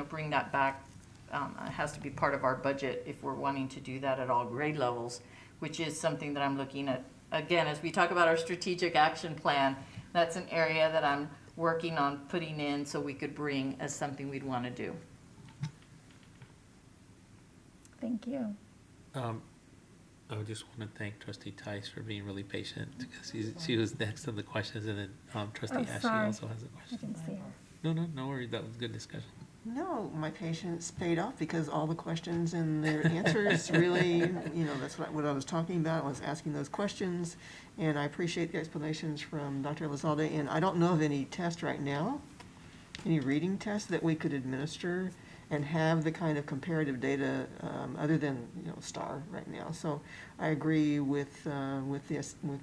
bring that back. It has to be part of our budget if we're wanting to do that at all grade levels, which is something that I'm looking at. Again, as we talk about our strategic action plan, that's an area that I'm working on putting in so we could bring as something we'd want to do. Thank you. I just want to thank Trustee Tice for being really patient because she was next on the questions, and then Trustee Ashley sorry. also has a question. I didn't see her. No worries. That was a good discussion. No, my patience paid off because all the questions and their answers really, that's what I was talking about. I was asking those questions, and I appreciate the explanations from Dr. Elizalde. And I don't know of any test right now, any reading test that we could administer and have the kind of comparative data other than STAR right now. So I agree with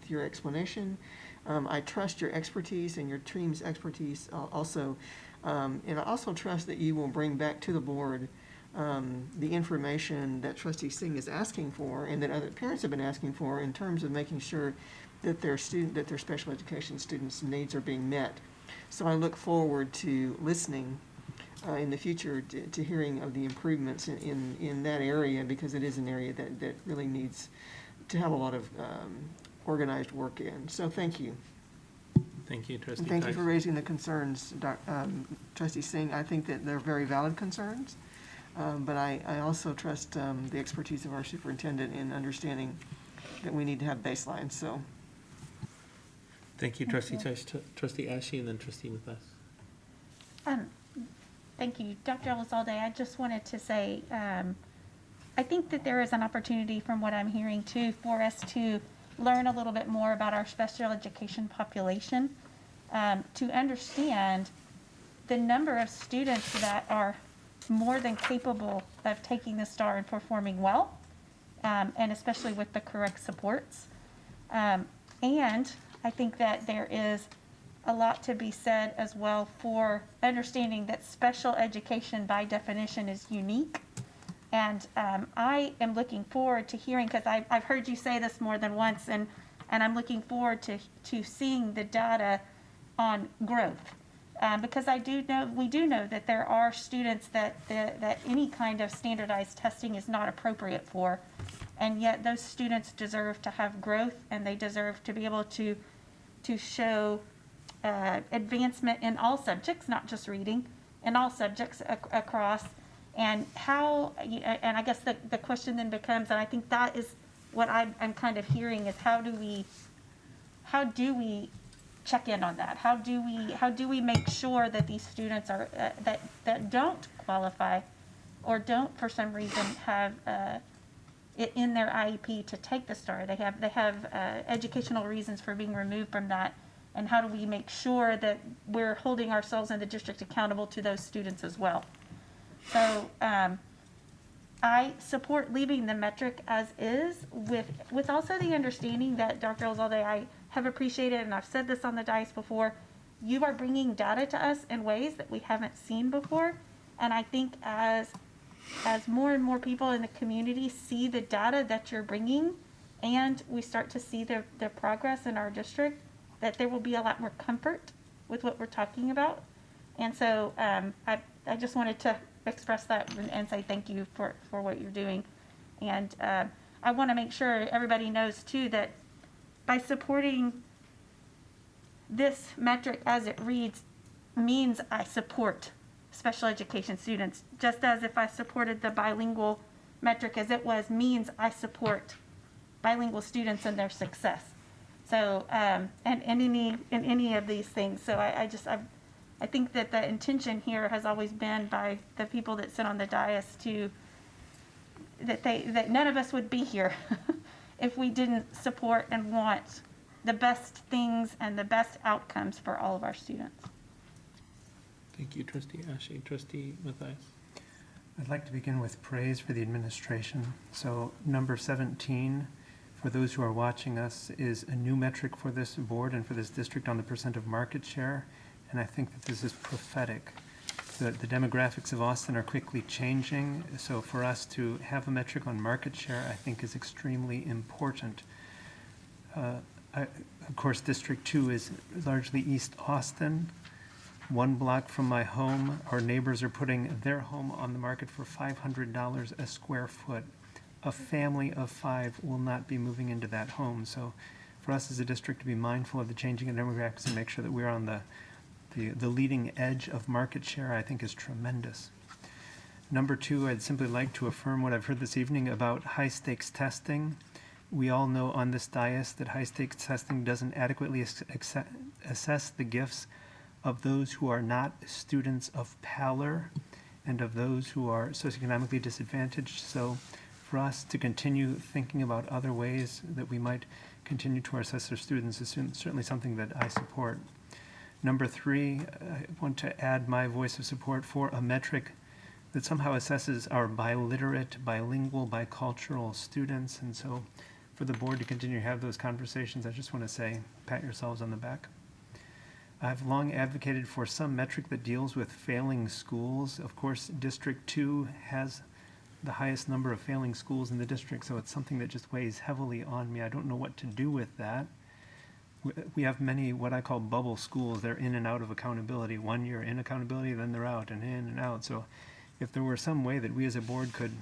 your explanation. I trust your expertise and your team's expertise also. And I also trust that you will bring back to the board the information that Trustee Singh is asking for and that other parents have been asking for in terms of making sure that their special education students' needs are being met. So I look forward to listening in the future to hearing of the improvements in that area, because it is an area that really needs to have a lot of organized work in. So thank you. Thank you, Trustee And thank you Tice. for raising the concerns, Trustee Singh. I think that they're very valid concerns, but I also trust the expertise of our superintendent in understanding that we need to have baselines. So, Thank you, Trustee Tice. Trustee Ashe, and then Trustee Matthias. Thank you. Dr. Elizalde, I just wanted to say, I think that there is an opportunity from what I'm hearing too for us to learn a little bit more about our special education population, to understand the number of students that are more than capable of taking the STAR and performing well, and especially with the correct supports. And I think that there is a lot to be said as well for understanding that special education by definition is unique. And I am looking forward to hearing, because I've heard you say this more than once, and I'm looking forward to seeing the data on growth. Because we do know that there are students that any kind of standardized testing is not appropriate for, and yet those students deserve to have growth, and they deserve to be able to show advancement in all subjects, not just reading, in all subjects across. And how, and I guess the question then becomes, and I think that is what I'm kind of hearing, is how do we check in on that? How do we make sure that these students are that don't qualify or don't for some reason have it in their IEP to take the STAR? They have educational reasons for being removed from that. And how do we make sure that we're holding ourselves in the district accountable to those students as well? So I support leaving the metric as is, with also the understanding that, Dr. Elizalde, I have appreciated, and I've said this on the dais before, you are bringing data to us in ways that we haven't seen before. And I think as more and more people in the community see the data that you're bringing, and we start to see the progress in our district, that there will be a lot more comfort with what we're talking about. And so I just wanted to express that and say thank you for what you're doing. And I want to make sure everybody knows too that by supporting this metric as it reads means I support special education students, just as if I supported the bilingual metric as it was means I support bilingual students and their success. So and in any of these things. So I think that the intention here has always been by the people that sit on the dais that none of us would be here if we didn't support and want the best things and the best outcomes for all of our students. Thank you, Trustee Ashe. Trustee Matthias. I'd like to begin with praise for the administration. So number 17, for those who are watching us, is a new metric for this board and for this district on the percent of market share. And I think that this is prophetic. The demographics of Austin are quickly changing. So for us to have a metric on market share, I think is extremely important. Of course, District 2 is largely East Austin. 1 block from my home, our neighbors are putting their home on the market for $500 a square foot. A family of 5 will not be moving into that home. So for us as a district to be mindful of the changing demographics and make sure that we're on the leading edge of market share, I think is tremendous. Number 2, I'd simply like to affirm what I've heard this evening about high-stakes testing. We all know on this dais that high-stakes testing doesn't adequately assess the gifts of those who are not students of pallor and of those who are socioeconomically disadvantaged. So for us to continue thinking about other ways that we might continue to assess our students is certainly something that I support. Number 3, I want to add my voice of support for a metric that somehow assesses our biliterate, bilingual, bicultural students. And so for the board to continue to have those conversations, I just want to say, pat yourselves on the back. I've long advocated for some metric that deals with failing schools. Of course, District 2 has the highest number of failing schools in the district, so it's something that just weighs heavily on me. I don't know what to do with that. We have many what I call bubble schools. They're in and out of accountability. 1 year in accountability, then they're out and in and out. So if there were some way that we as a board could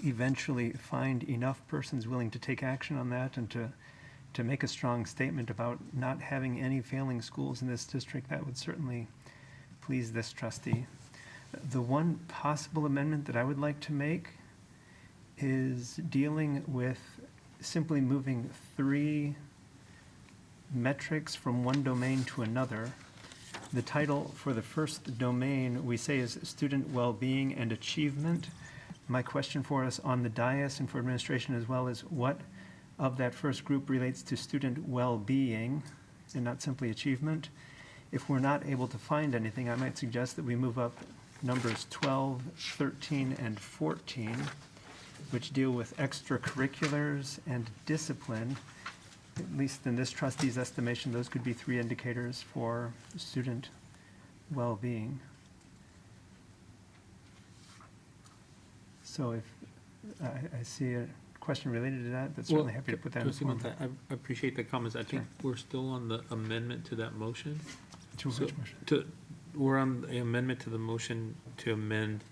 eventually find enough persons willing to take action on that and to make a strong statement about not having any failing schools in this district, that would certainly please this trustee. The one possible amendment that I would like to make is dealing with simply moving 3 metrics from one domain to another. The title for the first domain we say is student well-being and achievement. My question for us on the dais and for administration as well is what of that first group relates to student well-being and not simply achievement. If we're not able to find anything, I might suggest that we move up numbers 12, 13, and 14, which deal with extracurriculars and discipline. At least in this trustee's estimation, those could be 3 indicators for student well-being. So if I see a question related to that, but certainly happy to put that in Trustee form. Monta, I appreciate the comments. I think we're still on the amendment to that motion. To So, which motion? We're on the amendment to the motion to amend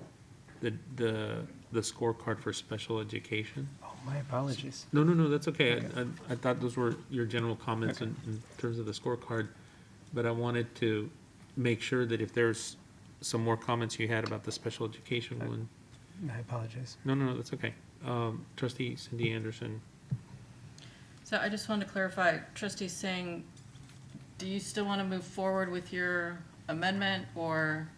the scorecard for special education. Oh, my apologies. No, that's okay. I thought those were your general comments in terms of the scorecard, but I wanted to make sure that if there's some more comments you had about the special education one. I apologize. No, that's okay. Trustee Cindy Anderson. So I just wanted to clarify, Trustee Singh, do you still want to move forward with your amendment, or?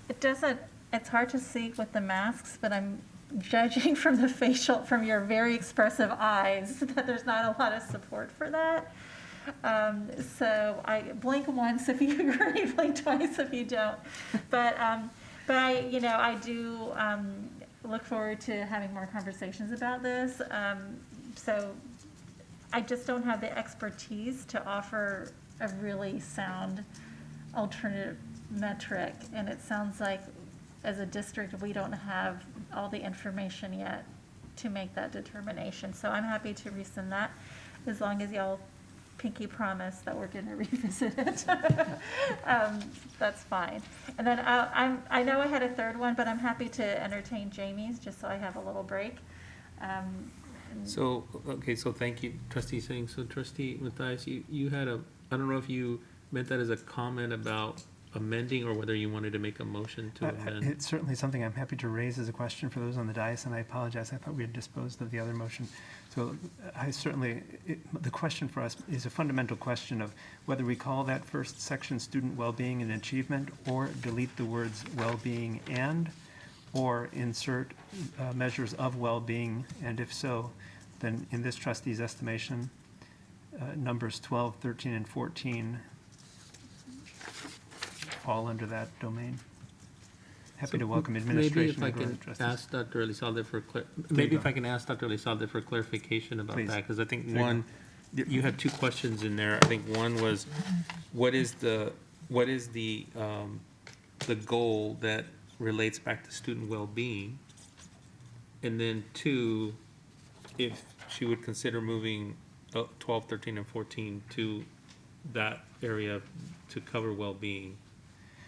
It doesn't, it's hard to see with the masks, but I'm judging from the from your very expressive eyes that there's not a lot of support for that. So I blink once if you agree, blink twice if you don't. But I do look forward to having more conversations about this. So I just don't have the expertise to offer a really sound alternative metric. And it sounds like as a district, we don't have all the information yet to make that determination. So I'm happy to rescind that as long as y'all pinky promise that we're going to revisit it. That's fine. And then I know I had a third one, but I'm happy to entertain Jamie's just so I have a little break. So thank you, Trustee Singh. So Trustee Matthias, you had I don't know if you meant that as a comment about amending or whether you wanted to make a motion to amend. It's certainly something I'm happy to raise as a question for those on the dais, and I apologize. I thought we had disposed of the other motion. So I certainly, the question for us is a fundamental question of whether we call that first section student well-being and achievement, or delete the words well-being and, or insert measures of well-being, and if so, then in this trustee's estimation, numbers 12, 13, and 14 fall under that domain. Happy to welcome administration. Maybe if I can ask Dr. Elizalde for clarification about that, because I think one, you had 2 questions in there. I think one was, what is the goal that relates back to student well-being? And then 2, if she would consider moving 12, 13, and 14 to that area to cover well-being.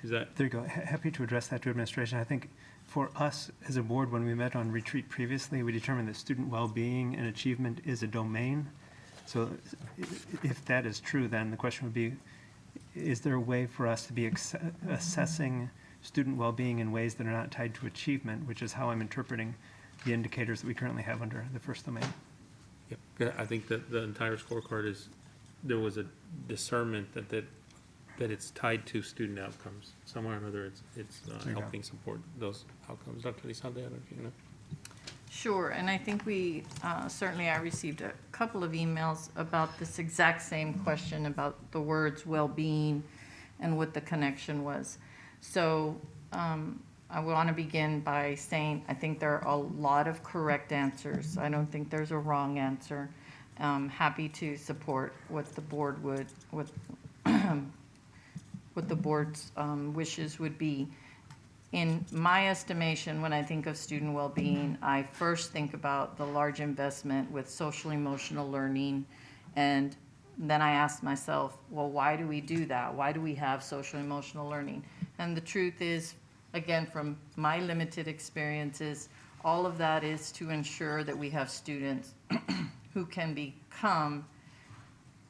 Is that? There you go. Happy to address that to administration. I think for us as a board, when we met on retreat previously, we determined that student well-being and achievement is a domain. So if that is true, then the question would be, is there a way for us to be assessing student well-being in ways that are not tied to achievement, which is how I'm interpreting the indicators that we currently have under the first domain. Yep. I think that the entire scorecard there was a discernment that it's tied to student outcomes. Somewhere or another, it's helping support those outcomes. Dr. Elizalde, I don't know if you know. Sure, and I think I received a couple of emails about this exact same question about the words well-being and what the connection was. So I want to begin by saying I think there are a lot of correct answers. I don't think there's a wrong answer. Happy to support what the board would, what the board's wishes would be. In my estimation, when I think of student well-being, I first think about the large investment with social emotional learning. And then I ask myself, well, why do we do that? Why do we have social emotional learning? And the truth is, again, from my limited experiences, all of that is to ensure that we have students who can become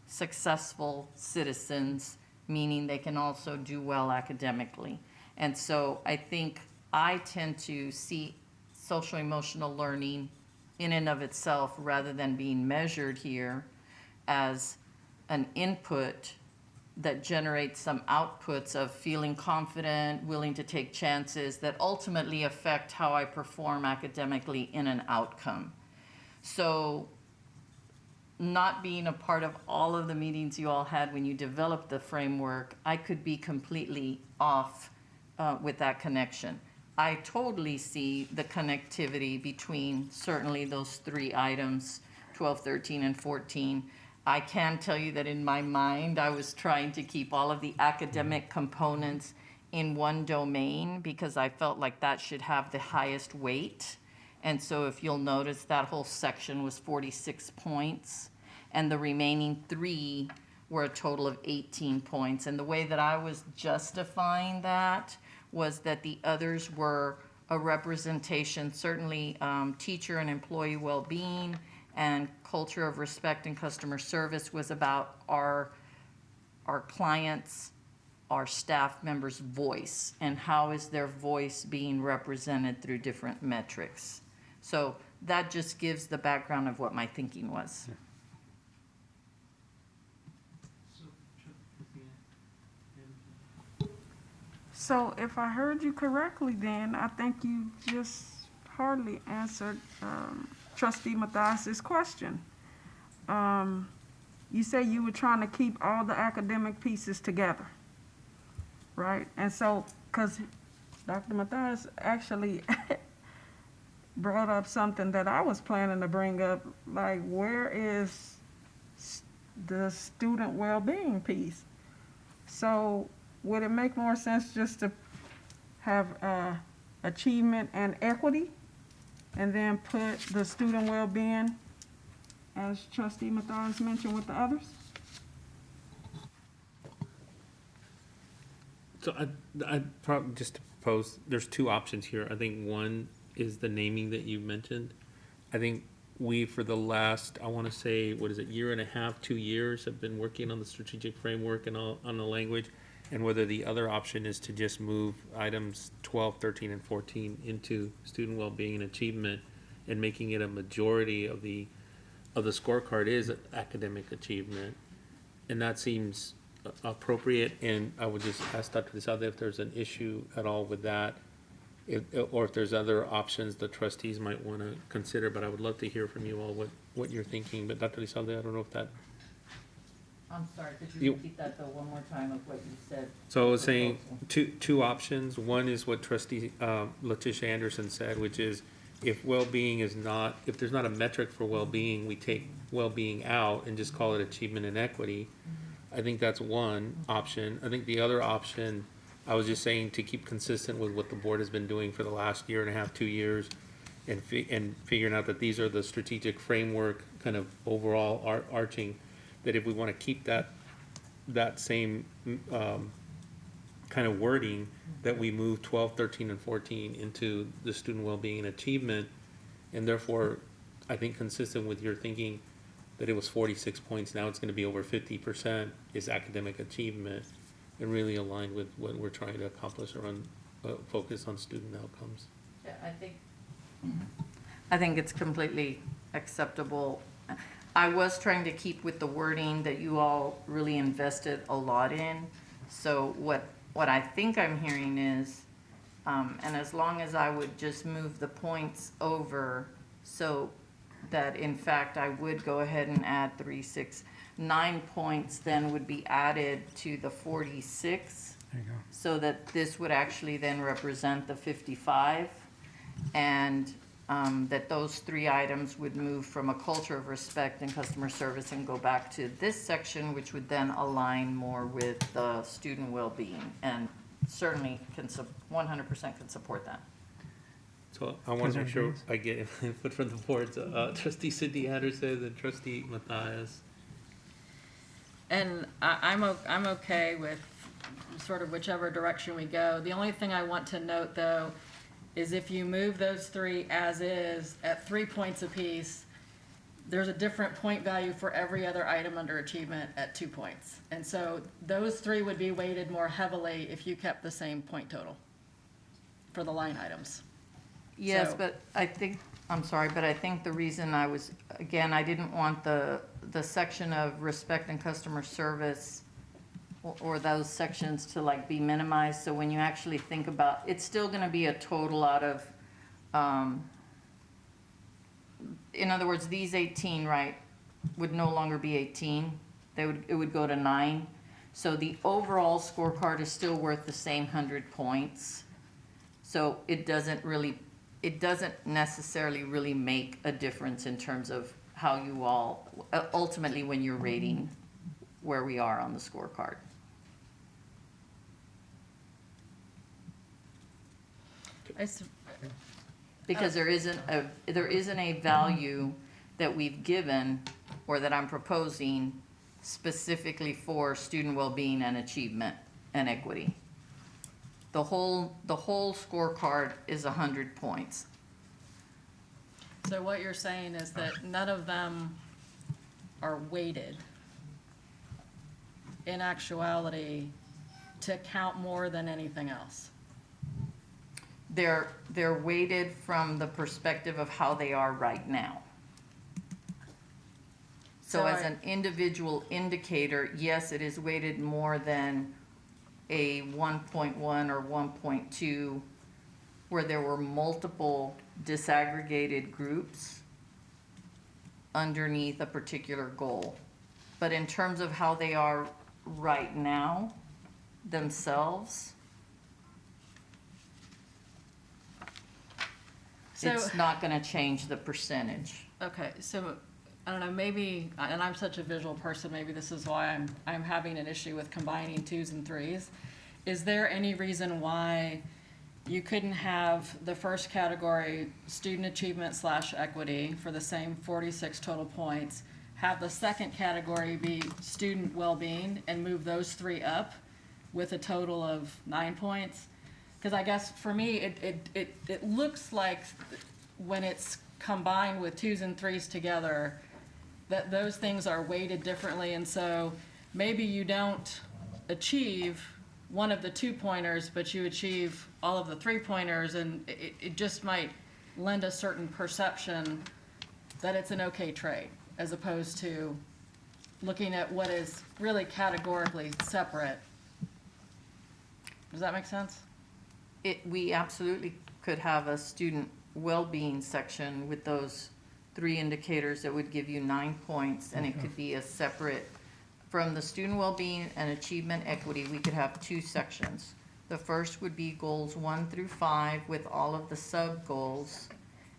successful citizens, meaning they can also do well academically. And so I think I tend to see social emotional learning in and of itself, rather than being measured here, as an input that generates some outputs of feeling confident, willing to take chances that ultimately affect how I perform academically in an outcome. So not being a part of all of the meetings you all had when you developed the framework, I could be completely off with that connection. I totally see the connectivity between certainly those three items, 12, 13, and 14. I can tell you that in my mind, I was trying to keep all of the academic components in one domain because I felt like that should have the highest weight. And so if you'll notice, that whole section was 46 points, and the remaining 3 were a total of 18 points. And the way that I was justifying that was that the others were a representation, certainly teacher and employee well-being, and culture of respect and customer service was about our clients, our staff members' voice, and how is their voice being represented through different metrics. So that just gives the background of what my thinking was. So if I heard you correctly, then I think you just hardly answered Trustee Mathias's question. You say you were trying to keep all the academic pieces together, right? And so, because Dr. Mathias actually brought up something that I was planning to bring up, like, where is the student well-being piece? So would it make more sense just to have achievement and equity, and then put the student well-being, as Trustee Mathias mentioned, with the others? So I probably just to propose, there's 2 options here. I think one is the naming that you mentioned. I think we, for the last, I want to say, what is it, year and a half, 2 years, have been working on the strategic framework and on the language, and whether the other option is to just move items 12, 13, and 14 into student well-being and achievement, and making it a majority of the scorecard is academic achievement. And that seems appropriate, and I would just ask Dr. DeSalde if there's an issue at all with that, or if there's other options the trustees might want to consider, but I would love to hear from you all what you're thinking. But Dr. DeSalde, I don't know if that... I'm sorry, could you repeat that though one more time of what you said? So I was saying two options. One is what Trustee Letitia Anderson said, which is if well-being is not, if there's not a metric for well-being, we take well-being out and just call it achievement and equity. I think that's one option. I think the other option, I was just saying to keep consistent with what the board has been doing for the last year and a half, 2 years, and figuring out that these are the strategic framework kind of overall arching, that if we want to keep that same kind of wording, that we move 12, 13, and 14 into the student well-being and achievement, and therefore, I think consistent with your thinking that it was 46 points, now it's going to be over 50% is academic achievement, and really aligned with what we're trying to accomplish around focus on student outcomes. Yeah, I think it's completely acceptable. I was trying to keep with the wording that you all really invested a lot in. So what I think I'm hearing is, and as long as I would just move the points over so that in fact I would go ahead and add 3, 6, 9 points then would be added to the 46. There you go. So that this would actually then represent the 55. And that those 3 items would move from a culture of respect and customer service and go back to this section, which would then align more with the student well-being, and certainly 100% can support that. So I want to make sure I get input from the boards. Trustee Cindy Anderson and Trustee Matthias. And I'm okay with sort of whichever direction we go. The only thing I want to note, though, is if you move those 3 as is at 3 points apiece, there's a different point value for every other item under achievement at 2 points. And so those 3 would be weighted more heavily if you kept the same point total for the line items. Yes, So- but I think the reason I was, again, I didn't want the section of respect and customer service or those sections to like be minimized. So when you actually think about, it's still gonna be a total out of, in other words, these 18, right, would no longer be 18. It would go to 9. So the overall scorecard is still worth the same 100 points. So it doesn't necessarily really make a difference in terms of how you all, ultimately when you're rating where we are on the scorecard. Because there isn't a value that we've given or that I'm proposing specifically for student well-being and achievement and equity. The whole scorecard is 100 points. So what you're saying is that none of them are weighted in actuality to count more than anything else? They're weighted from the perspective of how they are right now. So as an individual indicator, yes, it is weighted more than a 1.1 or 1.2 where there were multiple disaggregated groups underneath a particular goal. But in terms of how they are right now themselves, it's not going to change the percentage. Okay, so I don't know, maybe, and I'm such a visual person, maybe this is why I'm having an issue with combining 2s and 3s. Is there any reason why you couldn't have the first category, student achievement / equity, for the same 46 total points, have the second category be student well-being, and move those 3 up with a total of 9 points? Because I guess for me, it looks like when it's combined with 2s and 3s together, that those things are weighted differently, and so maybe you don't achieve one of the 2-pointers, but you achieve all of the 3-pointers, and it just might lend a certain perception that it's an okay trade, as opposed to looking at what is really categorically separate. Does that make sense? We absolutely could have a student well-being section with those 3 indicators that would give you 9 points, and it could be a separate, from the student well-being and achievement equity, we could have 2 sections. The first would be goals 1 through 5 with all of the sub-goals,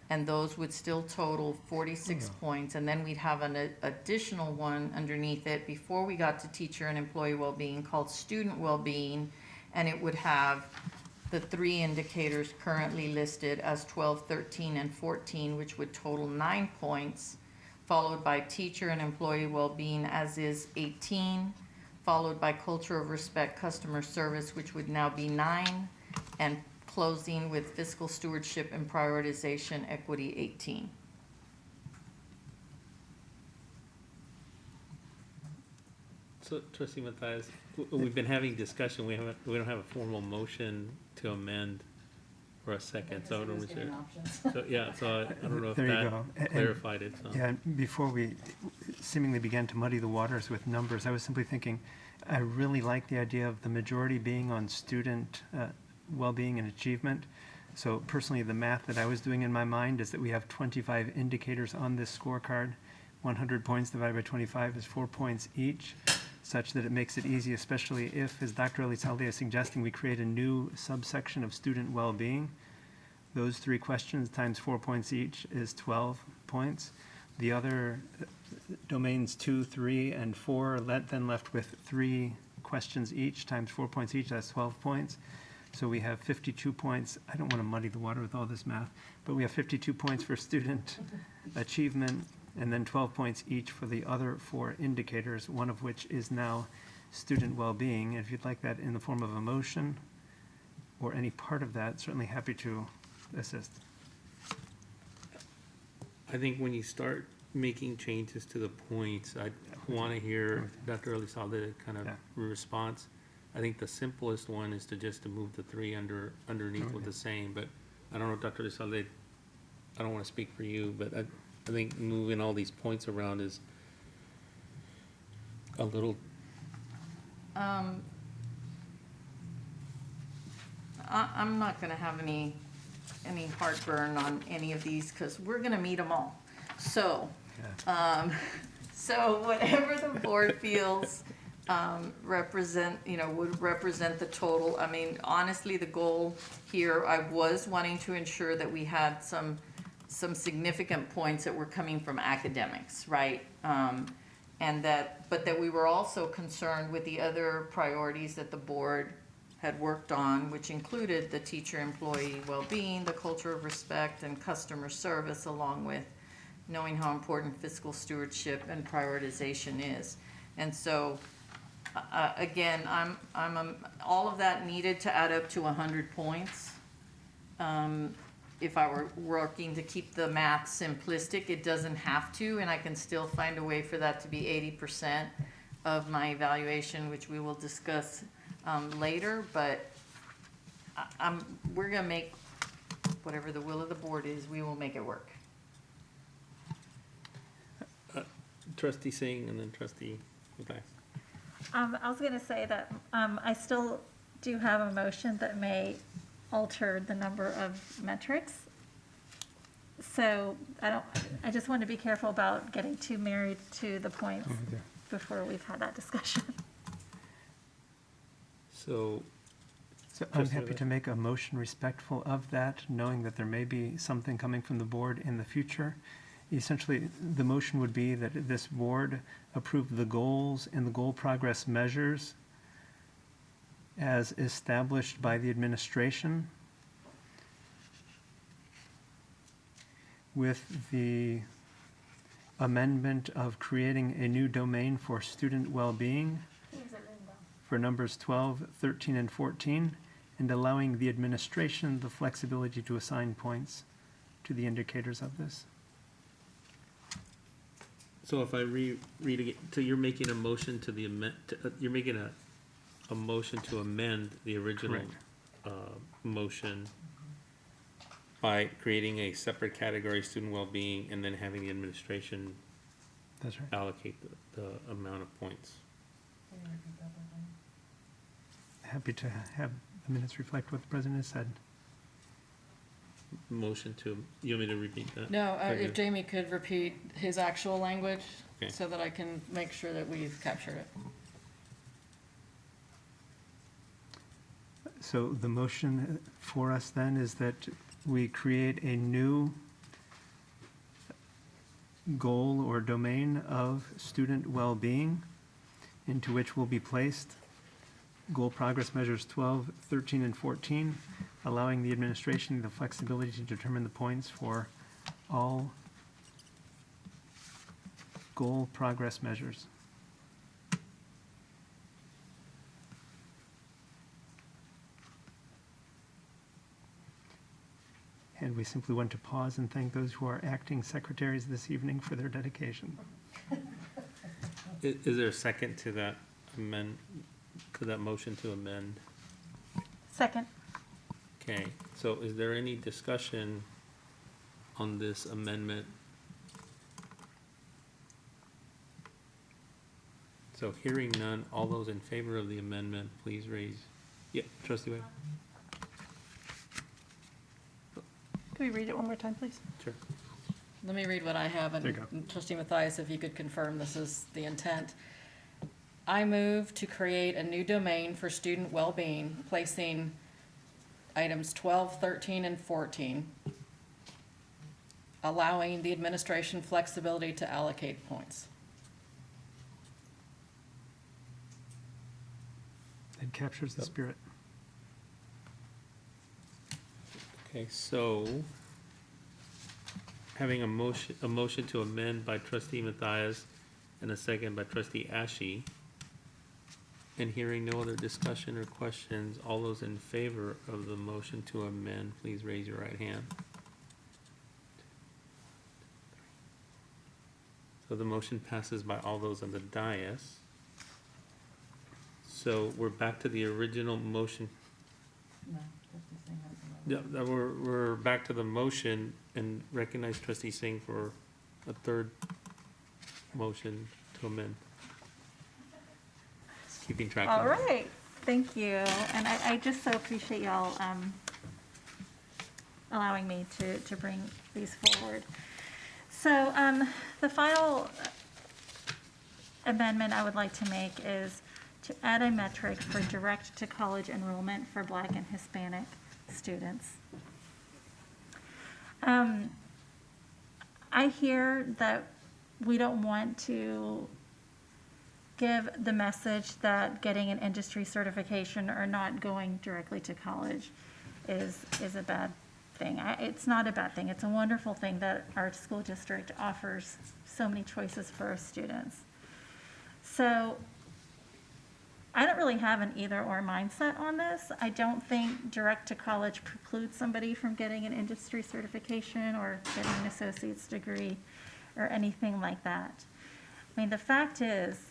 and those would still total 46 points, and then we'd have an additional one underneath it before we got to teacher and employee well-being called student well-being, and it would have the 3 indicators currently listed as 12, 13, and 14, which would total 9 points, followed by teacher and employee well-being as is 18, followed by culture of respect, customer service, which would now be 9, and closing with fiscal stewardship and prioritization equity 18. So, Trustee Matthias, we've been having discussion. We don't have a formal motion to amend for a second. So I don't know. So I don't know if There you that go. clarified it. So. Yeah, and before we seemingly began to muddy the waters with numbers, I was simply thinking, I really like the idea of the majority being on student well-being and achievement. So personally, the math that I was doing in my mind is that we have 25 indicators on this scorecard. 100 points divided by 25 is 4 points each, such that it makes it easy, especially if, as Dr. Elizalde is suggesting, we create a new subsection of student well-being. Those 3 questions times 4 points each is 12 points. The other domains 2, 3, and 4 then left with 3 questions each times 4 points each, that's 12 points. So we have 52 points. I don't want to muddy the water with all this math, but we have 52 points for student achievement, and then 12 points each for the other 4 indicators, one of which is now student well-being. If you'd like that in the form of a motion or any part of that, certainly happy to assist. I think when you start making changes to the points, I want to hear Dr. Elizalde kind of response. I think the simplest one is to move the 3 underneath with the same, but I don't know, Dr. Elizalde, I don't want to speak for you, but I think moving all these points around is a little. I'm not gonna have any heartburn on any of these, because we're gonna meet them all. So, so whatever the board feels would represent the total. I mean, honestly, the goal here, I was wanting to ensure that we had some significant points that were coming from academics, right? But that we were also concerned with the other priorities that the board had worked on, which included the teacher-employee well-being, the culture of respect, and customer service, along with knowing how important fiscal stewardship and prioritization is. And so, again, all of that needed to add up to 100 points. If I were working to keep the math simplistic, it doesn't have to, and I can still find a way for that to be 80% of my evaluation, which we will discuss later, but we're gonna make whatever the will of the board is, we will make it work. Trustee Singh and then Trustee Matthias. I was going to say that I still do have a motion that may alter the number of metrics. So I just want to be careful about getting too married to the points before we've had that discussion. So I'm happy to make a motion respectful of that, knowing that there may be something coming from the board in the future. Essentially, the motion would be that this board approve the goals and the goal progress measures as established by the administration, with the amendment of creating a new domain for student well-being for numbers 12, 13, and 14, and allowing the administration the flexibility to assign points to the indicators of this. So if I read again, so you're making a motion to the you're making a motion to amend the original motion by creating a separate category, student well-being, and then having the administration allocate the amount of points. Happy to have the minutes reflect what the president has said. Motion to, you want me to repeat that? No, if Jamie could repeat his actual language, Okay. so that I can make sure that we've captured it. So the motion for us then is that we create a new goal or domain of student well-being, into which will be placed goal progress measures 12, 13, and 14, allowing the administration the flexibility to determine the points for all goal progress measures. And we simply want to pause and thank those who are acting secretaries this evening for their dedication. Is there a second to that to that motion to amend? Second. Okay, so is there any discussion on this amendment? So hearing none, all those in favor of the amendment, please raise, Trustee Webb? Can we read it one more time, please? Sure. Let me read what I have, There you go. and Trustee Matthias, if you could confirm this is the intent. I move to create a new domain for student well-being, placing items 12, 13, and 14, allowing the administration flexibility to allocate points. It captures the spirit. Okay, so having a motion to amend by trustee Matthias and a second by trustee Ashe. And hearing no other discussion or questions, all those in favor of the motion to amend, please raise your right hand. So the motion passes by all those on the dais. So we're back to the original motion. Yeah, we're back to the motion and recognize trustee Singh for a third motion to amend. Just keeping track of All it. right, thank you. And I just so appreciate y'all allowing me to bring these forward. So the final amendment I would like to make is to add a metric for direct to college enrollment for Black and Hispanic students. I hear that we don't want to give the message that getting an industry certification or not going directly to college is a bad thing. It's not a bad thing. It's a wonderful thing that our school district offers so many choices for our students. So I don't really have an either or mindset on this. I don't think direct to college precludes somebody from getting an industry certification or getting an associate's degree or anything like that. I mean, the fact is,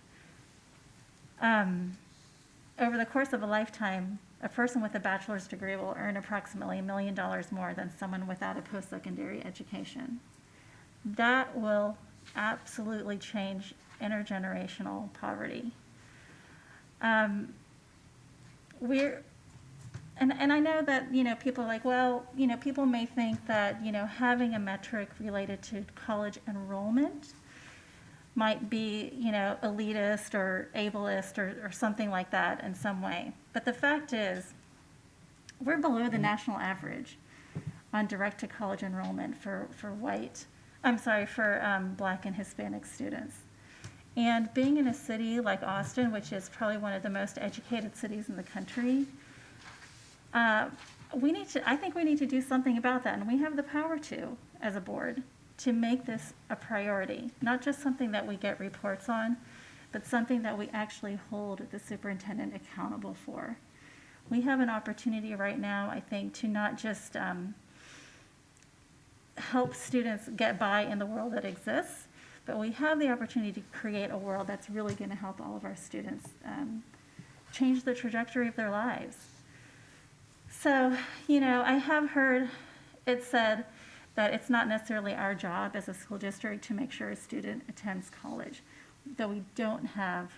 over the course of a lifetime, a person with a bachelor's degree will earn approximately $1 million more than someone without a post-secondary education. That will absolutely change intergenerational poverty. And I know that, people are like, well, people may think that, having a metric related to college enrollment might be, elitist or ableist or something like that in some way. But the fact is, we're below the national average on direct to college enrollment for Black and Hispanic students. And being in a city like Austin, which is probably one of the most educated cities in the country, I think we need to do something about that, and we have the power to, as a board, to make this a priority, not just something that we get reports on, but something that we actually hold the superintendent accountable for. We have an opportunity right now, I think, to not just help students get by in the world that exists, but we have the opportunity to create a world that's really going to help all of our students change the trajectory of their lives. So, I have heard it said that it's not necessarily our job as a school district to make sure a student attends college, that we don't have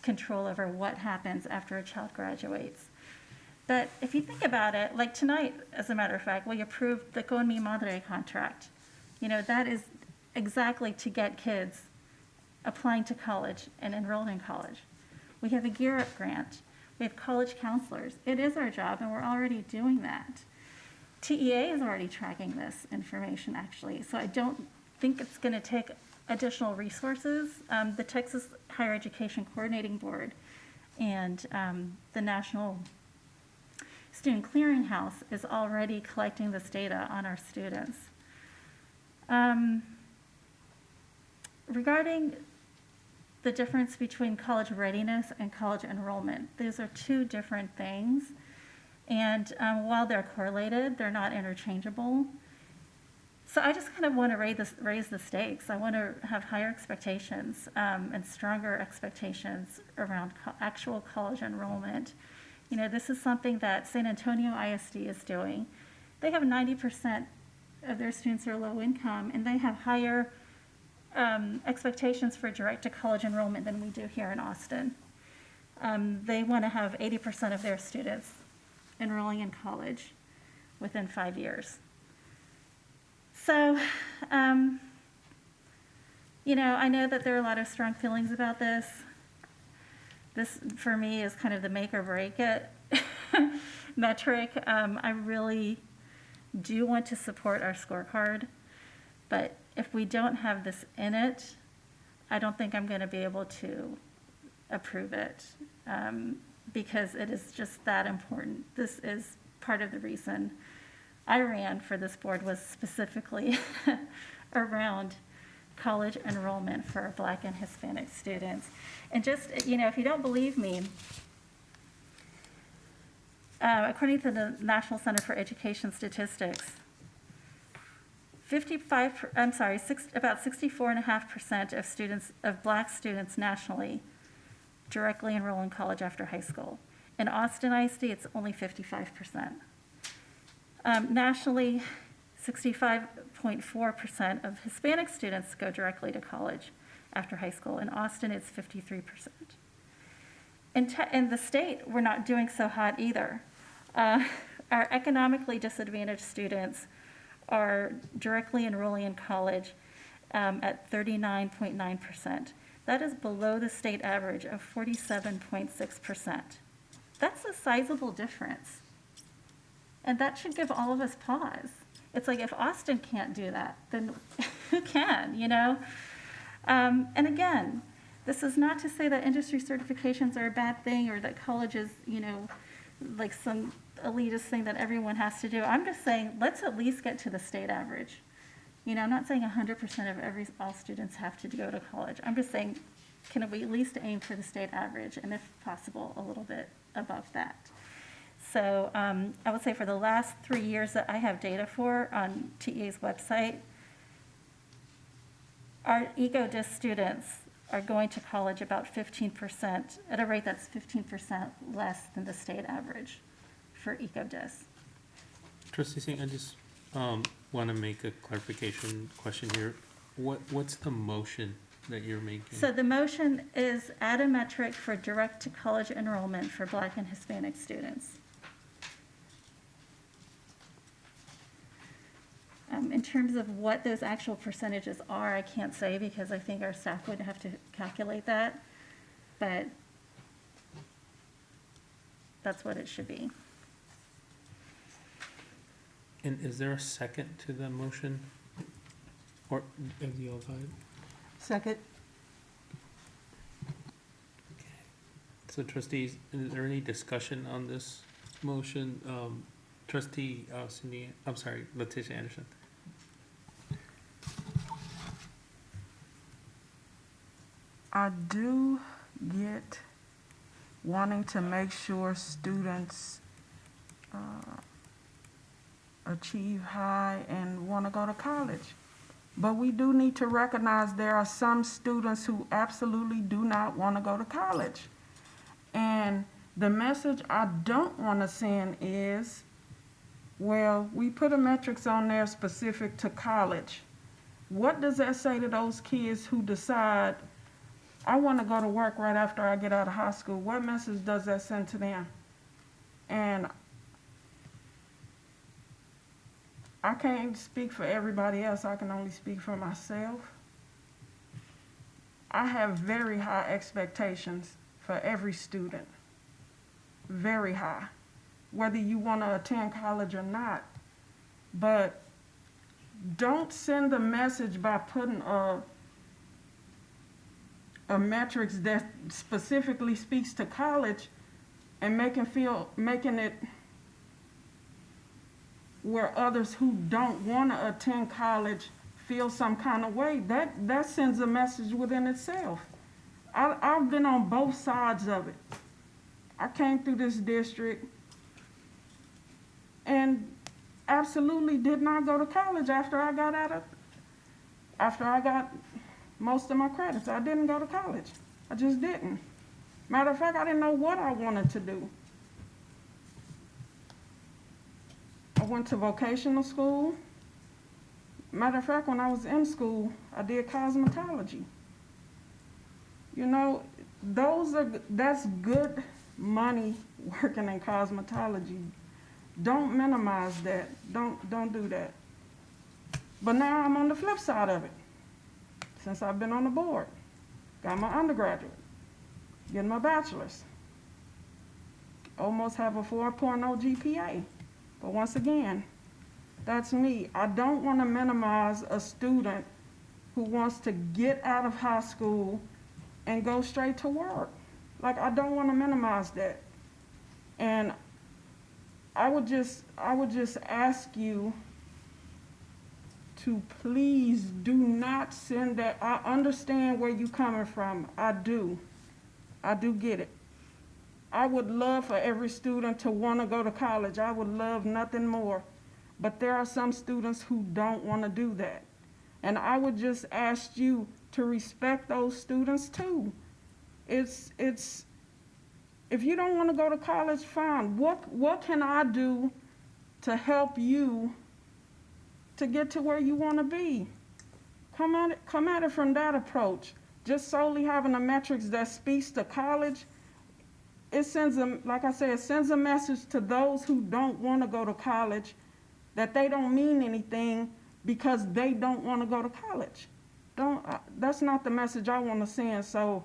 control over what happens after a child graduates. But if you think about it, like tonight, as a matter of fact, we approved the Con Mi Madre contract. That is exactly to get kids applying to college and enrolled in college. We have a Gear Up grant. We have college counselors. It is our job, and we're already doing that. TEA is already tracking this information, actually, so I don't think it's going to take additional resources. The Texas Higher Education Coordinating Board and the National Student Clearinghouse is already collecting this data on our students. Regarding the difference between college readiness and college enrollment, these are two different things. And while they're correlated, they're not interchangeable. So I just kind of want to raise the stakes. I want to have higher expectations and stronger expectations around actual college enrollment. This is something that San Antonio ISD is doing. They have 90% of their students are low income, and they have higher expectations for direct to college enrollment than we do here in Austin. They want to have 80% of their students enrolling in college within 5 years. So, I know that there are a lot of strong feelings about this. This, for me, is kind of the make or break it. metric. I really do want to support our scorecard, but if we don't have this in it, I don't think I'm going to be able to approve it, because it is just that important. This is part of the reason I ran for this board, was specifically around college enrollment for Black and Hispanic students. And just, if you don't believe me, according to the National Center for Education Statistics, about 64.5% of students, of Black students nationally, directly enroll in college after high school. In Austin ISD, it's only 55%. Nationally, 65.4% of Hispanic students go directly to college after high school. In Austin, it's 53%. In the state, we're not doing so hot either. Our economically disadvantaged students are directly enrolling in college at 39.9%. That is below the state average of 47.6%. That's a sizable difference. And that should give all of us pause. It's like, if Austin can't do that, then who can, And again, this is not to say that industry certifications are a bad thing, or that college is, like some elitist thing that everyone has to do. I'm just saying, let's at least get to the state average. I'm not saying 100% of all students have to go to college. I'm just saying, can we at least aim for the state average, and if possible, a little bit above that. So I would say for the last 3 years that I have data for on TEA's website, our EcoDis students are going to college about 15%, at a rate that's 15% less than the state average for EcoDis. Trustee Singh, I just want to make a clarification question here. What's the motion that you're making? So the motion is add a metric for direct to college enrollment for Black and Hispanic students. In terms of what those actual percentages are, I can't say, because I think our staff would have to calculate that, but that's what it should be. And is there a second to the motion? Or have you all voted? Second. So trustees, is there any discussion on this motion? Trustee Letitia Anderson. I do get wanting to make sure students achieve high and want to go to college. But we do need to recognize there are some students who absolutely do not want to go to college. And the message I don't want to send is, well, we put a metrics on there specific to college. What does that say to those kids who decide, I want to go to work right after I get out of high school? What message does that send to them? And I can't speak for everybody else. I can only speak for myself. I have very high expectations for every student. Very high. Whether you want to attend college or not. But don't send the message by putting a metrics that specifically speaks to college and making it where others who don't want to attend college feel some kind of way. That sends a message within itself. I've been on both sides of it. I came through this district and absolutely did not go to college after I got most of my credits. I didn't go to college. I just didn't. Matter of fact, I didn't know what I wanted to do. I went to vocational school. Matter of fact, when I was in school, I did cosmetology. That's good money working in cosmetology. Don't minimize that. Don't do that. But now I'm on the flip side of it. Since I've been on the board, got my undergraduate, getting my bachelor's. almost have a 4.0 GPA. But once again, that's me. I don't want to minimize a student who wants to get out of high school and go straight to work. Like, I don't want to minimize that. And I would just ask you to please do not send that. I understand where you're coming from. I do get it. I would love for every student to want to go to college. I would love nothing more. But there are some students who don't want to do that. And I would just ask you to respect those students too. If you don't want to go to college, fine. What can I do to help you to get to where you want to be? Come at it from that approach. Just solely having the metrics that speaks to college, it sends them, like I said, it sends a message to those who don't want to go to college that they don't mean anything because they don't want to go to college. That's not the message I want to send. So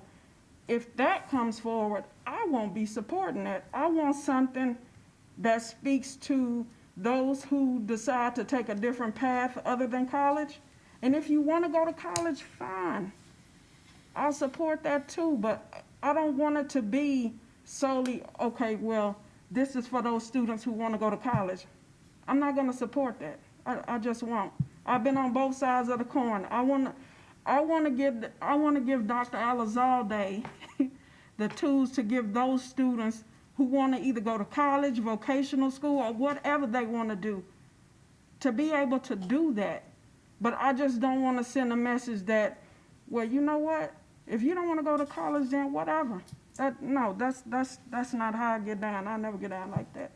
if that comes forward, I won't be supporting that. I want something that speaks to those who decide to take a different path other than college. And if you want to go to college, fine. I'll support that too, but I don't want it to be solely, okay, well, this is for those students who want to go to college. I'm not going to support that. I just won't. I've been on both sides of the coin. I want to give Dr. Elizalde the tools to give those students who want to either go to college, vocational school, or whatever they want to do, to be able to do that. But I just don't want to send a message that, well, you know what? If you don't want to go to college, then whatever. That's not how I get down. I never get down like that.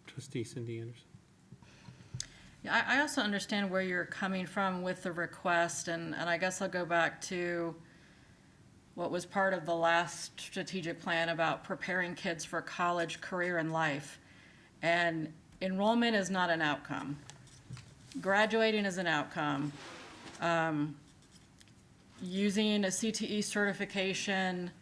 Trustee Cindy Anderson. Yeah, I also understand where you're coming from with the request, and I guess I'll go back to what was part of the last strategic plan about preparing kids for college, career, and life. And enrollment is not an outcome. Graduating is an outcome. Using a CTE certification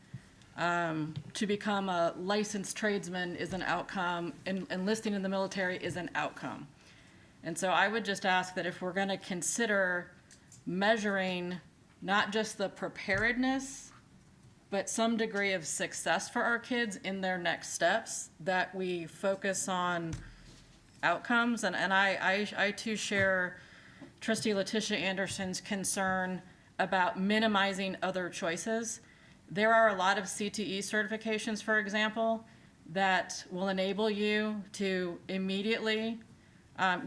to become a licensed tradesman is an outcome. Enlisting in the military is an outcome. And so I would just ask that if we're going to consider measuring not just the preparedness, but some degree of success for our kids in their next steps, that we focus on outcomes. And I too share Trustee Letitia Anderson's concern about minimizing other choices. There are a lot of CTE certifications, for example, that will enable you to immediately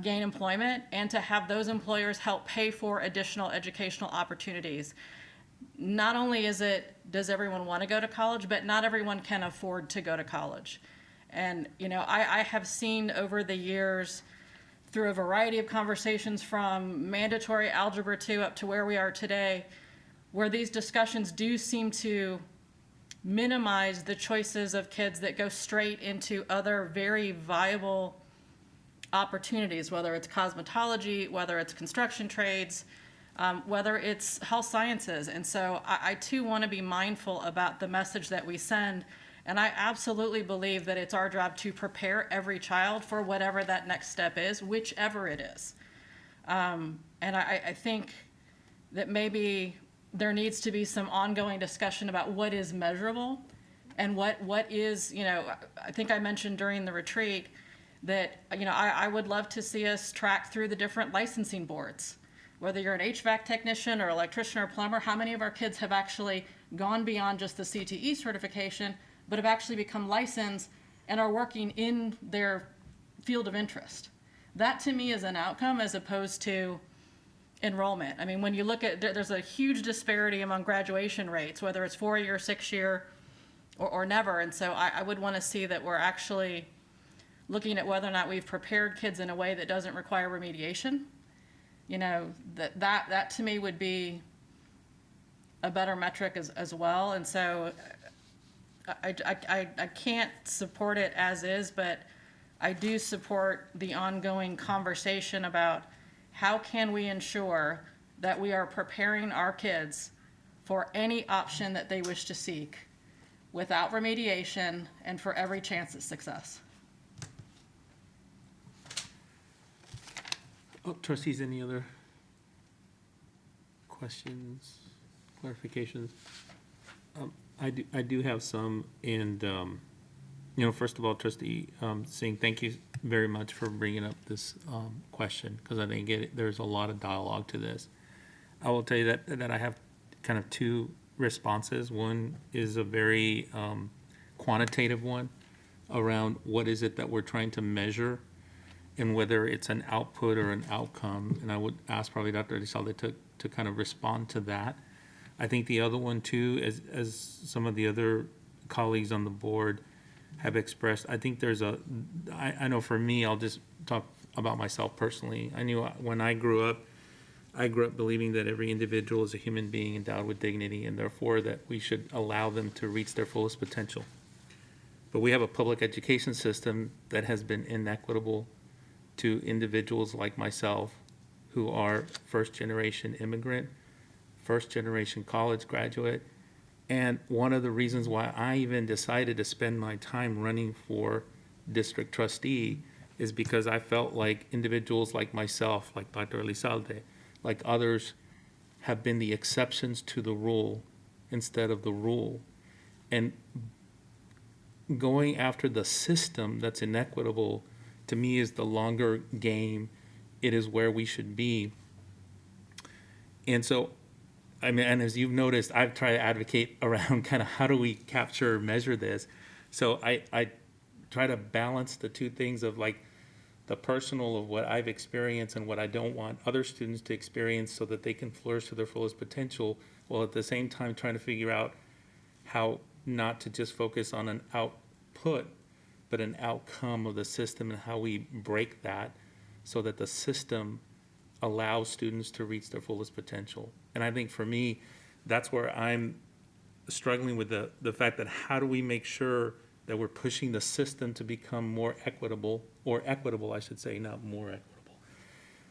gain employment and to have those employers help pay for additional educational opportunities. Not only does everyone want to go to college, but not everyone can afford to go to college. And, I have seen over the years, through a variety of conversations from mandatory Algebra 2 up to where we are today, where these discussions do seem to minimize the choices of kids that go straight into other very viable opportunities, whether it's cosmetology, whether it's construction trades, whether it's health sciences. And so I too want to be mindful about the message that we send. And I absolutely believe that it's our job to prepare every child for whatever that next step is, whichever it is. And I think that maybe there needs to be some ongoing discussion about what is measurable and what is, I think I mentioned during the retreat that, I would love to see us track through the different licensing boards. Whether you're an HVAC technician or electrician or plumber, how many of our kids have actually gone beyond just the CTE certification, but have actually become licensed and are working in their field of interest? That to me is an outcome as opposed to enrollment. I mean, when you look at, there's a huge disparity among graduation rates, whether it's 4-year, 6-year, or never. And so I would want to see that we're actually looking at whether or not we've prepared kids in a way that doesn't require remediation. That to me would be a better metric as well. And so I can't support it as is, but I do support the ongoing conversation about how can we ensure that we are preparing our kids for any option that they wish to seek without remediation and for every chance at success. Oh, trustees, any other questions, clarifications? I do have some, and, first of all, Trustee Singh, thank you very much for bringing up this question, because I think there's a lot of dialogue to this. I will tell you that I have kind of two responses. One is a very quantitative one around what is it that we're trying to measure and whether it's an output or an outcome. And I would ask probably Dr. Elizalde to kind of respond to that. I think the other one too, as some of the other colleagues on the board have expressed, I think there's I know for me, I'll just talk about myself personally. I knew when I grew up believing that every individual is a human being endowed with dignity, and therefore that we should allow them to reach their fullest potential. But we have a public education system that has been inequitable to individuals like myself who are first-generation immigrant, first-generation college graduate. And one of the reasons why I even decided to spend my time running for district trustee is because I felt like individuals like myself, like Dr. Elizalde, like others, have been the exceptions to the rule instead of the rule. And going after the system that's inequitable, to me, is the longer game. It is where we should be. And so, I mean, and as you've noticed, I've tried to advocate around kind of how do we capture or measure this. So I try to balance the two things of like the personal of what I've experienced and what I don't want other students to experience so that they can flourish to their fullest potential, while at the same time trying to figure out how not to just focus on an output, but an outcome of the system and how we break that so that the system allows students to reach their fullest potential. And I think for me, that's where I'm struggling with the fact that how do we make sure that we're pushing the system to become more equitable, or equitable, I should say, not more equitable,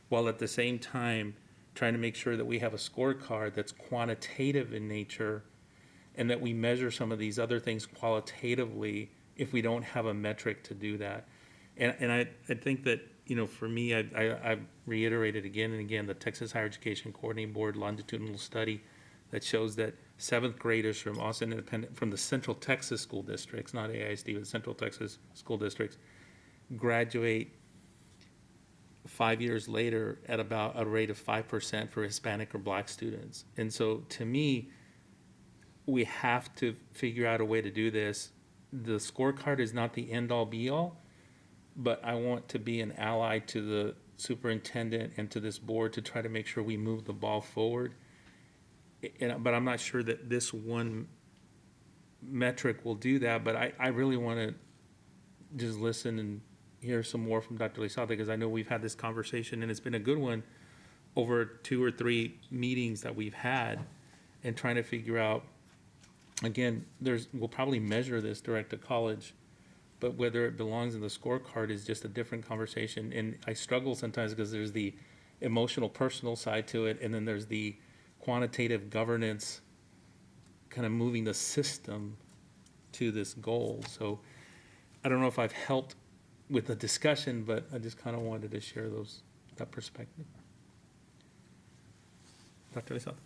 while at the same time trying to make sure that we have a scorecard that's quantitative in nature and that we measure some of these other things qualitatively if we don't have a metric to do that. And I think that, for me, I've reiterated again and again the Texas Higher Education Coordinating Board longitudinal study that shows that 7th graders from Austin Independent, from the Central Texas school districts, not AISD, but Central Texas school districts, graduate 5 years later at about a rate of 5% for Hispanic or Black students. And so to me, we have to figure out a way to do this. The scorecard is not the end all be all, but I want to be an ally to the superintendent and to this board to try to make sure we move the ball forward. But I'm not sure that this one metric will do that, but I really want to just listen and hear some more from Dr. Elizalde, because I know we've had this conversation and it's been a good one over 2 or 3 meetings that we've had, and trying to figure out, again, we'll probably measure this direct to college, but whether it belongs in the scorecard is just a different conversation. And I struggle sometimes because there's the emotional, personal side to it, and then there's the quantitative governance, kind of moving the system to this goal. So I don't know if I've helped with the discussion, but I just kind of wanted to share that perspective. Dr. Elizalde.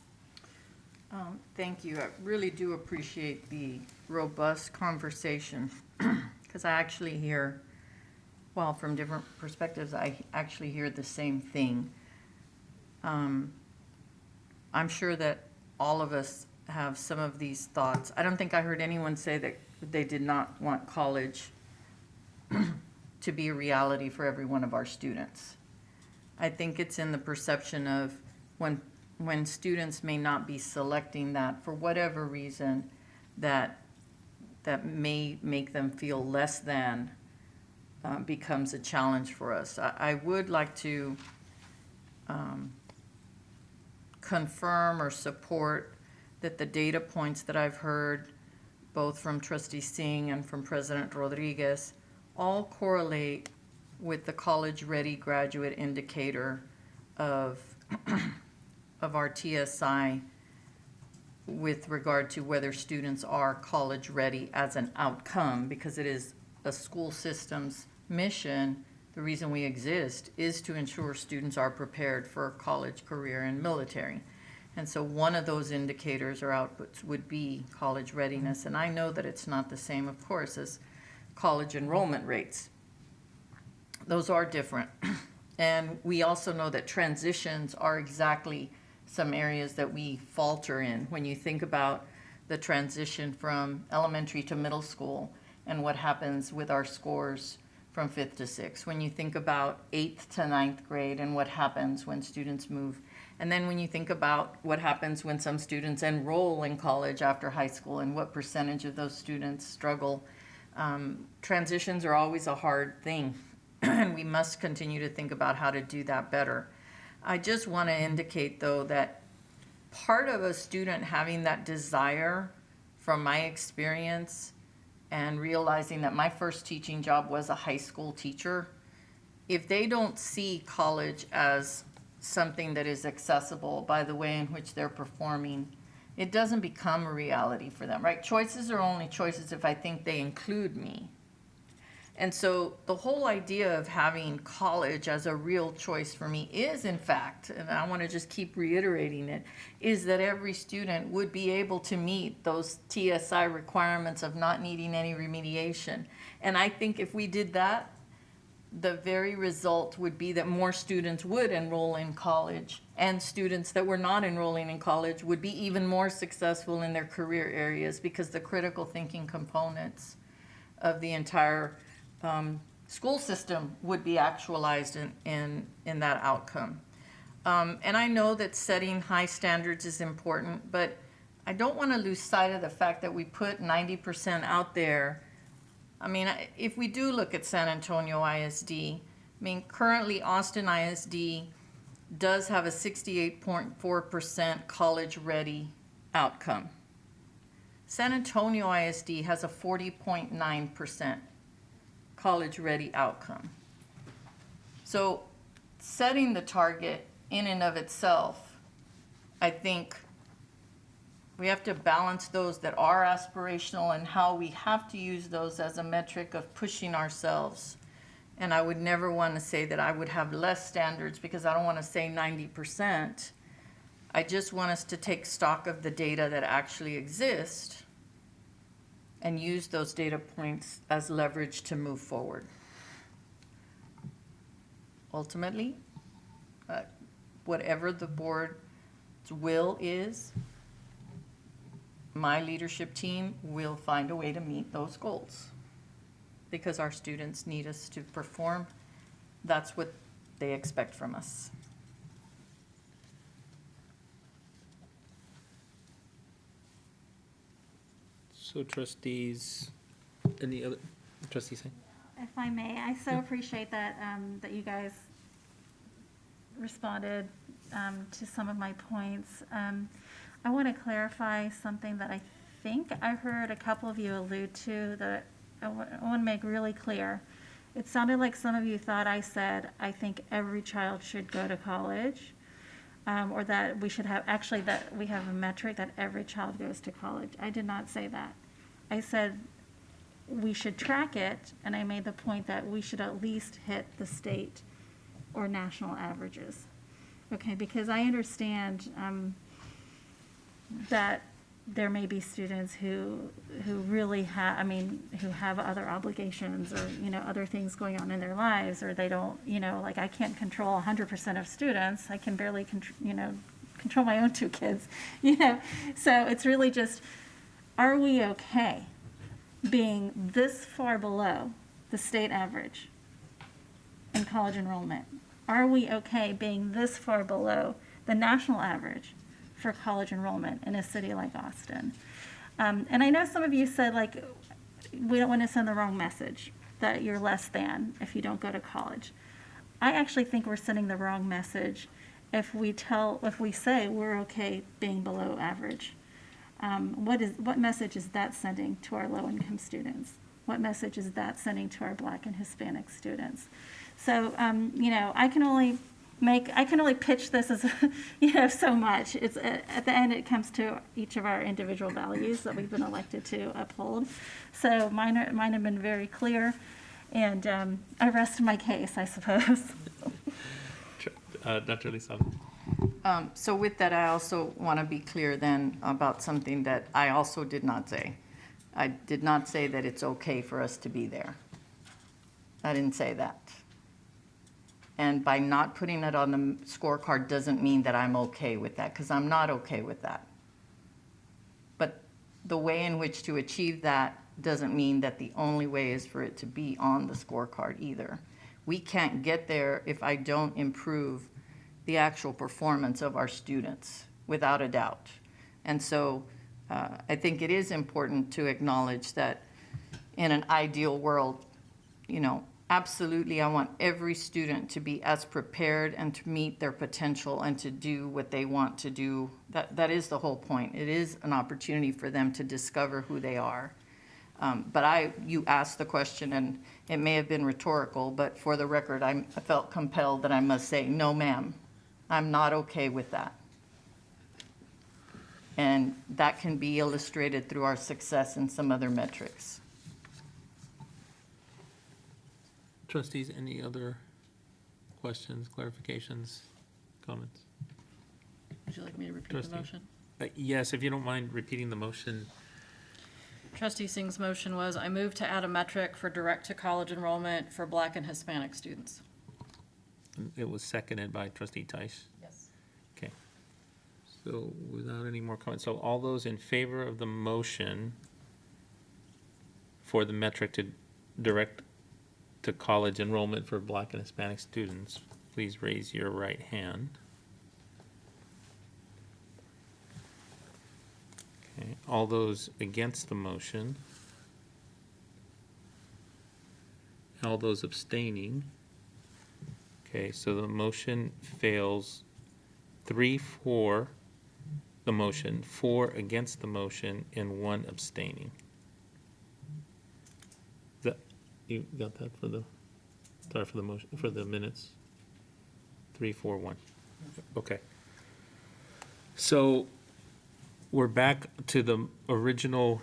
Thank you. I really do appreciate the robust conversation, because I actually hear, well, from different perspectives, I actually hear the same thing. I'm sure that all of us have some of these thoughts. I don't think I heard anyone say that they did not want college to be a reality for every one of our students. I think it's in the perception of when students may not be selecting that for whatever reason, that may make them feel less than becomes a challenge for us. I would like to confirm or support that the data points that I've heard, both from Trustee Singh and from President Rodriguez, all correlate with the college ready graduate indicator of our TSI with regard to whether students are college ready as an outcome, because it is a school system's mission. The reason we exist is to ensure students are prepared for college, career, and military. And so one of those indicators or outputs would be college readiness. And I know that it's not the same, of course, as college enrollment rates. Those are different. And we also know that transitions are exactly some areas that we falter in. When you think about the transition from elementary to middle school and what happens with our scores from 5th to 6th. When you think about 8th to 9th grade and what happens when students move. And then when you think about what happens when some students enroll in college after high school and what percentage of those students struggle, transitions are always a hard thing. And we must continue to think about how to do that better. I just want to indicate, though, that part of a student having that desire, from my experience, and realizing that my first teaching job was a high school teacher, if they don't see college as something that is accessible by the way in which they're performing, it doesn't become a reality for them, right? Choices are only choices if I think they include me. And so the whole idea of having college as a real choice for me is, in fact, and I want to just keep reiterating it, is that every student would be able to meet those TSI requirements of not needing any remediation. And I think if we did that, the very result would be that more students would enroll in college, and students that were not enrolling in college would be even more successful in their career areas, because the critical thinking components of the entire school system would be actualized in that outcome. And I know that setting high standards is important, but I don't want to lose sight of the fact that we put 90% out there. I mean, if we do look at San Antonio ISD, I mean, currently Austin ISD does have a 68.4% college-ready outcome. San Antonio ISD has a 40.9% college-ready outcome. So setting the target in and of itself, I think we have to balance those that are aspirational and how we have to use those as a metric of pushing ourselves. And I would never want to say that I would have less standards, because I don't want to say 90%. I just want us to take stock of the data that actually exist and use those data points as leverage to move forward. Ultimately, whatever the board's will is, my leadership team will find a way to meet those goals, because our students need us to perform. That's what they expect from us. So trustees, any other, trustees? If I may, I so appreciate that, that you guys responded to some of my points. I want to clarify something that I think I heard a couple of you allude to that I want to make really clear. It sounded like some of you thought I said, I think every child should go to college, or that we should have, actually, that we have a metric that every child goes to college. I did not say that. I said we should track it, and I made the point that we should at least hit the state or national averages. Okay, because I understand that there may be students who really have, I mean, who have other obligations or, you know, other things going on in their lives, or they don't, you know, like I can't control 100% of students. I can barely, control my own 2 kids, you know. So it's really just, are we okay being this far below the state average in college enrollment? Are we okay being this far below the national average for college enrollment in a city like Austin? And I know some of you said, like, we don't want to send the wrong message, that you're less than if you don't go to college. I actually think we're sending the wrong message if we say we're okay being below average. What message is that sending to our low-income students? What message is that sending to our Black and Hispanic students? So, you know, I can only I can only pitch this as, so much. It's, at the end, it comes to each of our individual values that we've been elected to uphold. So mine have been very clear, and I rest my case, I suppose. Dr. Lisa. So with that, I also want to be clear then about something that I also did not say. I did not say that it's okay for us to be there. I didn't say that. And by not putting it on the scorecard doesn't mean that I'm okay with that, because I'm not okay with that. But the way in which to achieve that doesn't mean that the only way is for it to be on the scorecard either. We can't get there if I don't improve the actual performance of our students, without a doubt. And so I think it is important to acknowledge that in an ideal world, absolutely I want every student to be as prepared and to meet their potential and to do what they want to do. That is the whole point. It is an opportunity for them to discover who they are. But you asked the question, and it may have been rhetorical, but for the record, I felt compelled that I must say, no, ma'am, I'm not okay with that. And that can be illustrated through our success in some other metrics. Trustees, any other questions, clarifications, comments? Would you like me to repeat Trustee. the motion? Yes, if you don't mind repeating the motion. Trustee Singh's motion was, I move to add a metric for direct-to-college enrollment for Black and Hispanic students. It was seconded by Trustee Tice. Yes. Okay. So without any more comments, so all those in favor of the motion for the metric to direct to college enrollment for Black and Hispanic students, please raise your right hand. Okay, all those against the motion? All those abstaining? Okay, so the motion fails 3 for the motion, 4 against the motion, and 1 abstaining. You got that for the, sorry, for the motion, for the minutes? 3, 4, 1. Okay. So we're back to the original,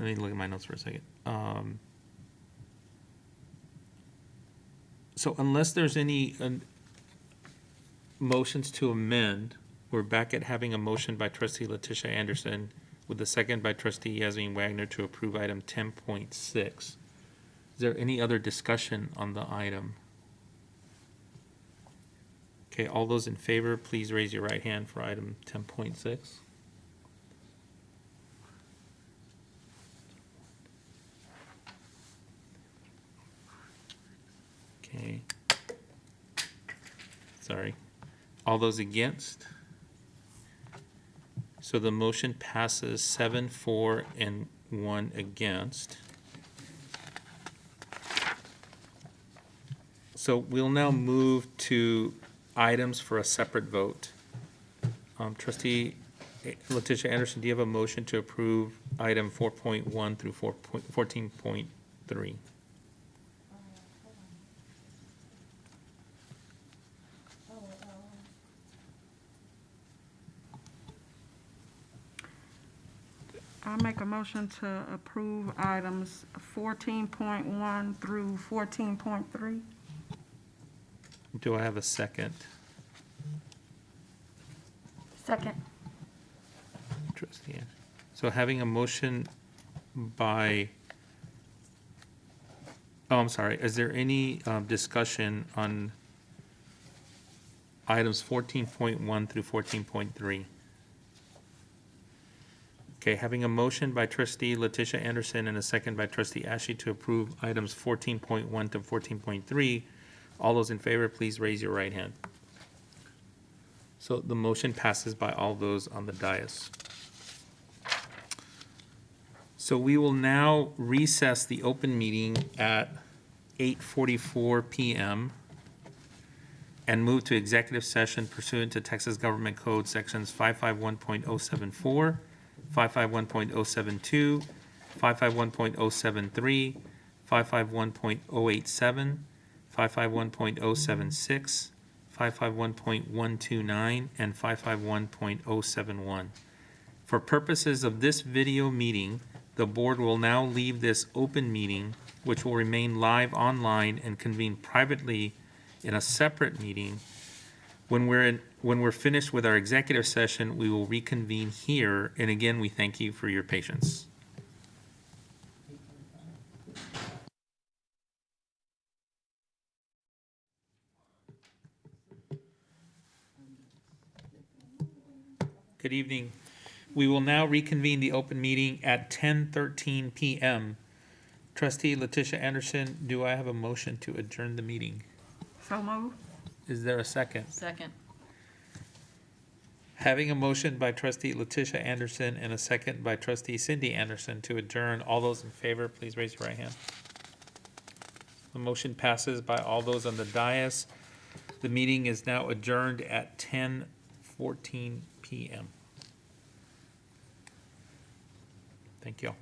let me look at my notes for a second. So unless there's any motions to amend, we're back at having a motion by Trustee Letitia Anderson with a second by Trustee Yasmin Wagner to approve item 10.6. Is there any other discussion on the item? Okay, all those in favor, please raise your right hand for item 10.6. Okay. Sorry. All those against? So the motion passes 7, 4, and 1 against. So we'll now move to items for a separate vote. Trustee Letitia Anderson, do you have a motion to approve item 4.1 through 14.3? I make a motion to approve items 14.1 through 14.3. Do I have a second? Second. Trustee Anderson. So having a motion by, oh, I'm sorry, is there any discussion on items 14.1 through 14.3? Okay, having a motion by Trustee Letitia Anderson and a second by Trustee Ashley to approve items 14.1 to 14.3. All those in favor, please raise your right hand. So the motion passes by all those on the dais. So we will now recess the open meeting at 8:44 p.m. and move to executive session pursuant to Texas Government Code sections 551.074, 551.072, 551.073, 551.087, 551.076, 551.129, and 551.071. For purposes of this video meeting, the board will now leave this open meeting, which will remain live online and convene privately in a separate meeting. When we're finished with our executive session, we will reconvene here, and again, we thank you for your patience. Good evening. We will now reconvene the open meeting at 10:13 PM. Trustee Letitia Anderson, do I have a motion to adjourn the meeting? So moved. Is there a second? Second. Having a motion by trustee Letitia Anderson and a second by trustee Cindy Anderson to adjourn, all those in favor, please raise your right hand. The motion passes by all those on the dais. The meeting is now adjourned at 10:14 PM. Thank you all.